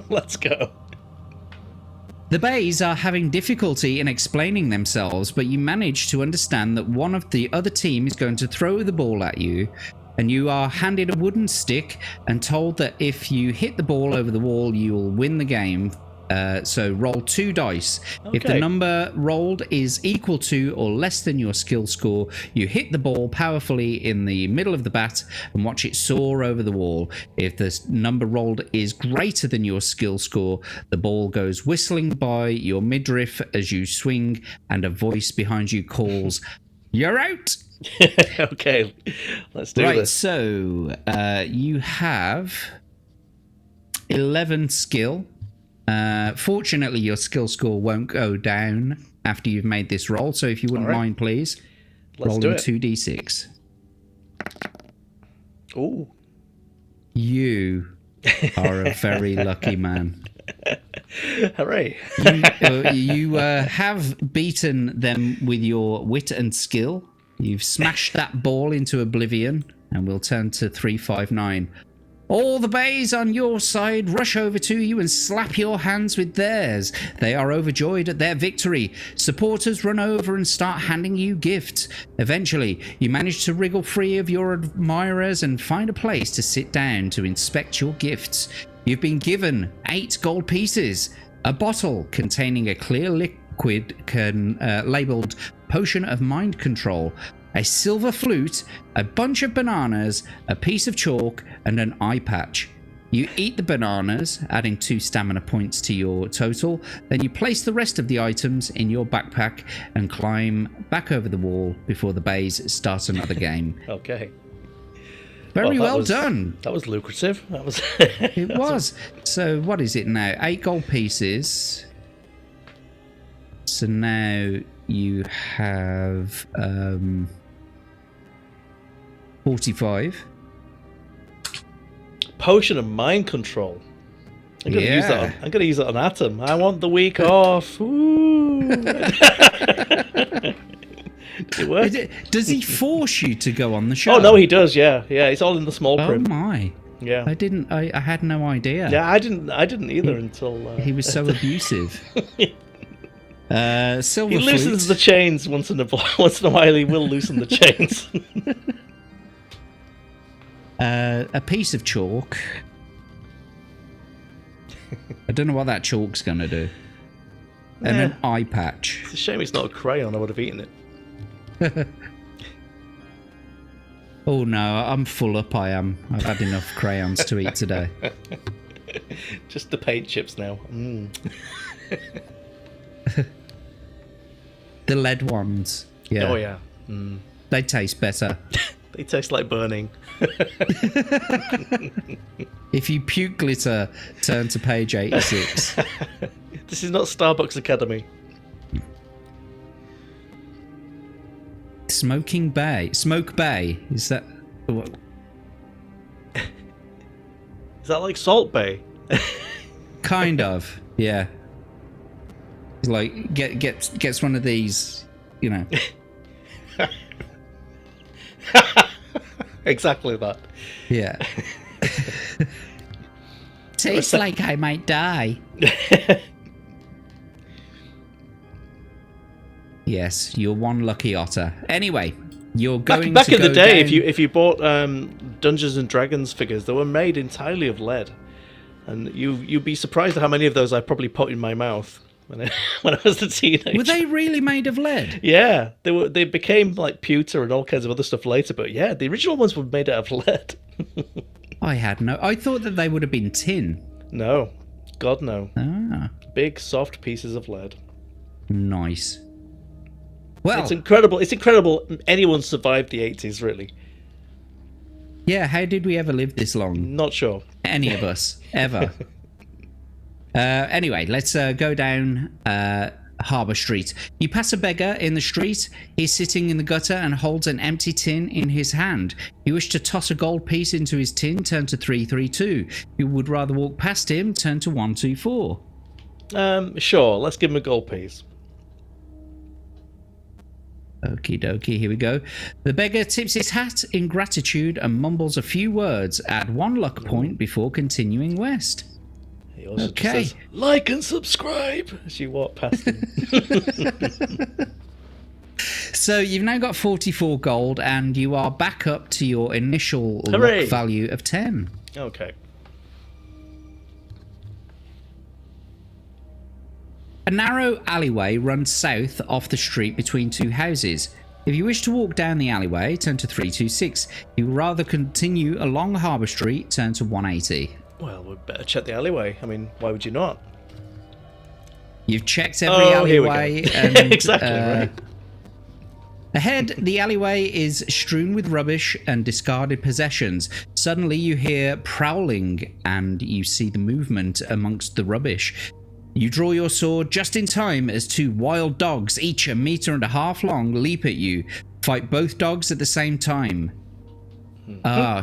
Speaker 2: Let's go.
Speaker 1: The bays are having difficulty in explaining themselves, but you manage to understand that one of the other team is going to throw the ball at you, and you are handed a wooden stick and told that if you hit the ball over the wall, you will win the game. So roll 2 dice. Okay. If the number rolled is equal to or less than your skill score, you hit the ball powerfully in the middle of the bat and watch it soar over the wall. If the number rolled is greater than your skill score, the ball goes whistling by your midriff as you swing, and a voice behind you calls, "You're out!"
Speaker 2: Okay, let's do this.
Speaker 1: Right, so you have 11 skill. Fortunately, your skill score won't go down after you've made this roll, so if you wouldn't mind, please, roll 2d6.
Speaker 2: Ooh.
Speaker 1: You are a very lucky man.
Speaker 2: Hooray.
Speaker 1: You have beaten them with your wit and skill. You've smashed that ball into oblivion, and we'll turn to 359. All the bays on your side rush over to you and slap your hands with theirs. They are overjoyed at their victory. Supporters run over and start handing you gifts. Eventually, you manage to wriggle free of your admirers and find a place to sit down to inspect your gifts. You've been given 8 gold pieces, a bottle containing a clear liquid labelled Potion of Mind Control, a silver flute, a bunch of bananas, a piece of chalk, and an eye patch. You eat the bananas, adding 2 stamina points to your total. Then you place the rest of the items in your backpack and climb back over the wall before the bays start another game.
Speaker 2: Okay.
Speaker 1: Very well done.
Speaker 2: That was lucrative. That was.
Speaker 1: It was. So what is it now? 8 gold pieces. So now you have 45.
Speaker 2: Potion of mind control. I'm gonna use that. I'm gonna use it on Atom. I want the week off. Ooh. Did it work?
Speaker 1: Does he force you to go on the show?
Speaker 2: Oh no, he does. Yeah, yeah. It's all in the small print.
Speaker 1: Oh my.
Speaker 2: Yeah.
Speaker 1: I had no idea.
Speaker 2: Yeah, I didn't either until
Speaker 1: he was so abusive. Silver
Speaker 2: he loosens the chains once in a while. He will loosen the chains.
Speaker 1: A piece of chalk. I don't know what that chalk's gonna do. And an eye patch.
Speaker 2: It's a shame it's not a crayon. I would have eaten it.
Speaker 1: Oh no, I'm full up. I am. I've had enough crayons to eat today.
Speaker 2: Just the paint chips now.
Speaker 1: The lead ones. Yeah.
Speaker 2: Oh yeah.
Speaker 1: They taste better.
Speaker 2: They taste like burning.
Speaker 1: If you puke glitter, turn to page 86.
Speaker 2: This is not Starbucks Academy.
Speaker 1: Smoke Bay. Is that what?
Speaker 2: Is that like Salt Bay?
Speaker 1: Kind of, yeah. It's like gets one of these, you know.
Speaker 2: Exactly that.
Speaker 1: Yeah. Tastes like I might die. Yes, you're one lucky otter. Anyway, you're going
Speaker 2: back
Speaker 1: to
Speaker 2: in
Speaker 1: go
Speaker 2: the day.
Speaker 1: down...
Speaker 2: If you bought Dungeons and Dragons figures, they were made entirely of lead, and you'd be surprised at how many of those I probably put in my mouth when I was a teenager.
Speaker 1: Were they really made of lead?
Speaker 2: Yeah, they became like pewter and all kinds of other stuff later, but yeah, the original ones were made out of lead.
Speaker 1: I thought that they would have been tin.
Speaker 2: No, God no.
Speaker 1: Ah,
Speaker 2: Big soft pieces of lead.
Speaker 1: nice. Well,
Speaker 2: It's incredible anyone survived the 80s, really.
Speaker 1: yeah. How did we ever live this long?
Speaker 2: Not sure.
Speaker 1: Any of us ever? Anyway, let's go down Harbour Street. You pass a beggar in the street. He's sitting in the gutter and holds an empty tin in his hand. You wish to toss a gold piece into his tin, turn to 332. You would rather walk past him, turn to 124.
Speaker 2: Sure, let's give him a gold piece.
Speaker 1: Okie dokie, here we go. The beggar tips his hat in gratitude and mumbles a few words. Add 1 luck point before continuing west.
Speaker 2: He also just
Speaker 1: Okay.
Speaker 2: says, like and subscribe as you walk past him.
Speaker 1: So you've now got 44 gold and you are back up to your initial
Speaker 2: Hooray.
Speaker 1: luck value of 10.
Speaker 2: Okay.
Speaker 1: A narrow alleyway runs south off the street between 2 houses. If you wish to walk down the alleyway, turn to 326. If you would rather continue along Harbour Street, turn to 180.
Speaker 2: Well, we'd better check the alleyway. I mean, why would you not?
Speaker 1: You've checked every alleyway.
Speaker 2: Here we go.
Speaker 1: And,
Speaker 2: exactly, right.
Speaker 1: Ahead, the alleyway is strewn with rubbish and discarded possessions. Suddenly you hear prowling and you see the movement amongst the rubbish. You draw your sword just in time as 2 wild dogs, each 1.5 meters long, leap at you. Fight both dogs at the same time.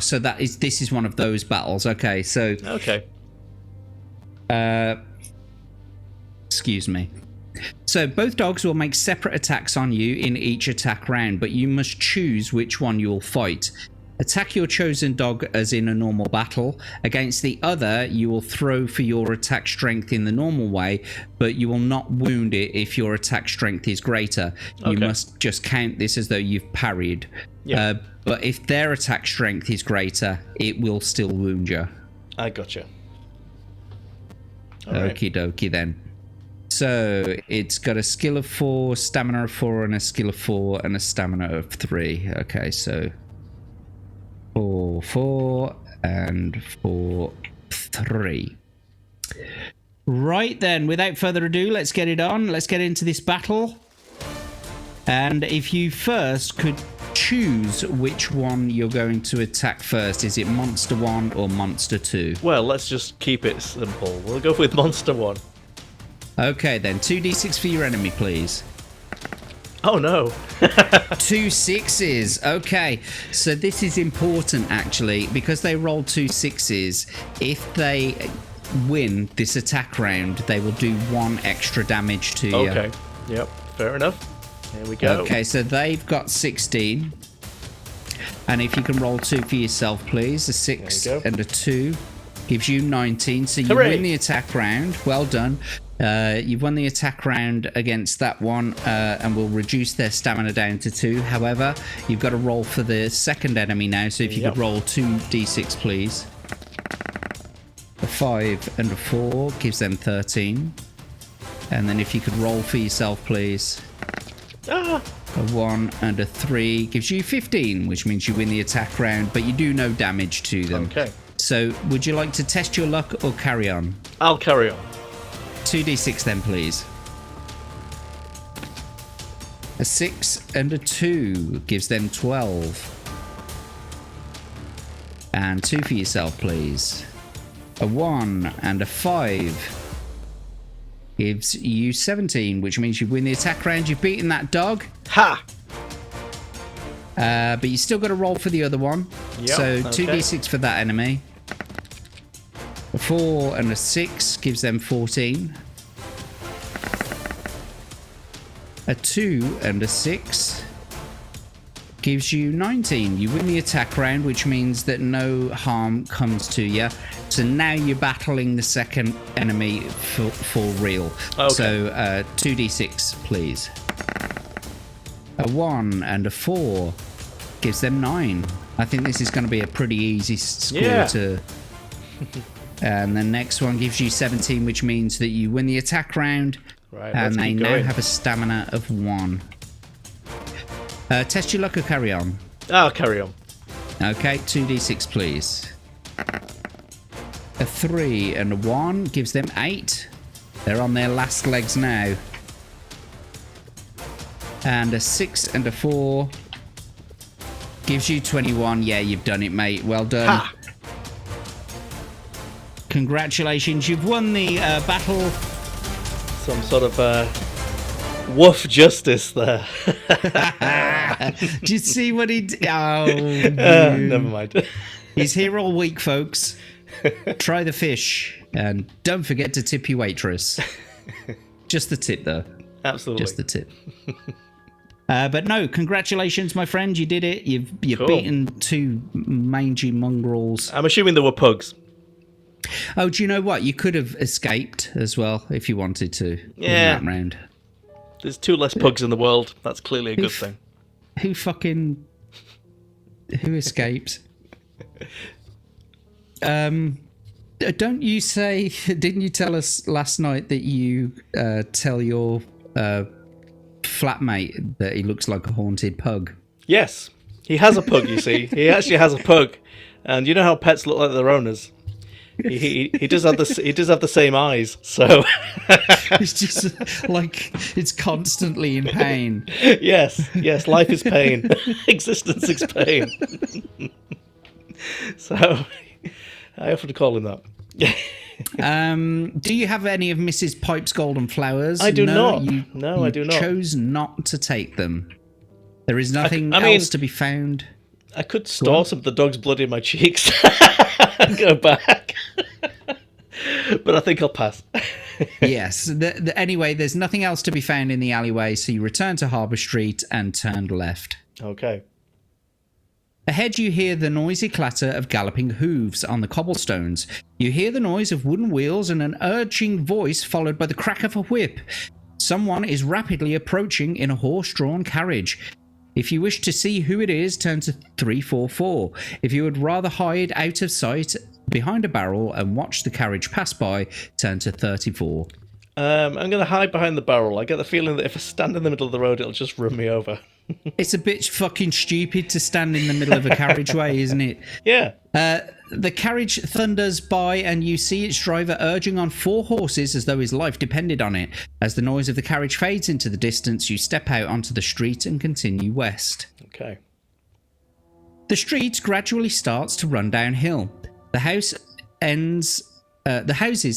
Speaker 1: So this is one of those battles. Okay, so
Speaker 2: Okay.
Speaker 1: excuse me. So both dogs will make separate attacks on you in each attack round, but you must choose which one you'll fight. Attack your chosen dog as in a normal battle. Against the other, you will throw for your attack strength in the normal way, but you will not wound it if your attack strength is greater. You must just count this as though you've parried.
Speaker 2: Yeah.
Speaker 1: But if their attack strength is greater, it will still wound you.
Speaker 2: I gotcha. All right.
Speaker 1: Okie dokie then. So it's got a skill of 4, stamina of 4, and a skill of 4, and a stamina of 3. Okay, so 4, 4, and 4, 3. Right then, without further ado, let's get it on. Let's get into this battle. And if you first could choose which one you're going to attack first, is it Monster 1 or Monster 2?
Speaker 2: Well, let's just keep it simple. We'll go with Monster 1.
Speaker 1: Okay then, 2d6 for your enemy, please.
Speaker 2: Oh no.
Speaker 1: 2 6s. Okay, so this is important actually, because they roll 2 6s. If they win this attack round, they will do 1 extra damage to you.
Speaker 2: Okay. Yep. Fair enough. Here we go.
Speaker 1: Okay, so they've got 16. And if you can roll 2 for yourself, please. A 6 and a 2 gives you 19. So you win the attack round. Well done. You've won the attack round against that one, and will reduce their stamina down to 2. However, you've got to roll for the second enemy now. So if you could roll 2d6, please. A 5 and a 4 gives them 13. And then if you could roll for yourself, please. A 1 and a 3 gives you 15, which means you win the attack round, but you do no damage to them.
Speaker 2: Okay.
Speaker 1: So would you like to test your luck or carry on?
Speaker 2: I'll carry on.
Speaker 1: 2d6 then, please. A 6 and a 2 gives them 12. And 2 for yourself, please. A 1 and a 5 gives you 17, which means you win the attack round. You've beaten that dog.
Speaker 2: Ha!
Speaker 1: But you still got to roll for the other one.
Speaker 2: Yep,
Speaker 1: So 2d6 for that enemy. A 4 and a 6 gives them 14. A 2 and a 6 gives you 19. You win the attack round, which means that no harm comes to you. So now you're battling the second enemy for real.
Speaker 2: Okay.
Speaker 1: So 2d6, please. A 1 and a 4 gives them 9. I think this is going to be a pretty easy score to... And the next one gives you 17, which means that you win the attack round.
Speaker 2: Right,
Speaker 1: and they now
Speaker 2: going.
Speaker 1: have a stamina of 1. Test your luck or carry on?
Speaker 2: I'll carry on.
Speaker 1: Okay, 2d6, please. A 3 and a 1 gives them 8. They're on their last legs now. And a 6 and a 4 gives you 21. Yeah, you've done it, mate. Well done.
Speaker 2: Ha!
Speaker 1: Congratulations, you've won the battle.
Speaker 2: Some sort of woof justice there.
Speaker 1: Did you see what he did? Oh,
Speaker 2: never mind.
Speaker 1: He's here all week, folks. Try the fish. And don't forget to tip your waitress. Just the tip, though.
Speaker 2: Absolutely.
Speaker 1: Just the tip. But no, congratulations, my friend. You did it. You've
Speaker 2: Cool.
Speaker 1: beaten 2 mangy mongrels.
Speaker 2: I'm assuming they were pugs.
Speaker 1: Oh, do you know what? You could have escaped as well if you wanted to.
Speaker 2: Yeah.
Speaker 1: In that round.
Speaker 2: There's 2 less pugs in the world. That's clearly a good thing.
Speaker 1: Who escaped? Don't you say? Didn't you tell us last night that you tell your flatmate that he looks like a haunted pug?
Speaker 2: Yes. He has a pug, you see. He actually has a pug. And you know how pets look like their owners? He does have the same eyes, so
Speaker 1: It's just like it's constantly in pain.
Speaker 2: yes, life is pain. Existence is pain. So I often call him that.
Speaker 1: Do you have any of Mrs. Pipe's golden flowers?
Speaker 2: I do not.
Speaker 1: You
Speaker 2: I do not.
Speaker 1: Chose not to take them. There is nothing
Speaker 2: I mean,
Speaker 1: else to be found.
Speaker 2: I could store some of the dog's blood in my cheeks and go back. But I think I'll pass.
Speaker 1: Yes. Anyway, there's nothing else to be found in the alleyway, so you return to Harbour Street and turn left.
Speaker 2: Okay.
Speaker 1: Ahead you hear the noisy clatter of galloping hooves on the cobblestones. You hear the noise of wooden wheels and an urging voice followed by the crack of a whip. Someone is rapidly approaching in a horse-drawn carriage. If you wish to see who it is, turn to 344. If you would rather hide out of sight behind a barrel and watch the carriage pass by, turn to 34.
Speaker 2: I'm going to hide behind the barrel. I get the feeling that if I stand in the middle of the road, it'll just run me over.
Speaker 1: It's a bit fucking stupid to stand in the middle of a carriageway, isn't it?
Speaker 2: Yeah.
Speaker 1: The carriage thunders by and you see its driver urging on 4 horses as though his life depended on it. As the noise of the carriage fades into the distance, you step out onto the street and continue west.
Speaker 2: Okay.
Speaker 1: The street gradually starts to run downhill. The houses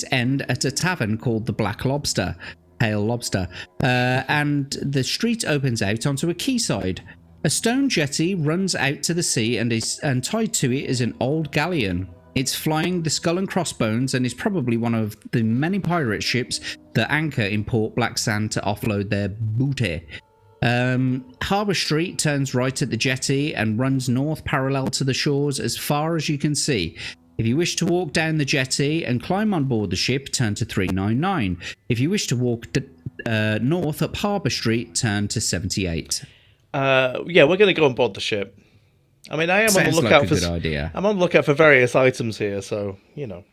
Speaker 1: end at a tavern called the Black Lobster, Pale Lobster, and the street opens out onto a quayside. A stone jetty runs out to the sea and tied to it is an old galleon. It's flying the Skull and Crossbones and is probably one of the many pirate ships that anchor in Port Black Sand to offload their booty. Harbour Street turns right at the jetty and runs north parallel to the shores as far as you can see. If you wish to walk down the jetty and climb on board the ship, turn to 399. If you wish to walk north up Harbour Street, turn to 78.
Speaker 2: Yeah, we're going to go on board the ship. I mean, I am on the lookout for. Good idea. I'm on the lookout for various items here, so you know.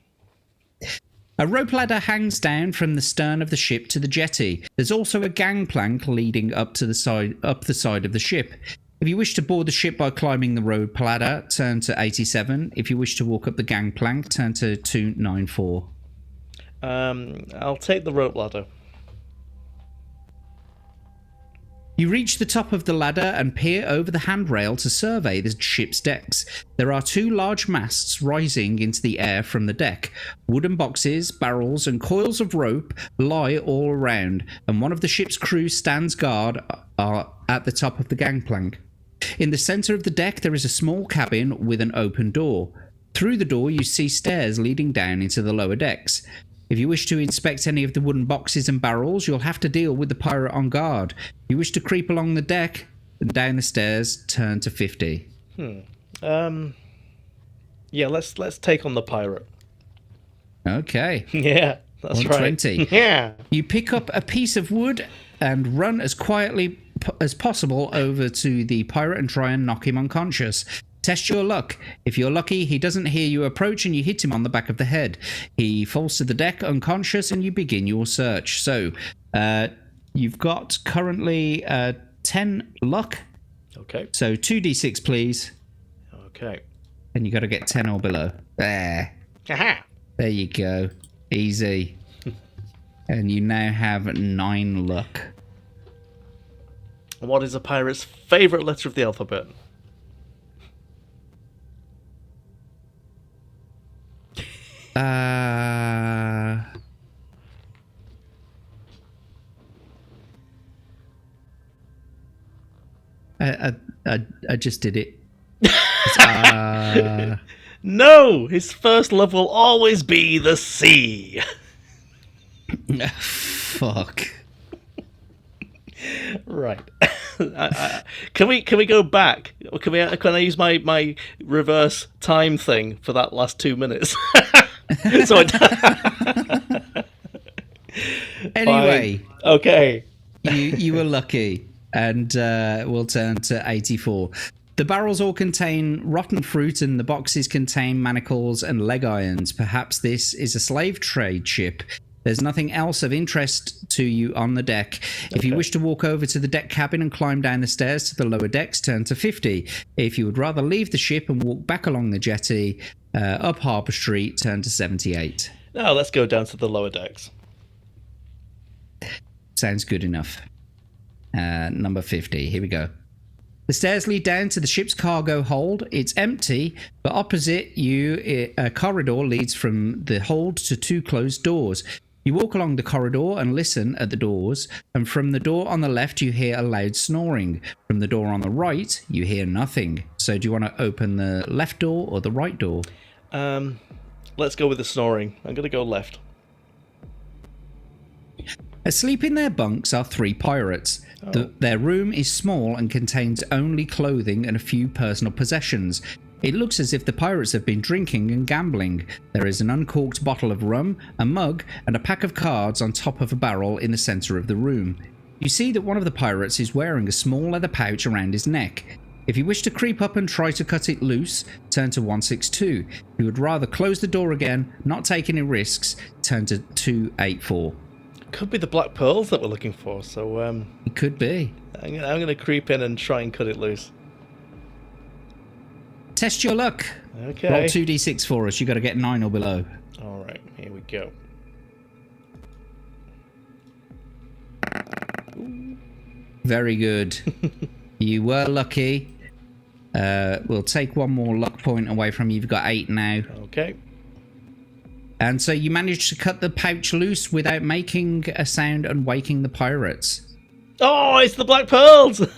Speaker 1: A rope ladder hangs down from the stern of the ship to the jetty. There's also a gangplank leading up the side of the ship. If you wish to board the ship by climbing the rope ladder, turn to 87. If you wish to walk up the gangplank, turn to 294.
Speaker 2: I'll take the rope ladder.
Speaker 1: You reach the top of the ladder and peer over the handrail to survey the ship's decks. There are 2 large masts rising into the air from the deck. Wooden boxes, barrels, and coils of rope lie all around, and one of the ship's crew stands guard at the top of the gangplank. In the centre of the deck, there is a small cabin with an open door. Through the door, you see stairs leading down into the lower decks. If you wish to inspect any of the wooden boxes and barrels, you'll have to deal with the pirate on guard. If you wish to creep along the deck and down the stairs, turn to 50.
Speaker 2: Yeah, let's take on the pirate.
Speaker 1: Okay.
Speaker 2: Yeah, that's
Speaker 1: 120.
Speaker 2: Right. Yeah.
Speaker 1: You pick up a piece of wood and run as quietly as possible over to the pirate and try and knock him unconscious. Test your luck. If you're lucky, he doesn't hear you approach and you hit him on the back of the head. He falls to the deck unconscious and you begin your search. So, you've got currently 10 luck.
Speaker 2: Okay.
Speaker 1: So 2d6, please.
Speaker 2: Okay.
Speaker 1: And you got to get 10 or below. There.
Speaker 2: Aha.
Speaker 1: There you go. Easy. And you now have 9 luck.
Speaker 2: What is a pirate's favourite letter of the alphabet?
Speaker 1: I just did it.
Speaker 2: No, his first love will always be the sea.
Speaker 1: Fuck.
Speaker 2: Right. Can we go back? Can I use my reverse time thing for that last 2 minutes?
Speaker 1: Anyway.
Speaker 2: Fine. Okay.
Speaker 1: You were lucky, and we'll turn to 84. The barrels all contain rotten fruit and the boxes contain manacles and leg irons. Perhaps this is a slave trade ship. There's nothing else of interest to you on the deck. If you wish to walk over to the deck cabin and climb down the stairs to the lower decks, turn to 50. If you would rather leave the ship and walk back along the jetty up Harbour Street, turn to 78.
Speaker 2: No, let's go down to the lower decks.
Speaker 1: Sounds good enough. Number 50. Here we go. The stairs lead down to the ship's cargo hold. It's empty, but opposite you, a corridor leads from the hold to 2 closed doors. You walk along the corridor and listen at the doors, and from the door on the left you hear a loud snoring. From the door on the right you hear nothing. So do you want to open the left door or the right door?
Speaker 2: Let's go with the snoring. I'm going to go left.
Speaker 1: Asleep in their bunks are 3 pirates. Their room is small and contains only clothing and a few personal possessions. It looks as if the pirates have been drinking and gambling. There is an uncorked bottle of rum, a mug, and a pack of cards on top of a barrel in the centre of the room. You see that one of the pirates is wearing a small leather pouch around his neck. If you wish to creep up and try to cut it loose, turn to 162. If you would rather close the door again, not take any risks, turn to 284.
Speaker 2: Could be the black pearls that we're looking for, so
Speaker 1: It could be.
Speaker 2: I'm going to creep in and try and cut it loose.
Speaker 1: Test your luck.
Speaker 2: Okay.
Speaker 1: Roll 2d6 for us. You got to get 9 or below.
Speaker 2: All right, here we go.
Speaker 1: Very good. You were lucky. We'll take one more luck point away from you. You've got 8 now.
Speaker 2: Okay.
Speaker 1: And so you managed to cut the pouch loose without making a sound and waking the pirates.
Speaker 2: Oh, it's the black pearls! Woo!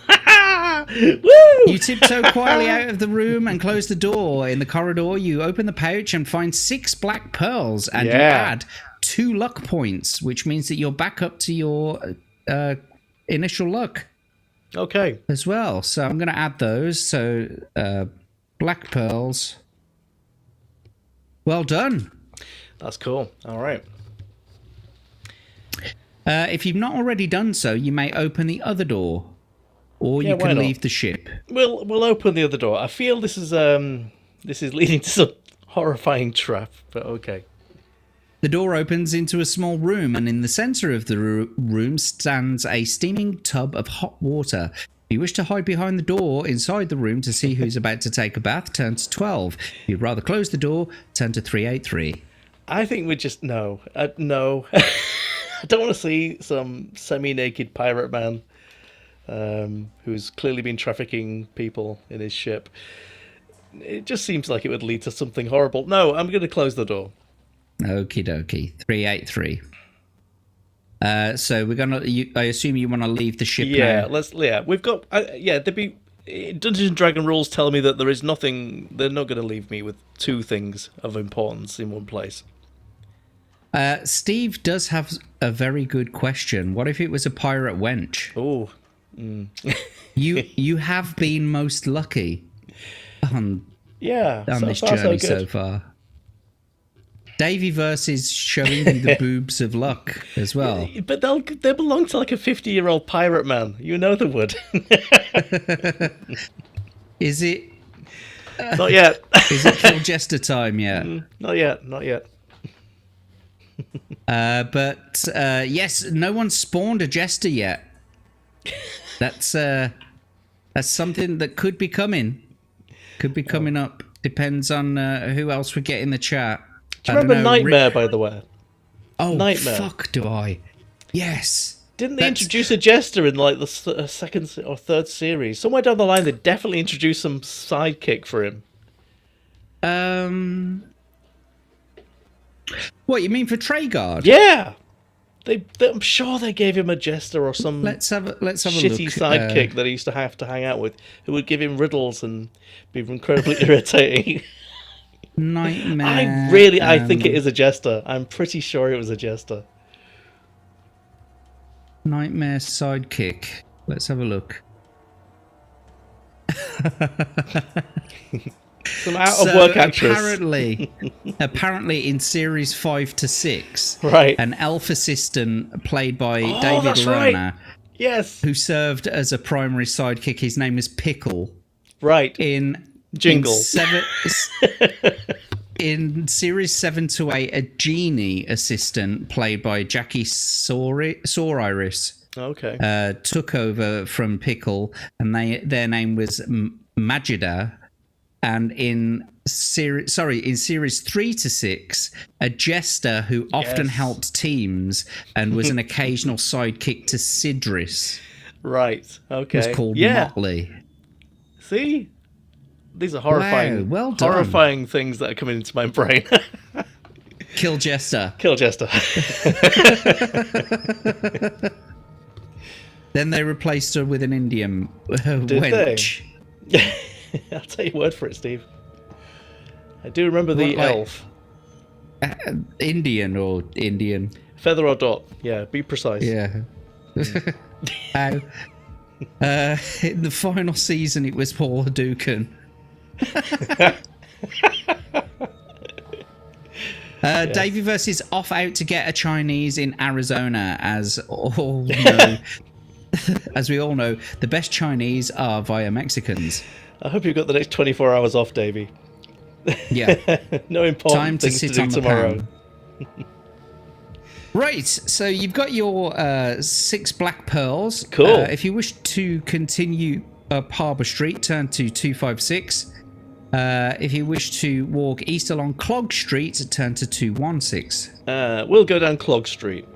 Speaker 1: You tiptoe quietly out of the room and close the door. In the corridor, you open the pouch and find 6 black pearls, and you add 2 luck points, which means that you're back up to your initial luck.
Speaker 2: Okay.
Speaker 1: As well. So I'm going to add those. So black pearls. Well done.
Speaker 2: That's cool. All right.
Speaker 1: If you've not already done so, you may open the other door, or you can leave the ship.
Speaker 2: We'll open the other door. I feel this is leading to some horrifying trap, but okay.
Speaker 1: The door opens into a small room, and in the centre of the room stands a steaming tub of hot water. If you wish to hide behind the door inside the room to see who's about to take a bath, turn to 12. If you'd rather close the door, turn to 383.
Speaker 2: I think we just no. No. I don't want to see some semi-naked pirate man who's clearly been trafficking people in his ship. It just seems like it would lead to something horrible. No, I'm going to close the door. Okie
Speaker 1: dokie. 383. So we're gonna. I assume you want to leave the ship.
Speaker 2: Yeah,
Speaker 1: now?
Speaker 2: We've got. There'd be. Dungeons and Dragon rules tell me that there is nothing. They're not going to leave me with 2 things of importance in one place.
Speaker 1: Steve does have a very good question. What if it was a pirate wench?
Speaker 2: Oh.
Speaker 1: You have been most lucky on this journey so far. Davy versus showing you the boobs of luck as well.
Speaker 2: But they belong to like a 50-year-old pirate man. You know they would.
Speaker 1: Is it?
Speaker 2: Not yet.
Speaker 1: Is it kill jester time yet?
Speaker 2: Not yet.
Speaker 1: But yes, no one's spawned a jester yet. That's something that could be coming. Could be coming up. Depends on who else we get in the chat.
Speaker 2: Do you remember Nightmare, by the way?
Speaker 1: Oh,
Speaker 2: Nightmare.
Speaker 1: Fuck do I? Yes.
Speaker 2: Didn't they introduce a jester in like the second or third series? Somewhere down the line, they definitely introduced some sidekick for him.
Speaker 1: What you mean for Traegard?
Speaker 2: Yeah. I'm sure they gave him a jester or some
Speaker 1: let's have a
Speaker 2: shitty
Speaker 1: look.
Speaker 2: sidekick that he used to have to hang out with, who would give him riddles and be incredibly irritating.
Speaker 1: Nightmare.
Speaker 2: I think it is a jester. I'm pretty sure it was a jester.
Speaker 1: Nightmare sidekick. Let's have a look.
Speaker 2: Some out-of-work actress.
Speaker 1: Apparently in series 5 to 6,
Speaker 2: right,
Speaker 1: an elf assistant played by David Lerner,
Speaker 2: right. Yes,
Speaker 1: who served as a primary sidekick. His name is Pickle.
Speaker 2: Right.
Speaker 1: In
Speaker 2: Jingle.
Speaker 1: In series 7 to 8, a genie assistant played by Jackie Soriris.
Speaker 2: Okay.
Speaker 1: Took over from Pickle, and their name was Majida. And in series 3 to 6, a jester who often helped teams and was an occasional sidekick to Sidris.
Speaker 2: Right. Okay.
Speaker 1: Was called Motley.
Speaker 2: See, these are horrifying.
Speaker 1: Wow, well done.
Speaker 2: Horrifying things that are coming into my brain.
Speaker 1: Kill Jester.
Speaker 2: Kill Jester.
Speaker 1: Then they replaced her with an Indian
Speaker 2: Did
Speaker 1: wench.
Speaker 2: they? I'll take your word for it, Steve. I do remember the elf.
Speaker 1: Indian or Indian?
Speaker 2: Feather or dot. Yeah, be precise.
Speaker 1: Yeah. How? In the final season, it was Paul Dukan. Davey versus Off Out to get a Chinese in Arizona, as we all know, the best Chinese are via Mexicans.
Speaker 2: I hope you've got the next 24 hours off, Davey.
Speaker 1: Yeah.
Speaker 2: No important
Speaker 1: Time to
Speaker 2: things
Speaker 1: sit
Speaker 2: to do
Speaker 1: on
Speaker 2: tomorrow.
Speaker 1: the pan. Right, so you've got your 6 black pearls.
Speaker 2: Cool.
Speaker 1: If you wish to continue up Harbour Street, turn to 256. If you wish to walk east along Clog Street, turn to 216.
Speaker 2: We'll go down Clog Street.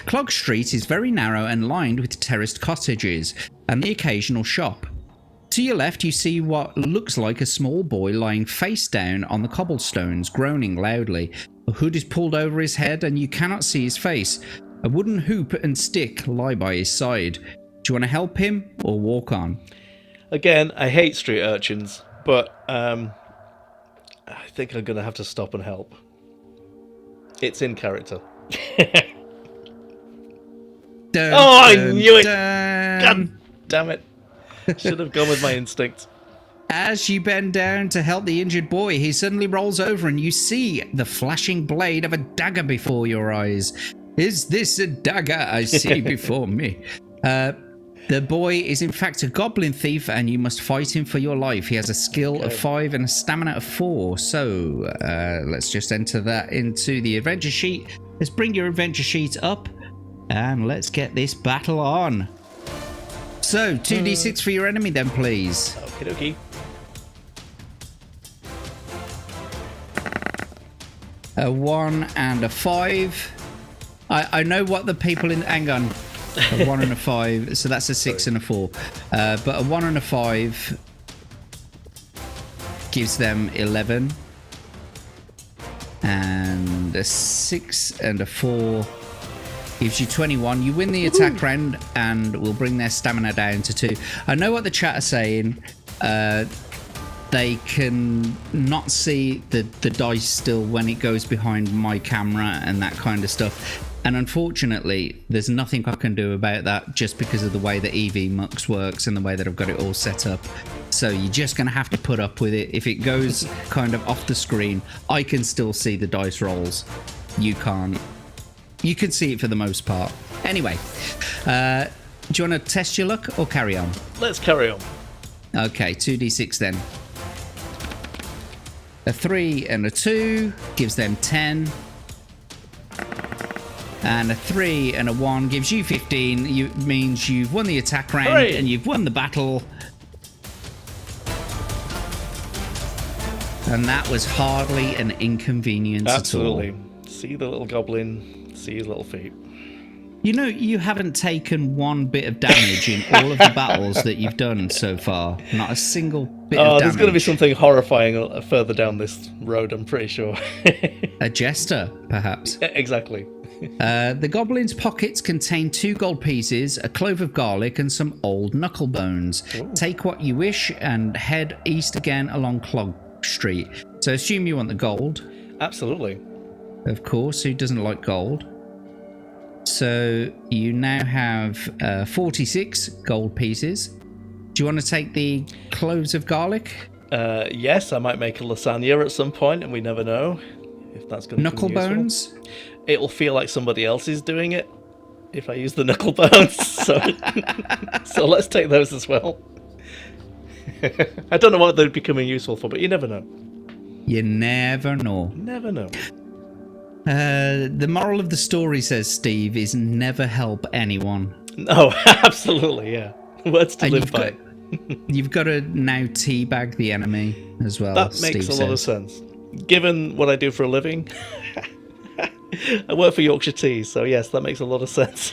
Speaker 1: Clog Street is very narrow and lined with terraced cottages and the occasional shop. To your left, you see what looks like a small boy lying face down on the cobblestones, groaning loudly. A hood is pulled over his head and you cannot see his face. A wooden hoop and stick lie by his side. Do you want to help him or walk on?
Speaker 2: Again, I hate street urchins, but I think I'm going to have to stop and help. It's in character.
Speaker 1: Dun,
Speaker 2: Oh, I
Speaker 1: dun,
Speaker 2: knew it!
Speaker 1: dun.
Speaker 2: God damn it. Should have gone with my instinct.
Speaker 1: As you bend down to help the injured boy, he suddenly rolls over and you see the flashing blade of a dagger before your eyes. Is this a dagger I see before me? The boy is in fact a goblin thief and you must fight him for your life. He has a skill of 5 and a stamina of 4. So let's just enter that into the adventure sheet. Let's bring your adventure sheet up and let's get this battle on. So 2d6 for your enemy then, please.
Speaker 2: Okie dokie.
Speaker 1: A 1 and a 5. I know what the people in... Hang on. A 1 and a 5. So that's a 6 and a 4. But a 1 and a 5 gives them 11. And a 6 and a 4 gives you 21. You win the attack round and will bring their stamina down to 2. I know what the chat are saying. They can not see the dice still when it goes behind my camera and that kind of stuff. And unfortunately, there's nothing I can do about that just because of the way that EV Mux works and the way that I've got it all set up. So you're just going to have to put up with it. If it goes kind of off the screen, I can still see the dice rolls. You can't. You can see it for the most part. Anyway, do you want to test your luck or carry on?
Speaker 2: Let's carry on.
Speaker 1: Okay, 2d6 then. A 3 and a 2 gives them 10. And a 3 and a 1 gives you 15. Means you've won the attack round.
Speaker 2: Hooray!
Speaker 1: And you've won the battle. And that was hardly an inconvenience
Speaker 2: Absolutely.
Speaker 1: at all.
Speaker 2: See the little goblin, see his little feet.
Speaker 1: You know, you haven't taken one bit of damage in all of the battles that you've done so far. Not a single bit of damage.
Speaker 2: There's going to be something horrifying further down this road, I'm pretty sure.
Speaker 1: A jester, perhaps.
Speaker 2: Exactly.
Speaker 1: The goblin's pockets contain 2 gold pieces, a clove of garlic, and some old knuckle bones. Ooh. Take what you wish and head east again along Clog Street. So assume you want the gold.
Speaker 2: Absolutely.
Speaker 1: Of course, who doesn't like gold? So you now have 46 gold pieces. Do you want to take the cloves of garlic?
Speaker 2: Yes, I might make a lasagna at some point, and we never know if that's going to be
Speaker 1: knuckle bones.
Speaker 2: It'll feel like somebody else is doing it if I use the knuckle bones. So, so let's take those as well. I don't know what they're becoming useful for, but you never know.
Speaker 1: You never know.
Speaker 2: Never know.
Speaker 1: The moral of the story, says Steve, is never help anyone.
Speaker 2: No, absolutely, yeah. Words to live by.
Speaker 1: You've got to now teabag the enemy as well.
Speaker 2: That makes a lot of sense. Given what I do for a living, I work for Yorkshire Tea, so yes, that makes a lot of sense.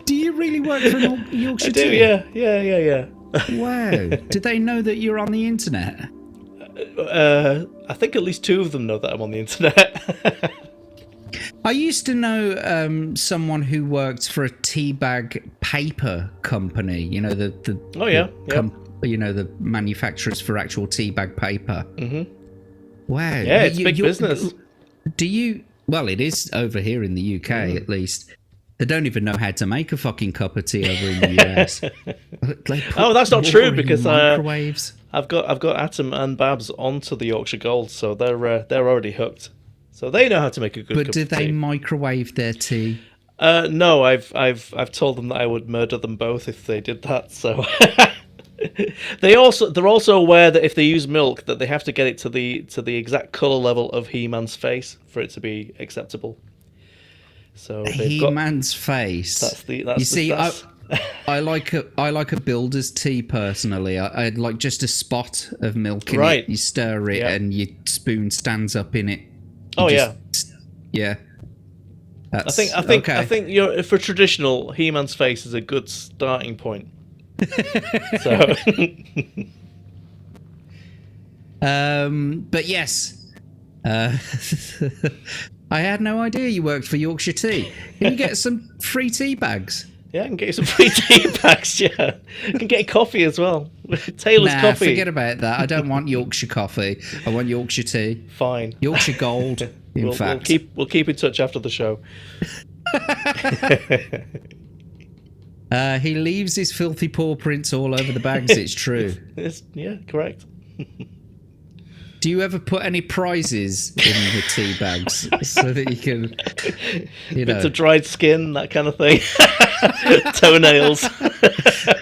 Speaker 1: Do you really work for Yorkshire Tea?
Speaker 2: I do, yeah.
Speaker 1: Wow. Did they know that you're on the internet?
Speaker 2: I think at least 2 of them know that I'm on the internet.
Speaker 1: I used to know someone who worked for a teabag paper company. You know the the manufacturers for actual teabag paper. Mm-hmm. Wow.
Speaker 2: Yeah, it's big business.
Speaker 1: Do you? Well, it is over here in the UK at least. They don't even know how to make a fucking cup of tea over in the US.
Speaker 2: Oh, that's not true because
Speaker 1: microwaves.
Speaker 2: I've got Atom and Babs onto the Yorkshire Gold, so they're already hooked. So they know how to make a good cup of tea.
Speaker 1: But do they microwave their tea?
Speaker 2: No, I've told them that I would murder them both if they did that. So they're also aware that if they use milk, that they have to get it to the exact color level of He-Man's face for it to be acceptable. So
Speaker 1: He-Man's face. I like a builder's tea personally. I'd like just a spot of milk in it. You stir it and your spoon stands up in it. Yeah. I
Speaker 2: think for traditional, He-Man's face is a good starting point. So,
Speaker 1: but yes, I had no idea you worked for Yorkshire Tea. Can you get some free tea bags?
Speaker 2: Yeah, I can get you some free tea bags. Yeah, I can get coffee as well. Taylor's coffee.
Speaker 1: Forget about that. I don't want Yorkshire coffee. I want Yorkshire tea.
Speaker 2: Fine.
Speaker 1: Yorkshire Gold. In fact,
Speaker 2: we'll keep in touch after the show.
Speaker 1: He leaves his filthy paw prints all over the bags. It's true.
Speaker 2: Yeah, correct.
Speaker 1: Do you ever put any prizes in the tea bags so that you can,
Speaker 2: bits of dried skin, that kind of thing, toenails?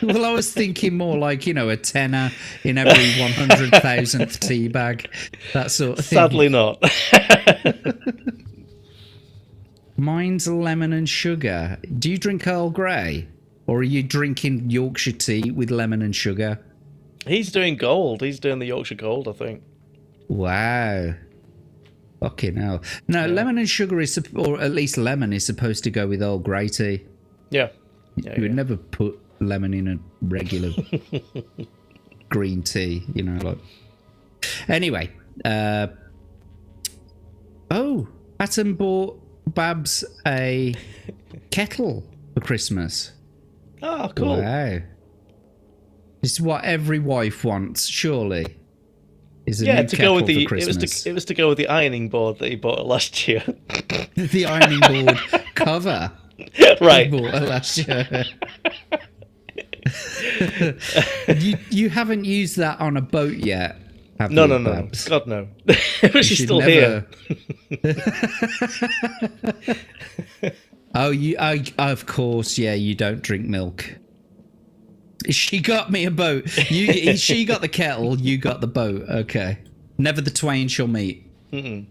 Speaker 1: Well, I was thinking more like a tenner in every 100,000th tea bag, that sort of thing.
Speaker 2: Sadly, not.
Speaker 1: Mine's lemon and sugar. Do you drink Earl Grey, or are you drinking Yorkshire tea with lemon and sugar?
Speaker 2: He's doing gold. He's doing the Yorkshire Gold, I think.
Speaker 1: Wow. Fucking hell. No, lemon and sugar is, or at least lemon is supposed to go with Earl Grey tea.
Speaker 2: Yeah.
Speaker 1: You would never put lemon in a regular green tea, Anyway. Atom bought Babs a kettle for Christmas.
Speaker 2: Oh, cool.
Speaker 1: Wow. This is what every wife wants, surely.
Speaker 2: To go with it was to go with the ironing board that he bought last year.
Speaker 1: The ironing board cover.
Speaker 2: Right.
Speaker 1: He bought last year. you haven't used that on a boat yet, have
Speaker 2: no,
Speaker 1: you,
Speaker 2: no, no.
Speaker 1: Babs?
Speaker 2: God, no. She's still here.
Speaker 1: Of course, yeah, you don't drink milk. She got me a boat. She got the kettle, you got the boat. Okay. Never the twain shall meet.
Speaker 2: Mm-mm.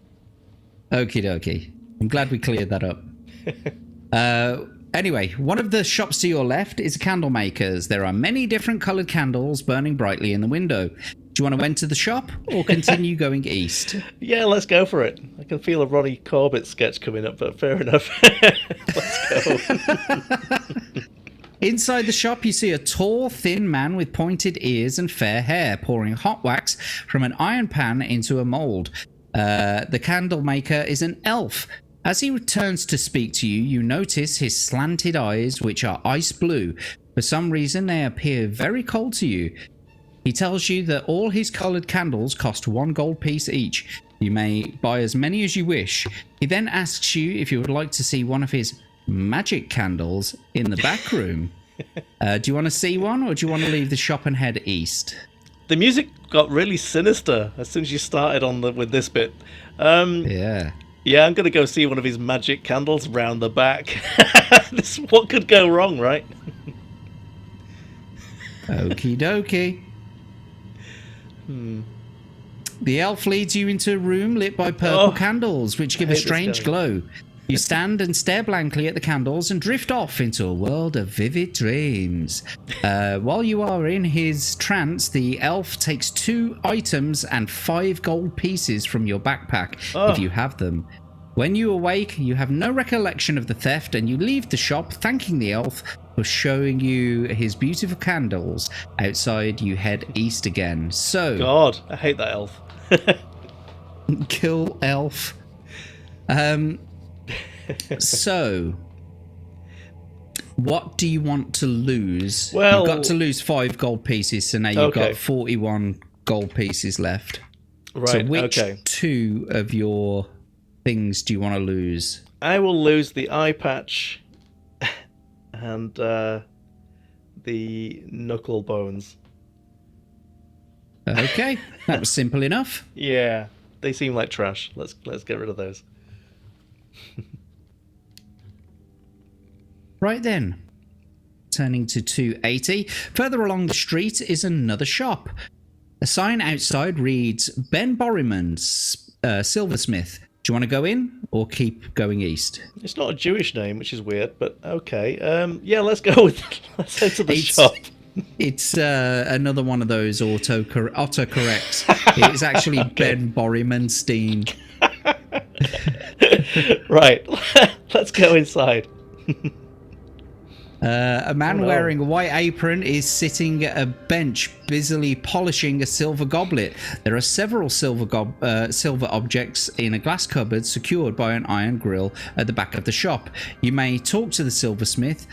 Speaker 1: Okie dokie. I'm glad we cleared that up. Anyway, one of the shops to your left is a candle maker's. There are many different coloured candles burning brightly in the window. Do you want to enter the shop or continue going east?
Speaker 2: Yeah, let's go for it. I can feel a Ronnie Corbett sketch coming up, but fair enough. Let's go.
Speaker 1: Inside the shop, you see a tall, thin man with pointed ears and fair hair pouring hot wax from an iron pan into a mould. The candle maker is an elf. As he returns to speak to you, you notice his slanted eyes, which are ice blue. For some reason, they appear very cold to you. He tells you that all his coloured candles cost 1 gold piece each. You may buy as many as you wish. He then asks you if you would like to see one of his magic candles in the back room. Do you want to see one, or do you want to leave the shop and head east?
Speaker 2: The music got really sinister as soon as you started with this bit. Yeah, I'm going to go see one of his magic candles round the back. What could go wrong, right?
Speaker 1: Okie dokie. The elf leads you into a room lit by purple candles, which give a strange glow. You stand and stare blankly at the candles and drift off into a world of vivid dreams. While you are in his trance, the elf takes 2 items and 5 gold pieces from your backpack, if you have them. When you awake, you have no recollection of the theft, and you leave the shop thanking the elf of showing you his beautiful candles outside, you head east again. So,
Speaker 2: God, I hate that elf.
Speaker 1: kill elf. So, what do you want to lose?
Speaker 2: Well,
Speaker 1: you've got to lose 5 gold pieces, so now you've got 41 gold pieces left.
Speaker 2: Right,
Speaker 1: so which 2 of your things do you want to lose?
Speaker 2: I will lose the eye patch and the knuckle bones.
Speaker 1: Okay, that was simple enough.
Speaker 2: Yeah, they seem like trash. Let's get rid of those.
Speaker 1: Right then, turning to 280. Further along the street is another shop. A sign outside reads Ben Borriman's Silversmith. Do you want to go in or keep going east?
Speaker 2: It's not a Jewish name, which is weird, but okay. Yeah, let's go with. Let's head to the shop.
Speaker 1: It's another one of those autocorrects. It's actually Ben Borrimanstein.
Speaker 2: Right, let's go inside.
Speaker 1: A man wearing a white apron is sitting at a bench busily polishing a silver goblet. There are several silver objects in a glass cupboard secured by an iron grill at the back of the shop. You may talk to the silversmith,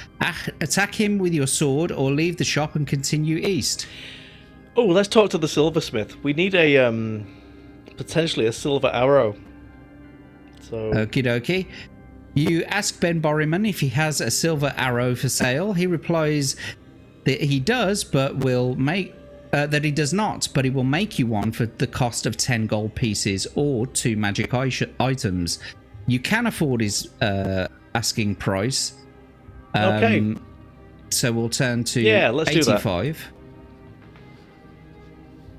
Speaker 1: attack him with your sword, or leave the shop and continue east.
Speaker 2: Oh, let's talk to the silversmith. We need a potentially a silver arrow. So
Speaker 1: Okie dokie. You ask Ben Borriman if he has a silver arrow for sale. He replies that he does, but that he does not, but he will make you one for the cost of 10 gold pieces or 2 magic items. You can afford his asking price.
Speaker 2: Okay.
Speaker 1: So we'll turn to
Speaker 2: let's
Speaker 1: 85.
Speaker 2: do that.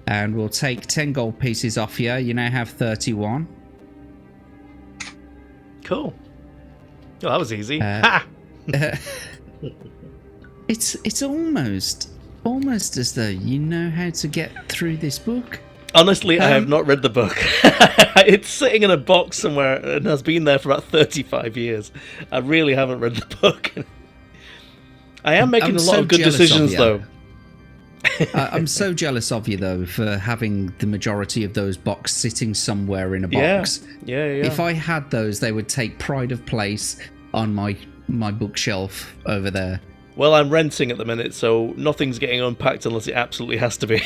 Speaker 1: And we'll take 10 gold pieces off you. You now have 31.
Speaker 2: Cool. Oh, that was easy.
Speaker 1: It's almost as though you know how to get through this book.
Speaker 2: Honestly, I have not read the book. It's sitting in a box somewhere and has been there for about 35 years. I really haven't read the book. I am making a lot of good decisions, though.
Speaker 1: I'm so jealous of you, though, for having the majority of those boxes sitting somewhere in a box.
Speaker 2: Yeah.
Speaker 1: If I had those, they would take pride of place on my bookshelf over there.
Speaker 2: Well, I'm renting at the minute, so nothing's getting unpacked unless it absolutely has to be.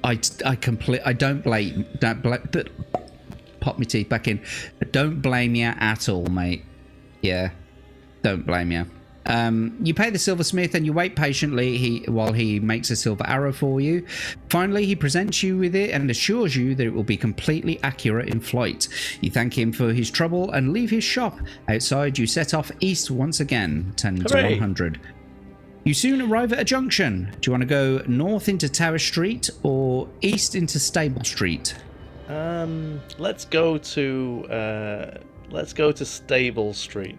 Speaker 1: I don't blame. Pop my teeth back in. Don't blame you at all, mate. Yeah, don't blame you. You pay the silversmith and you wait patiently while he makes a silver arrow for you. Finally, he presents you with it and assures you that it will be completely accurate in flight. You thank him for his trouble and leave his shop. Outside, you set off east once again, turning to 100. You soon arrive at a junction. Do you want to go north into Tower Street or east into Stable Street?
Speaker 2: Let's go to Stable Street.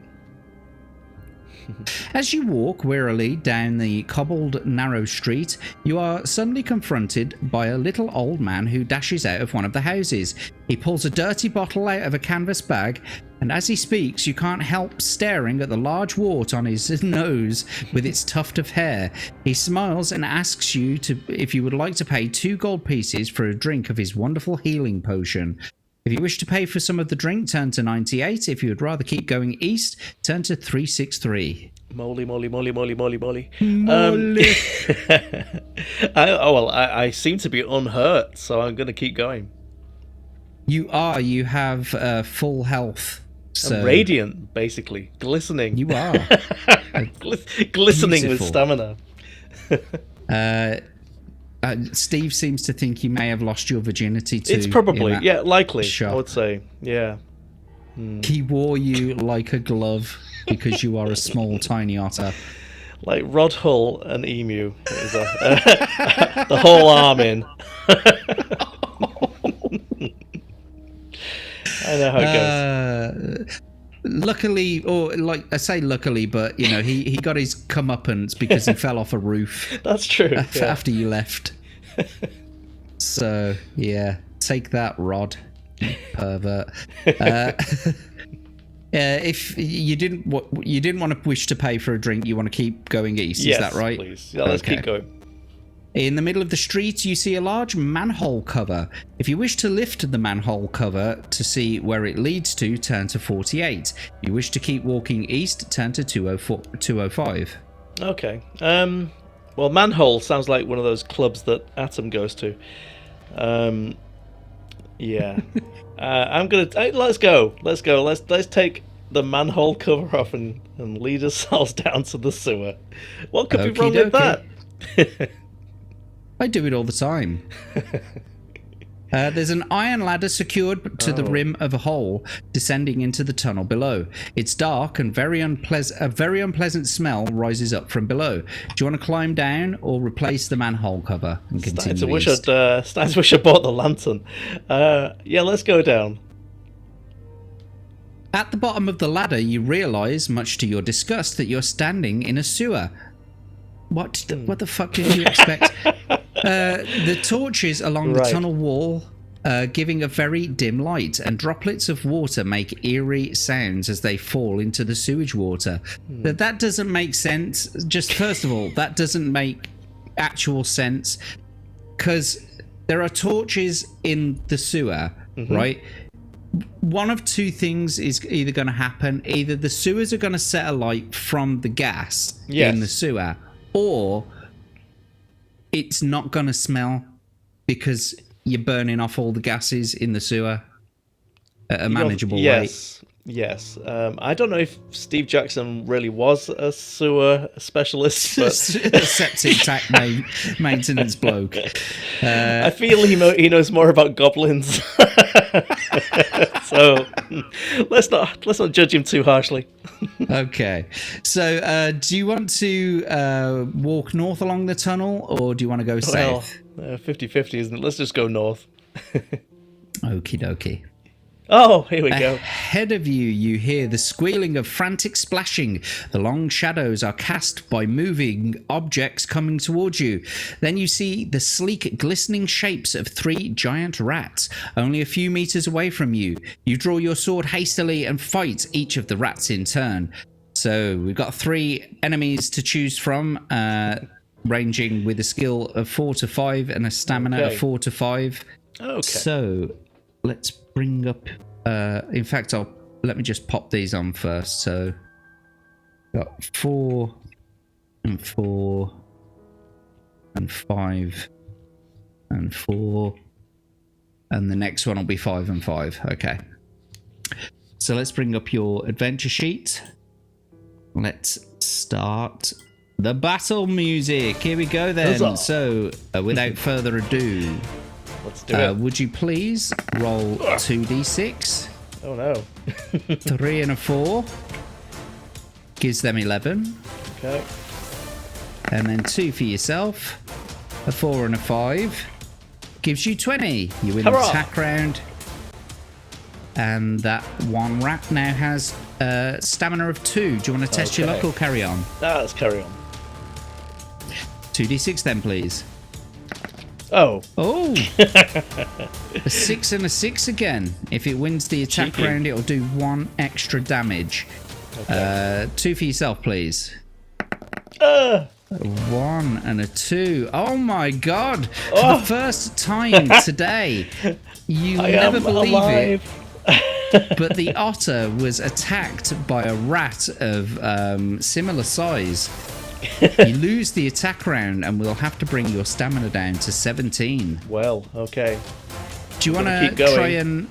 Speaker 1: As you walk wearily down the cobbled narrow street, you are suddenly confronted by a little old man who dashes out of one of the houses. He pulls a dirty bottle out of a canvas bag, and as he speaks, you can't help staring at the large wart on his nose with its tuft of hair. He smiles and asks you if you would like to pay 2 gold pieces for a drink of his wonderful healing potion. If you wish to pay for some of the drink, turn to 98. If you would rather keep going east, turn to 363.
Speaker 2: Moly, moly, moly, moly, moly, moly.
Speaker 1: Moly.
Speaker 2: I seem to be unhurt, so I'm going to keep going.
Speaker 1: You are. You have full health. So
Speaker 2: I'm radiant, basically. Glistening.
Speaker 1: You are.
Speaker 2: Glistening
Speaker 1: Beautiful.
Speaker 2: with stamina.
Speaker 1: Steve seems to think you may have lost your virginity too.
Speaker 2: It's probably, likely,
Speaker 1: shop.
Speaker 2: I would say. Yeah.
Speaker 1: He wore you like a glove because you are a small, tiny otter.
Speaker 2: Like Rod Hull and Emu. It was the whole arm in. I know how it goes.
Speaker 1: Luckily, or like I say luckily, but you know, he got his comeuppance because he fell off a roof.
Speaker 2: That's true.
Speaker 1: After you left. So, yeah. Take that, Rod. You pervert. If you didn't want to wish to pay for a drink, you want to keep going east.
Speaker 2: Yes,
Speaker 1: is that right?
Speaker 2: Please. Yeah, let's keep going.
Speaker 1: In the middle of the street, you see a large manhole cover. If you wish to lift the manhole cover to see where it leads to, turn to 48. If you wish to keep walking east, turn to 205.
Speaker 2: Okay. Well, manhole sounds like one of those clubs that Atom goes to. Yeah. I'm gonna. Let's go. Let's go. Let's take the manhole cover off and lead ourselves down to the sewer. What could be wrong with that?
Speaker 1: I do it all the time. There's an iron ladder secured to the rim of a hole descending into the tunnel below. It's dark and a very unpleasant smell rises up from below. Do you want to climb down or replace the manhole cover and continue east?
Speaker 2: Starting to wish I bought the lantern. Yeah, let's go down.
Speaker 1: At the bottom of the ladder, you realise, much to your disgust, that you're standing in a sewer. What the fuck did you expect? The torches along the tunnel wall giving a very dim light, and droplets of water make eerie sounds as they fall into the sewage water. That doesn't make sense. Just first of all, that doesn't make actual sense, because there are torches in the sewer, right? One of two things is either going to happen. Either the sewers are going to set alight from the gas in the sewer, or it's not going to smell because you're burning off all the gases in the sewer at a manageable rate.
Speaker 2: Yes. I don't know if Steve Jackson really was a sewer specialist, but
Speaker 1: a septic tank maintenance bloke.
Speaker 2: I feel he knows more about goblins. So let's not judge him too harshly.
Speaker 1: Okay. So do you want to walk north along the tunnel, or do you want to go south?
Speaker 2: 50-50, isn't it? Let's just go north.
Speaker 1: Okie dokie.
Speaker 2: Oh, here we go.
Speaker 1: Ahead of you, you hear the squealing of frantic splashing. The long shadows are cast by moving objects coming towards you. Then you see the sleek, glistening shapes of 3 giant rats, only a few meters away from you. You draw your sword hastily and fight each of the rats in turn. So we've got 3 enemies to choose from, ranging with a skill of 4 to 5 and a stamina of 4 to 5.
Speaker 2: Okay.
Speaker 1: So let's bring up in fact let me just pop these on first. So got 4 and 4 and 5 and 4, and the next one will be 5 and 5. Okay, so let's bring up your adventure sheet. Let's start the battle music. Here we go then. Huzzah. So without further ado,
Speaker 2: let's do it.
Speaker 1: Would you please roll 2d6?
Speaker 2: Oh no.
Speaker 1: 3 and a 4 gives them 11.
Speaker 2: Okay.
Speaker 1: And then 2 for yourself. A 4 and a 5 gives you 20. You win the attack round. And that one rat now has stamina of 2. Do you want to test your luck or carry on?
Speaker 2: Let's carry on.
Speaker 1: 2d6 then, please.
Speaker 2: Oh.
Speaker 1: A 6 and a 6 again. If it wins the attack round, it'll do 1 extra damage. Okay. 2 for yourself, please. 1 and a 2. Oh my god. For the first time today, you never believe it, but the otter was attacked by a rat of similar size. You lose the attack round, and we'll have to bring your stamina down to 17.
Speaker 2: Well, okay.
Speaker 1: Do you want to try and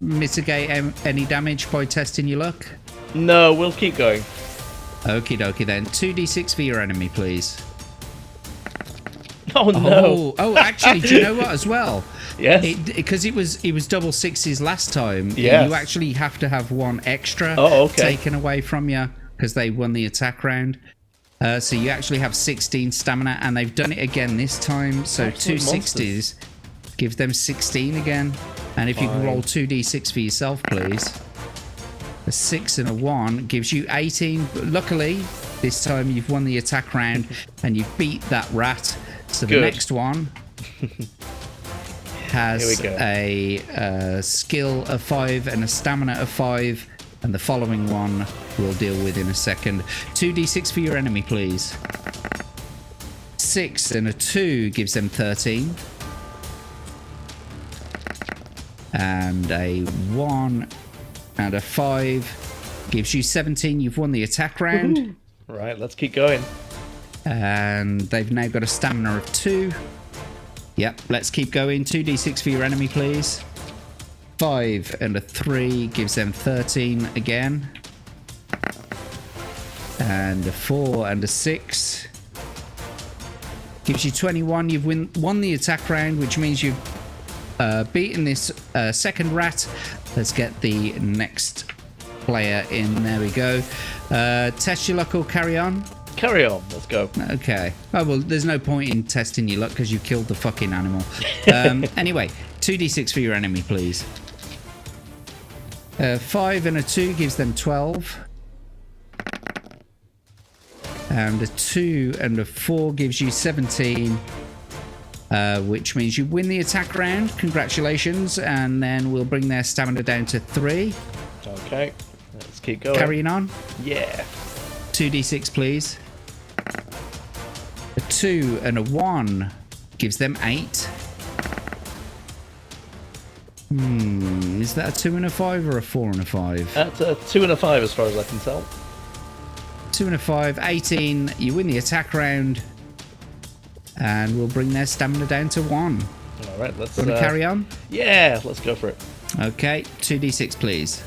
Speaker 1: mitigate any damage by testing your luck?
Speaker 2: No, we'll keep going.
Speaker 1: Okie dokie then. 2d6 for your enemy, please.
Speaker 2: Oh no!
Speaker 1: Oh, actually, do you know what? As well,
Speaker 2: yes.
Speaker 1: Because it was double 6s last time.
Speaker 2: Yes.
Speaker 1: You actually have to have 1 extra taken away from you because they won the attack round. So you actually have 16 stamina, and they've done it again this time. So
Speaker 2: Absolute
Speaker 1: 2
Speaker 2: monsters.
Speaker 1: 60s give them 16 again. And if you can roll 2d6 for yourself, please. A 6 and a 1 gives you 18. But luckily, this time you've won the attack round and you've beat that rat. So the next one has a skill of 5 and a stamina of 5. And the following one we'll deal with in a second. 2d6 for your enemy, please. 6 and a 2 gives them 13. And a 1 and a 5 gives you 17. You've won the attack round.
Speaker 2: Woohoo. Right, let's keep going.
Speaker 1: And they've now got a stamina of 2. Yep, let's keep going. 2d6 for your enemy, please. 5 and a 3 gives them 13 again. And a 4 and a 6 gives you 21. You've won the attack round, which means you've beaten this second rat. Let's get the next player in. There we go. Test your luck or carry on?
Speaker 2: Carry on. Let's go.
Speaker 1: Okay. Oh, well, there's no point in testing your luck because you killed the fucking animal. Anyway, 2d6 for your enemy, please. 5 and a 2 gives them 12. And a 2 and a 4 gives you 17. Which means you win the attack round. Congratulations. And then we'll bring their stamina down to 3.
Speaker 2: Okay. Let's keep going.
Speaker 1: Carrying on.
Speaker 2: Yeah.
Speaker 1: 2d6, please. A 2 and a 1 gives them 8. Is that a 2 and a 5 or a 4 and a 5?
Speaker 2: That's a 2 and a 5 as far as I can tell.
Speaker 1: 2 and a 5, 18. You win the attack round. And we'll bring their stamina down to 1.
Speaker 2: All right, let's
Speaker 1: Want to carry on?
Speaker 2: Yeah, let's go for it.
Speaker 1: Okay, 2d6, please.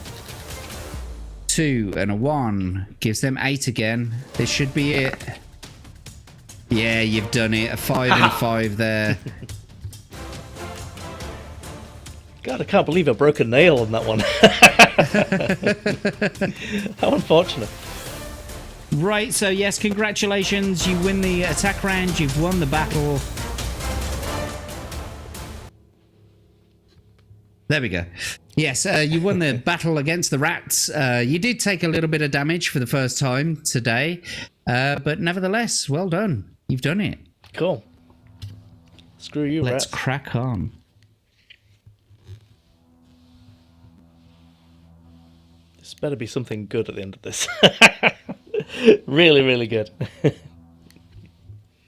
Speaker 1: 2 and a 1 gives them 8 again. This should be it. Yeah, you've done it. A 5 and a 5 there.
Speaker 2: God, I can't believe I broke a nail on that one. How unfortunate.
Speaker 1: Right, so yes, congratulations. You win the attack round. You've won the battle. There we go. Yes, you won the battle against the rats. You did take a little bit of damage for the first time today. But nevertheless, well done. You've done it.
Speaker 2: Cool. Screw you,
Speaker 1: Let's
Speaker 2: rats.
Speaker 1: crack on.
Speaker 2: This better be something good at the end of this. Really, really good.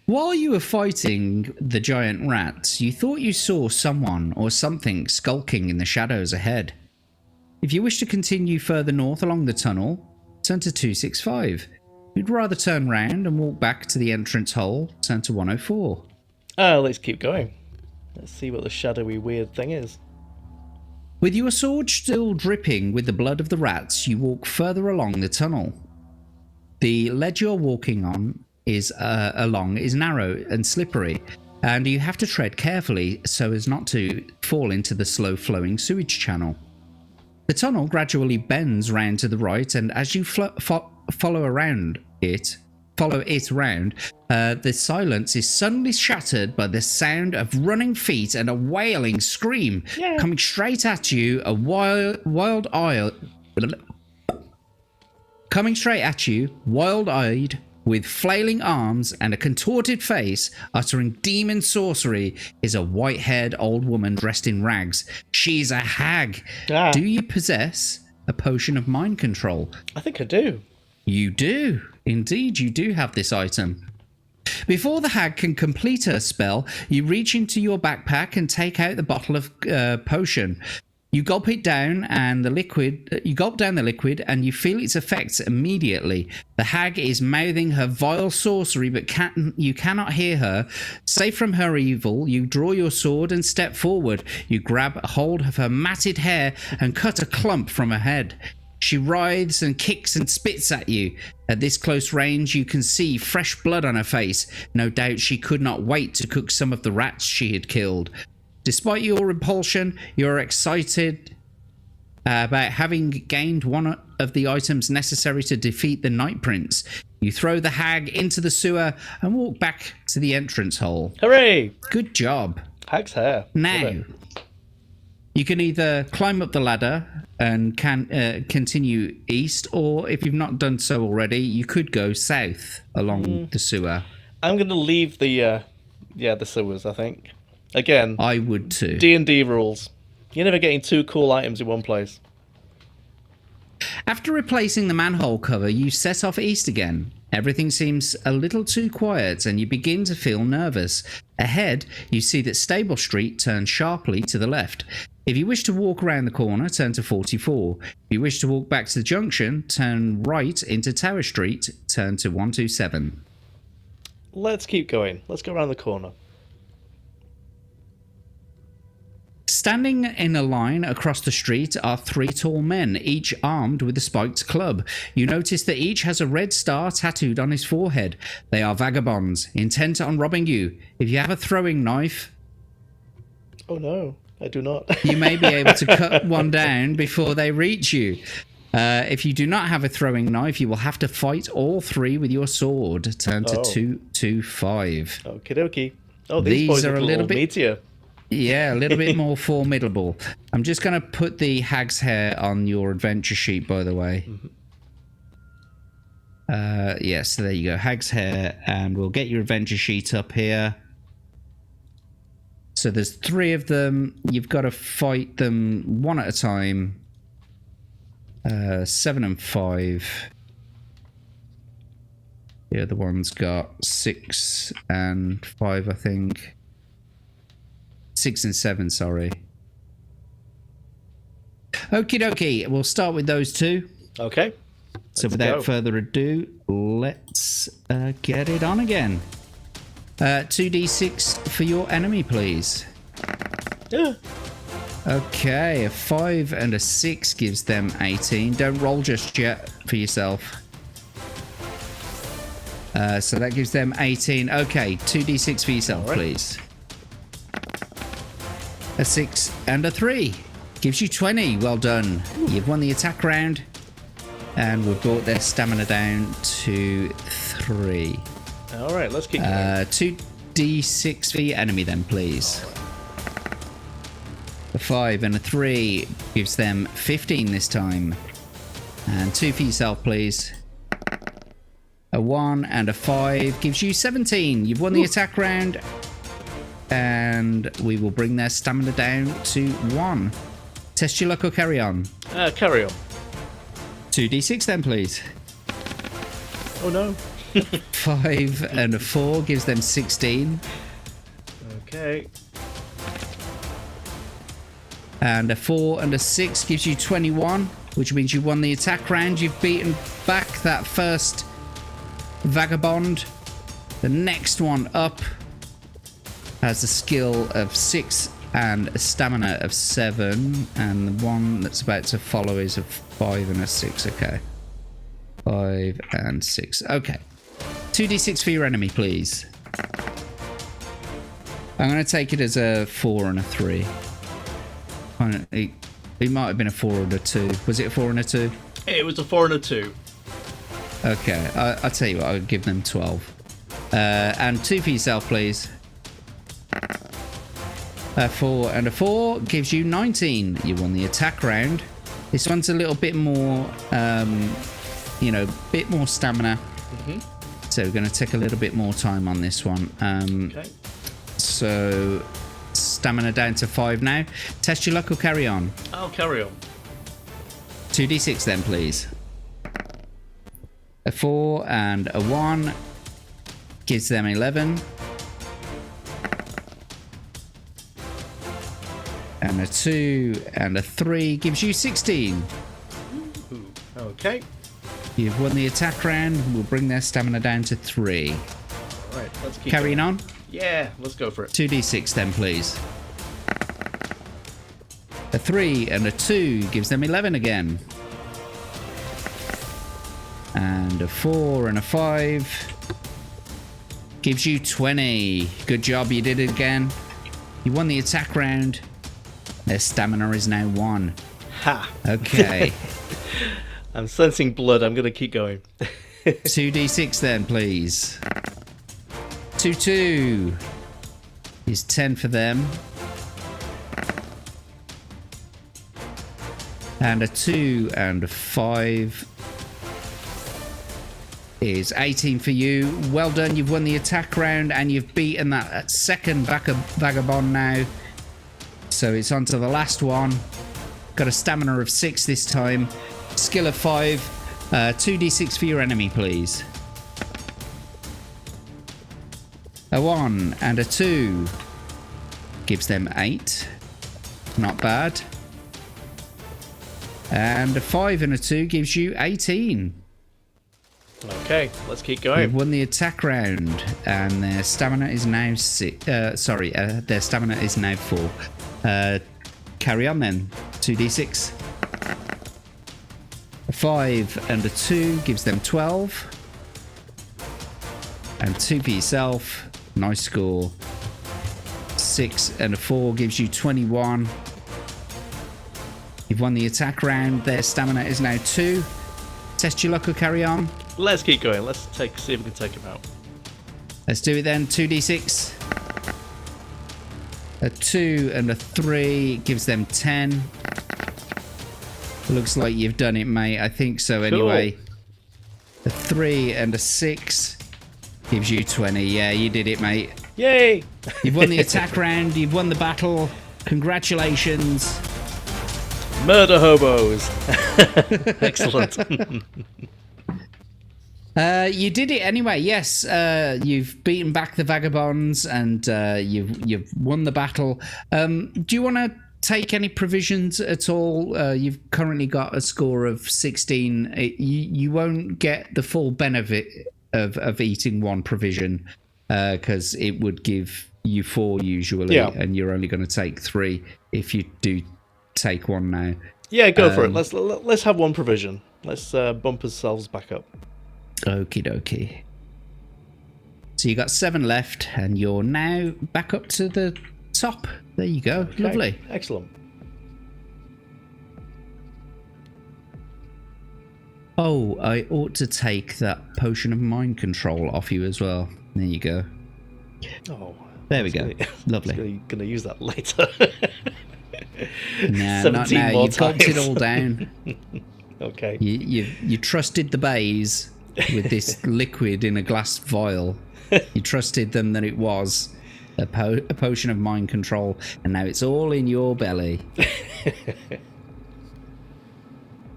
Speaker 1: While you were fighting the giant rats, you thought you saw someone or something skulking in the shadows ahead. If you wish to continue further north along the tunnel, turn to 265. If you'd rather turn round and walk back to the entrance hole, turn to 104.
Speaker 2: Let's keep going. Let's see what the shadowy weird thing is.
Speaker 1: With your sword still dripping with the blood of the rats, you walk further along the tunnel. The ledge you're walking on is narrow and slippery, and you have to tread carefully so as not to fall into the slow-flowing sewage channel. The tunnel gradually bends round to the right, and as you follow it round, the silence is suddenly shattered by the sound of running feet and a wailing scream.
Speaker 2: Yeah.
Speaker 1: Coming straight at you, wild-eyed, with flailing arms and a contorted face, uttering demon sorcery, is a white-haired old woman dressed in rags. She's a hag.
Speaker 2: Ah.
Speaker 1: Do you possess a potion of mind control?
Speaker 2: I think I do.
Speaker 1: You do. Indeed, you do have this item. Before the hag can complete her spell, you reach into your backpack and take out the bottle of potion. You gulp it down, and you gulp down the liquid, and you feel its effects immediately. The hag is mouthing her vile sorcery, but you cannot hear her. Safe from her evil, you draw your sword and step forward. You grab hold of her matted hair and cut a clump from her head. She writhes and kicks and spits at you. At this close range, you can see fresh blood on her face. No doubt she could not wait to cook some of the rats she had killed. Despite your repulsion, you're excited about having gained one of the items necessary to defeat the Night Prince. You throw the hag into the sewer and walk back to the entrance hole.
Speaker 2: Hooray!
Speaker 1: Good job.
Speaker 2: Hag's hair.
Speaker 1: Now, you can either climb up the ladder and continue east, or if you've not done so already, you could go south along the sewer.
Speaker 2: I'm going to leave the sewers, I think. Again,
Speaker 1: I would too.
Speaker 2: D&D rules. You're never getting two cool items in one place.
Speaker 1: After replacing the manhole cover, you set off east again. Everything seems a little too quiet and you begin to feel nervous. Ahead, you see that Stable Street turns sharply to the left. If you wish to walk around the corner, turn to 44. If you wish to walk back to the junction, turn right into Tower Street, turn to 127.
Speaker 2: Let's keep going. Let's go around the corner.
Speaker 1: Standing in a line across the street are 3 tall men, each armed with a spiked club. You notice that each has a red star tattooed on his forehead. They are vagabonds, intent on robbing you. If you have a throwing knife...
Speaker 2: Oh no, I do not.
Speaker 1: You may be able to cut one down before they reach you. If you do not have a throwing knife, you will have to fight all 3 with your sword. Turn to 225.
Speaker 2: Okie dokie. Oh, these boys are a little bit meatier.
Speaker 1: Yeah, a little bit more formidable. I'm just going to put the hag's hair on your adventure sheet, by the way. Yes, so there you go. Hag's hair, and we'll get your adventure sheet up here. So there's 3 of them. You've got to fight them one at a time. 7 and 5. The other one's got 6 and 5, I think. 6 and 7, sorry. Okie dokie, we'll start with those 2.
Speaker 2: Okay.
Speaker 1: So without further ado, let's get it on again. 2d6 for your enemy, please.
Speaker 2: Yeah.
Speaker 1: Okay, a 5 and a 6 gives them 18. Don't roll just yet for yourself. So that gives them 18. Okay, 2d6 for yourself, please. A 6 and a 3 gives you 20. Well done. You've won the attack round, and we've brought their stamina down to 3.
Speaker 2: All right, let's keep going.
Speaker 1: 2d6 for your enemy then, please. A 5 and a 3 gives them 15 this time. And 2 for yourself, please. A 1 and a 5 gives you 17. You've won the attack round. And we will bring their stamina down to 1. Test your luck or carry on?
Speaker 2: Carry on.
Speaker 1: 2d6 then, please.
Speaker 2: Oh no.
Speaker 1: 5 and a 4 gives them 16.
Speaker 2: Okay.
Speaker 1: And a 4 and a 6 gives you 21, which means you won the attack round. You've beaten back that first vagabond. The next one up has a skill of 6 and a stamina of 7, and the one that's about to follow is a 5 and a 6. Okay, 5 and 6. Okay, 2d6 for your enemy, please. I'm going to take it as a 4 and a 3. It might have been a 4 and a 2. Was it a 4 and a 2?
Speaker 2: It was a 4 and a 2.
Speaker 1: Okay, I'll tell you what, I'll give them 12. And 2 for yourself, please. A 4 and a 4 gives you 19. You won the attack round. This one's a little bit more, bit more stamina. So we're going to take a little bit more time on this one.
Speaker 2: Okay.
Speaker 1: So stamina down to 5 now. Test your luck or carry on?
Speaker 2: I'll carry on.
Speaker 1: 2d6 then, please. A 4 and a 1 gives them 11. And a 2 and a 3 gives you 16.
Speaker 2: Ooh, okay.
Speaker 1: You've won the attack round. We'll bring their stamina down to 3.
Speaker 2: All right, let's keep
Speaker 1: Carrying
Speaker 2: going.
Speaker 1: on?
Speaker 2: Yeah, let's go for it.
Speaker 1: 2d6 then, please. A 3 and a 2 gives them 11 again. And a 4 and a 5 gives you 20. Good job, you did it again. You won the attack round. Their stamina is now 1.
Speaker 2: Ha!
Speaker 1: Okay.
Speaker 2: I'm sensing blood. I'm going to keep going.
Speaker 1: 2d6 then, please. 2 is 10 for them. And a 2 and a 5 is 18 for you. Well done, you've won the attack round and you've beaten that second vagabond now. So it's on to the last one. Got a stamina of 6 this time. Skill of 5. 2d6 for your enemy, please. A 1 and a 2 gives them 8. Not bad. And a 5 and a 2 gives you 18.
Speaker 2: Okay, let's keep
Speaker 1: They've
Speaker 2: going.
Speaker 1: won the attack round, and their stamina is now their stamina is now 4. Carry on then. 2d6. A 5 and a 2 gives them 12. And 2 for yourself. Nice score. 6 and a 4 gives you 21. You've won the attack round. Their stamina is now 2. Test your luck or carry on.
Speaker 2: Let's keep going. Let's see if we can take him out.
Speaker 1: Let's do it then. 2d6. A 2 and a 3 gives them 10. Looks like you've done it, mate. I think so anyway. A 3 and a 6 gives you 20. Yeah, you did it, mate.
Speaker 2: Yay!
Speaker 1: You've won the attack round. You've won the battle. Congratulations.
Speaker 2: Murder hobos. Excellent.
Speaker 1: You did it anyway. Yes, you've beaten back the vagabonds and you've won the battle. Do you want to take any provisions at all? You've currently got a score of 16. You won't get the full benefit of eating one provision because it would give you 4 usually, and you're only going to take 3 if you do take one now.
Speaker 2: Yeah, go for it. Let's have one provision. Let's bump ourselves back up.
Speaker 1: Okie dokie. So you got 7 left, and you're now back up to the top. There you go.
Speaker 2: Okay.
Speaker 1: Lovely.
Speaker 2: Excellent.
Speaker 1: Oh, I ought to take that potion of mind control off you as well. There you go.
Speaker 2: Oh,
Speaker 1: there we go. Lovely.
Speaker 2: Gonna use that later.
Speaker 1: Nah, not now.
Speaker 2: More
Speaker 1: You've gulped it
Speaker 2: times.
Speaker 1: all down.
Speaker 2: Okay.
Speaker 1: You trusted the bays with this liquid in a glass vial. You trusted them that it was a potion of mind control, and now it's all in your belly.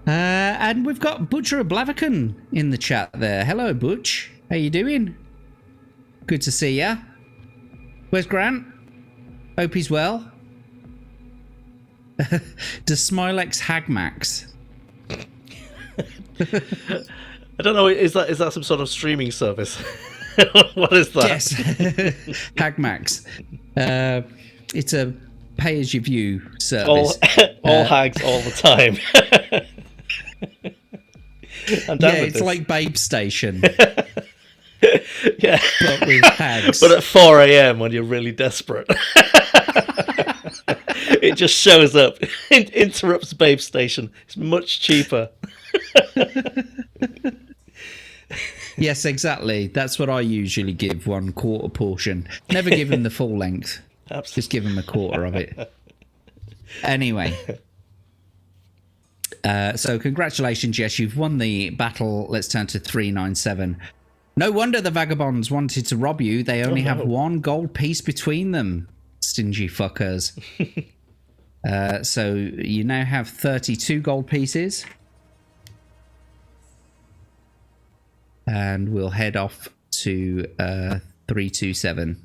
Speaker 1: And we've got Butcher of Blaviken in the chat there. Hello, Butch. How you doing? Good to see ya. Where's Grant? Hope he's well. Does Smylexx hag max?
Speaker 2: I don't know. Is that some sort of streaming service? What is that?
Speaker 1: Yes. Hagmax. It's a pay-as-you-view service.
Speaker 2: All hags all the time.
Speaker 1: It's like Babe Station.
Speaker 2: Yeah.
Speaker 1: But with hags.
Speaker 2: But at 4 a.m. when you're really desperate. It just shows up. It interrupts Babe Station. It's much cheaper.
Speaker 1: Yes, exactly. That's what I usually give, 1/4 portion. Never give him the full length.
Speaker 2: Absolutely.
Speaker 1: Just give him a quarter of it. Anyway. So congratulations, yes, you've won the battle. Let's turn to 397. No wonder the vagabonds wanted to rob you. They only have 1 gold piece between them. Stingy fuckers. So you now have 32 gold pieces. And we'll head off to 327.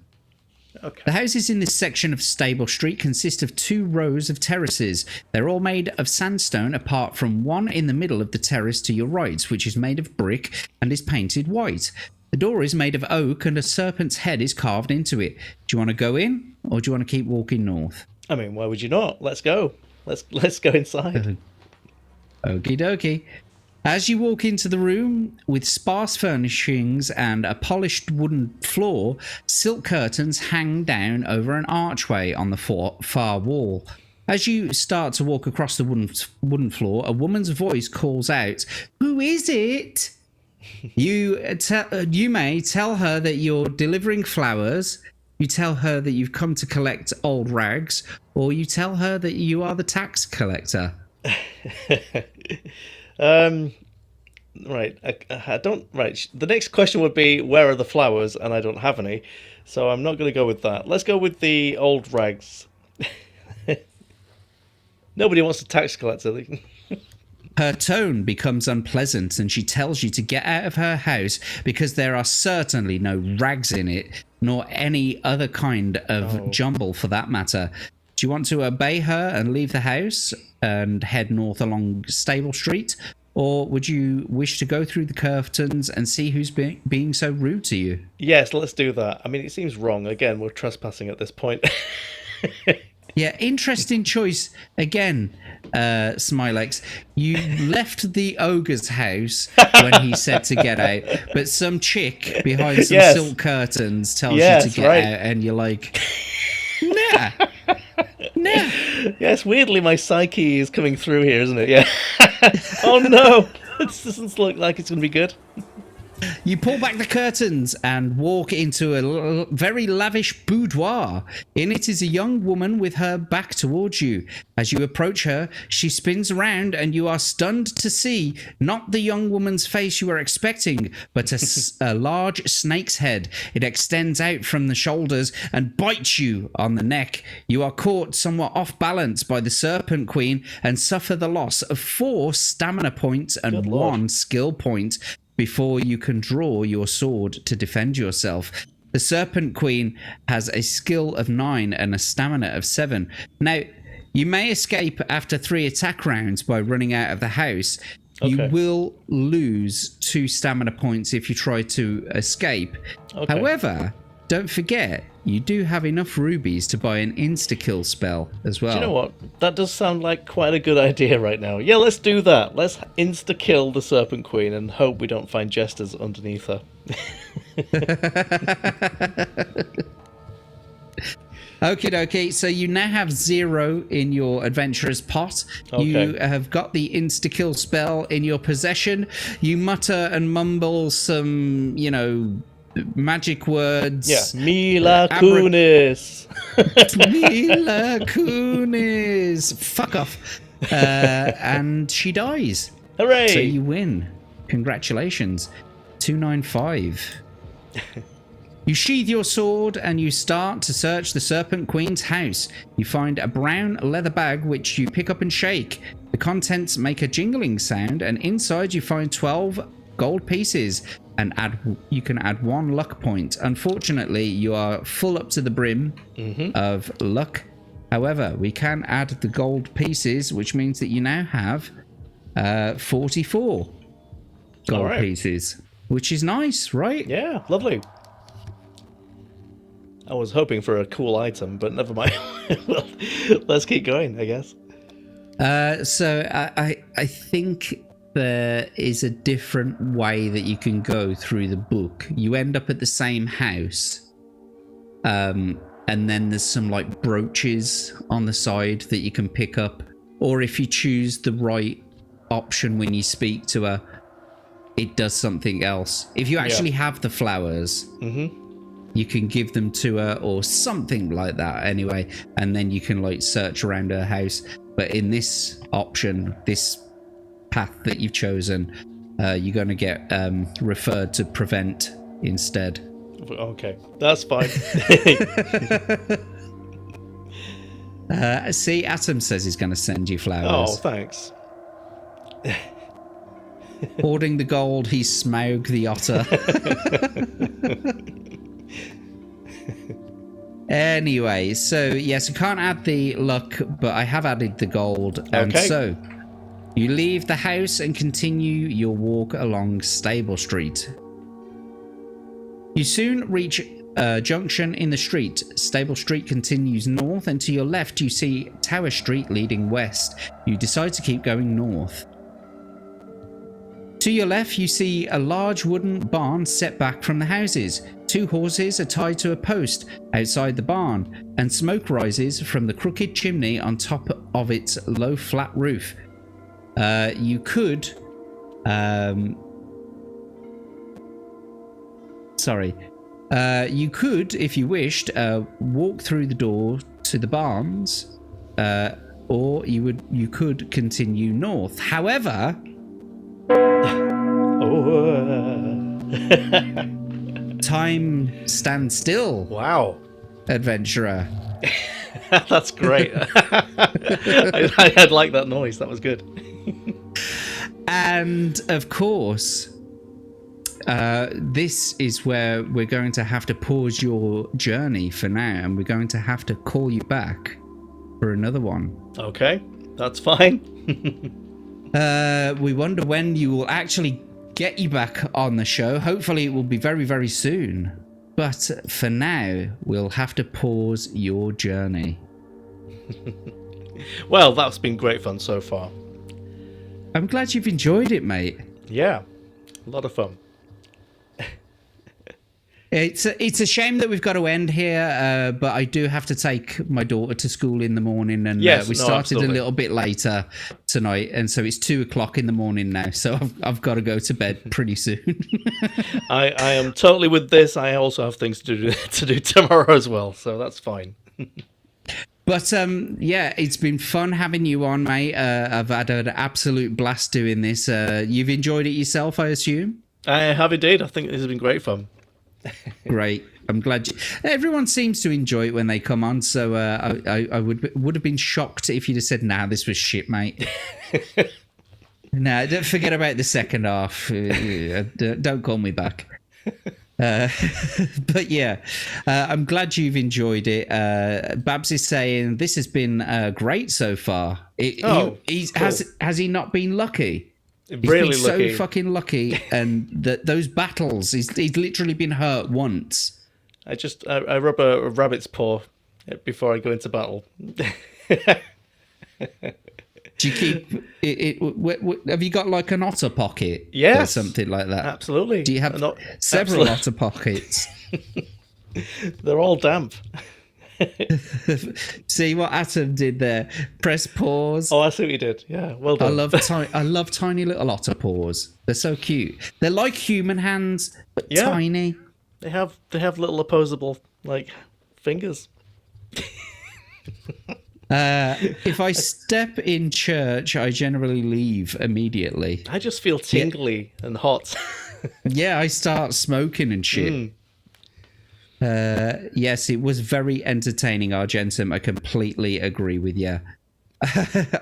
Speaker 2: Okay.
Speaker 1: The houses in this section of Stable Street consist of 2 rows of terraces. They're all made of sandstone apart from one in the middle of the terrace to your right, which is made of brick and is painted white. The door is made of oak and a serpent's head is carved into it. Do you want to go in or do you want to keep walking north?
Speaker 2: I mean, why would you not? Let's go. Let's go inside.
Speaker 1: Okie dokie. As you walk into the room, with sparse furnishings and a polished wooden floor, silk curtains hang down over an archway on the far wall. As you start to walk across the wooden floor, a woman's voice calls out, "Who is it?" You may tell her that you're delivering flowers, you tell her that you've come to collect old rags, or you tell her that you are the tax collector.
Speaker 2: Right. I don't. Right. The next question would be, where are the flowers? And I don't have any, so I'm not going to go with that. Let's go with the old rags. Nobody wants a tax collector.
Speaker 1: Her tone becomes unpleasant and she tells you to get out of her house because there are certainly no rags in it, nor any other kind of jumble for that matter. Do you want to obey her and leave the house and head north along Stable Street? Or would you wish to go through the curtains and see who's being so rude to you?
Speaker 2: Yes, let's do that. I mean, it seems wrong. Again, we're trespassing at this point.
Speaker 1: Yeah, interesting choice. Again, Smylexx, you left the ogre's house when he said to get out, but some chick behind some silk curtains tells you to get out, and you're like, nah. Nah.
Speaker 2: Yes, weirdly, my psyche is coming through here, isn't it? Yeah. Oh no, this doesn't look like it's going to be good.
Speaker 1: You pull back the curtains and walk into a very lavish boudoir. In it is a young woman with her back towards you. As you approach her, she spins around and you are stunned to see not the young woman's face you were expecting, but a large snake's head. It extends out from the shoulders and bites you on the neck. You are caught somewhat off balance by the Serpent Queen and suffer the loss of 4 stamina points and 1 skill point before you can draw your sword to defend yourself. The Serpent Queen has a skill of 9 and a stamina of 7. Now, you may escape after 3 attack rounds by running out of the house. Okay. You will lose 2 stamina points if you try to escape. Okay. However, don't forget, you do have enough rubies to buy an Insta-kill spell as well.
Speaker 2: Do you know what? That does sound like quite a good idea right now. Yeah, let's do that. Let's insta-kill the Serpent Queen and hope we don't find jesters underneath her.
Speaker 1: Okie dokie, so you now have 0 in your adventurer's pot. Okay. You have got the insta-kill spell in your possession. You mutter and mumble some, magic words.
Speaker 2: Yeah, Mila Kunis.
Speaker 1: Mila Kunis. Fuck off. And she dies.
Speaker 2: Hooray!
Speaker 1: So you win. Congratulations. 295. You sheathe your sword and you start to search the Serpent Queen's house. You find a brown leather bag which you pick up and shake. The contents make a jingling sound, and inside you find 12 gold pieces. And you can add 1 luck point. Unfortunately, you are full up to the brim of luck. However, we can add the gold pieces, which means that you now have 44 gold pieces, which is nice, right?
Speaker 2: Yeah, lovely. I was hoping for a cool item, but never mind. Well, let's keep going, I guess.
Speaker 1: So I think there is a different way that you can go through the book. You end up at the same house, and then there's some like brooches on the side that you can pick up, or if you choose the right option when you speak to her, it does something else. If you actually have the flowers, you can give them to her or something like that anyway, and then you can like search around her house. But in this option, this path that you've chosen, you're going to get referred to Prevent instead.
Speaker 2: Okay, that's fine.
Speaker 1: See, Atom says he's going to send you flowers.
Speaker 2: Oh, thanks.
Speaker 1: Hoarding the gold, he Smaug the otter. Anyway, so yes, you can't add the luck, but I have added the gold. And so you leave the house and continue your walk along Stable Street. You soon reach a junction in the street. Stable Street continues north, and to your left you see Tower Street leading west. You decide to keep going north. To your left you see a large wooden barn set back from the houses. 2 horses are tied to a post outside the barn, and smoke rises from the crooked chimney on top of its low flat roof. You could you could, if you wished, walk through the door to the barns, or you could continue north. However, time stands still.
Speaker 2: Wow,
Speaker 1: adventurer.
Speaker 2: That's great. I'd like that noise. That was good.
Speaker 1: And of course, this is where we're going to have to pause your journey for now, and we're going to have to call you back for another one.
Speaker 2: Okay, that's fine.
Speaker 1: We wonder when you will actually get you back on the show. Hopefully it will be very, very soon. But for now, we'll have to pause your journey.
Speaker 2: Well, that's been great fun so far.
Speaker 1: I'm glad you've enjoyed it, mate.
Speaker 2: Yeah, a lot of fun.
Speaker 1: It's a shame that we've got to end here, but I do have to take my daughter to school in the morning, and
Speaker 2: Yes,
Speaker 1: we
Speaker 2: no,
Speaker 1: started
Speaker 2: absolutely.
Speaker 1: a little bit later tonight, and so it's 2:00 in the morning now. So I've got to go to bed pretty soon.
Speaker 2: I am totally with this. I also have things to do tomorrow as well, so that's fine.
Speaker 1: But yeah, it's been fun having you on, mate. I've had an absolute blast doing this. You've enjoyed it yourself, I assume?
Speaker 2: I have indeed. I think this has been great fun.
Speaker 1: Great. I'm glad everyone seems to enjoy it when they come on. So I would have been shocked if you'd have said, "Nah, this was shit, mate." Nah, don't forget about the second half. Don't call me back. But yeah, I'm glad you've enjoyed it. Babs is saying this has been great so far.
Speaker 2: Cool.
Speaker 1: Has he not been lucky? He's
Speaker 2: Really
Speaker 1: been
Speaker 2: lucky.
Speaker 1: so fucking lucky, and those battles, he's literally been hurt once.
Speaker 2: I rub a rabbit's paw before I go into battle.
Speaker 1: Do you keep it? Have you got like an otter pocket? Or
Speaker 2: Yes.
Speaker 1: something like that.
Speaker 2: Absolutely.
Speaker 1: Do you have
Speaker 2: Absolutely.
Speaker 1: several otter pockets?
Speaker 2: They're all damp.
Speaker 1: See what Atom did there? Press pause.
Speaker 2: Oh, I see what you did. Yeah, well
Speaker 1: I
Speaker 2: done.
Speaker 1: love tiny little otter paws. They're so cute. They're like human hands, but
Speaker 2: Yeah.
Speaker 1: tiny.
Speaker 2: They have little opposable fingers.
Speaker 1: If I step in church, I generally leave immediately.
Speaker 2: I just feel tingly and hot.
Speaker 1: Yeah, I start smoking and shit. Yes, it was very entertaining, Argentum. I completely agree with you.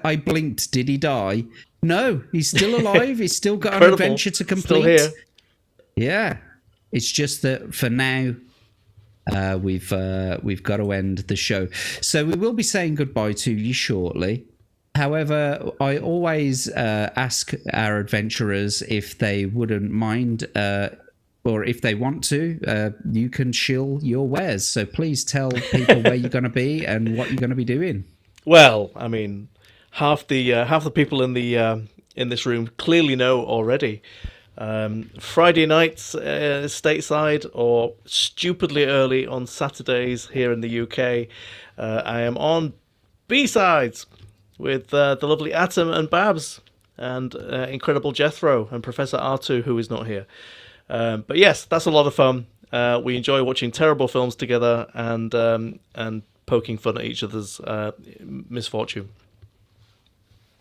Speaker 1: I blinked. Did he die? No, he's still alive. He's still got an
Speaker 2: Incredible.
Speaker 1: adventure to complete.
Speaker 2: Still here.
Speaker 1: Yeah, it's just that for now, we've got to end the show. So we will be saying goodbye to you shortly. However, I always ask our adventurers if they wouldn't mind, or if they want to, you can shill your wares. So please tell people where you're going to be and what you're going to be doing.
Speaker 2: Well, I mean, half the people in this room clearly know already. Friday nights stateside, or stupidly early on Saturdays here in the UK, I am on B-sides with the lovely Atom and Babs and incredible Jethro and Professor R2, who is not here. But yes, that's a lot of fun. We enjoy watching terrible films together and poking fun at each other's misfortune.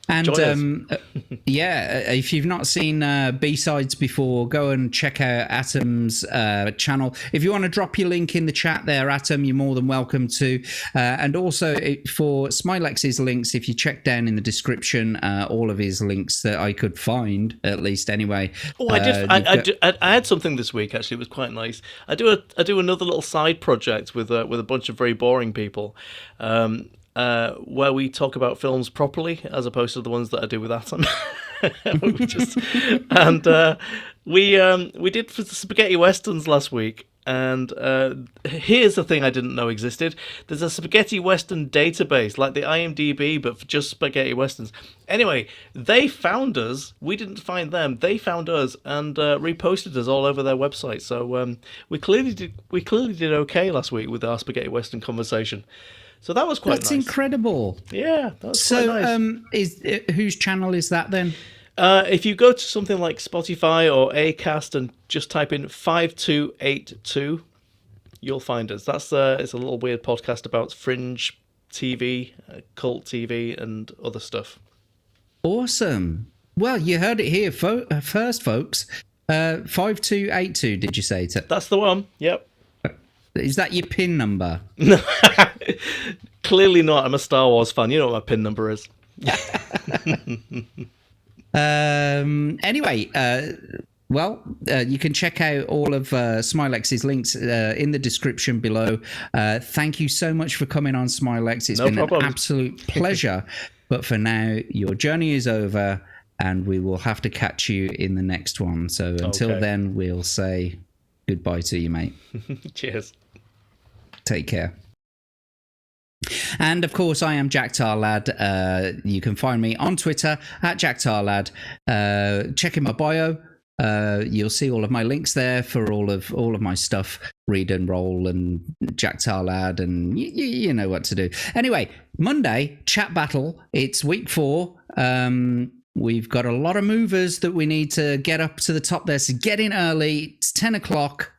Speaker 1: And yeah, if you've not seen B-sides before, go and check out Atom's channel. If you want to drop your link in the chat there, Atom, you're more than welcome to. And also for Smylexx's links, if you check down in the description, all of his links that I could find, at least anyway.
Speaker 2: Oh, I had something this week actually. It was quite nice. I do another little side project with a bunch of very boring people. Where we talk about films properly, as opposed to the ones that I do with Atom. We did for the spaghetti westerns last week, and here's the thing I didn't know existed. There's a spaghetti western database, like the IMDb, but for just spaghetti westerns. Anyway, they found us. We didn't find them. They found us and reposted us all over their website. So we clearly did okay last week with our spaghetti western conversation. So that was quite nice.
Speaker 1: That's incredible.
Speaker 2: Yeah, that was quite nice.
Speaker 1: Whose channel is that then?
Speaker 2: If you go to something like Spotify or Acast and just type in 5282, you'll find us. It's a little weird podcast about fringe TV, cult TV, and other stuff.
Speaker 1: Awesome. Well, you heard it here first, folks. 5282, did you say?
Speaker 2: That's the one. Yep.
Speaker 1: Is that your PIN number?
Speaker 2: Clearly not. I'm a Star Wars fan. You know what my PIN number is.
Speaker 1: Anyway, you can check out all of Smylexx's links in the description below. Thank you so much for coming on, Smylexx. It's been an absolute pleasure. But for now, your journey is over, and we will have to catch you in the next one. So until then, we'll say goodbye to you, mate.
Speaker 2: Cheers.
Speaker 1: Take care. And of course, I am Jack Tarlad. You can find me on Twitter at Jack Tarlad. Check in my bio. You'll see all of my links there for all of my stuff. Read and Roll and Jack Tarlad, and you know what to do. Anyway, Monday chat battle. It's week 4. We've got a lot of movers that we need to get up to the top there. So get in early. It's 10 o'clock.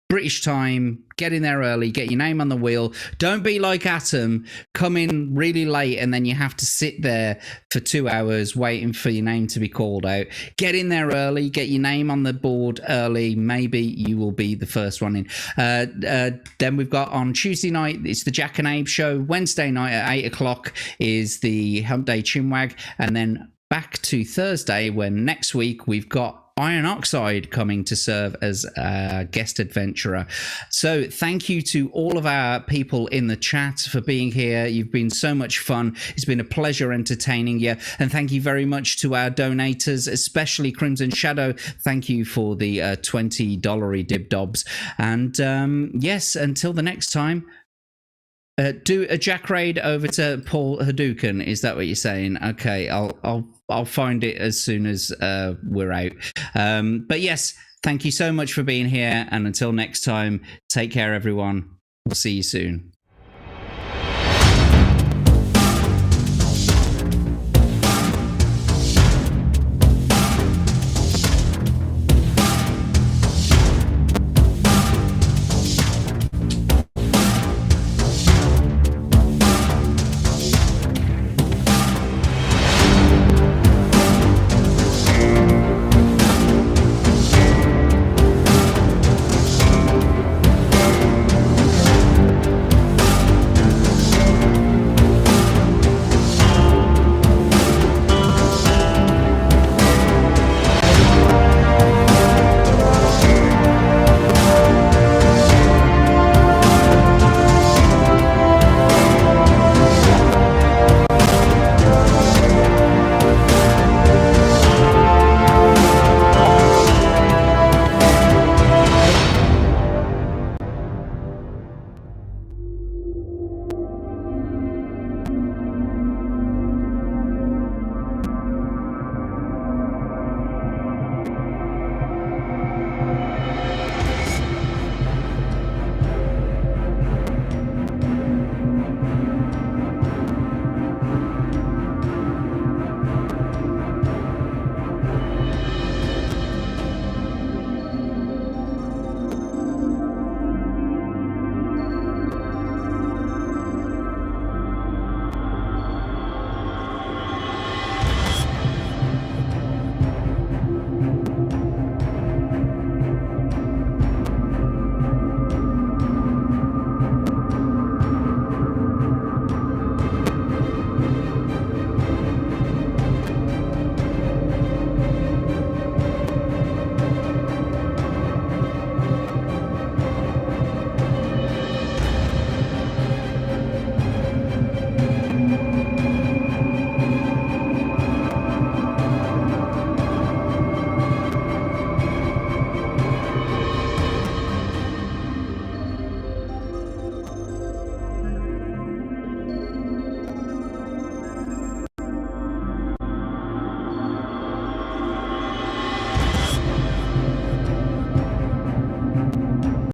Speaker 1: British time, get in there early, get your name on the wheel. Don't be like Atom, come in really late and then you have to sit there for 2 hours waiting for your name to be called out. Get in there early, get your name on the board early. Maybe you will be the first one in. Then we've got on Tuesday night, it's the Jack and Abe show. Wednesday night at 8 o'clock is the Hump Day Chinwag. And then back to Thursday, when next week we've got Iron Oxide coming to serve as a guest adventurer. So thank you to all of our people in the chat for being here. You've been so much fun. It's been a pleasure entertaining you. And thank you very much to our donators, especially Crimson Shadow. Thank you for the $20 dib dobs. And yes, until the next time, do a Jack raid over to Paul Hadouken. Is that what you're saying? Okay, I'll find it as soon as we're out. But yes, thank you so much for being here. And until next time, take care, everyone. We'll see you soon.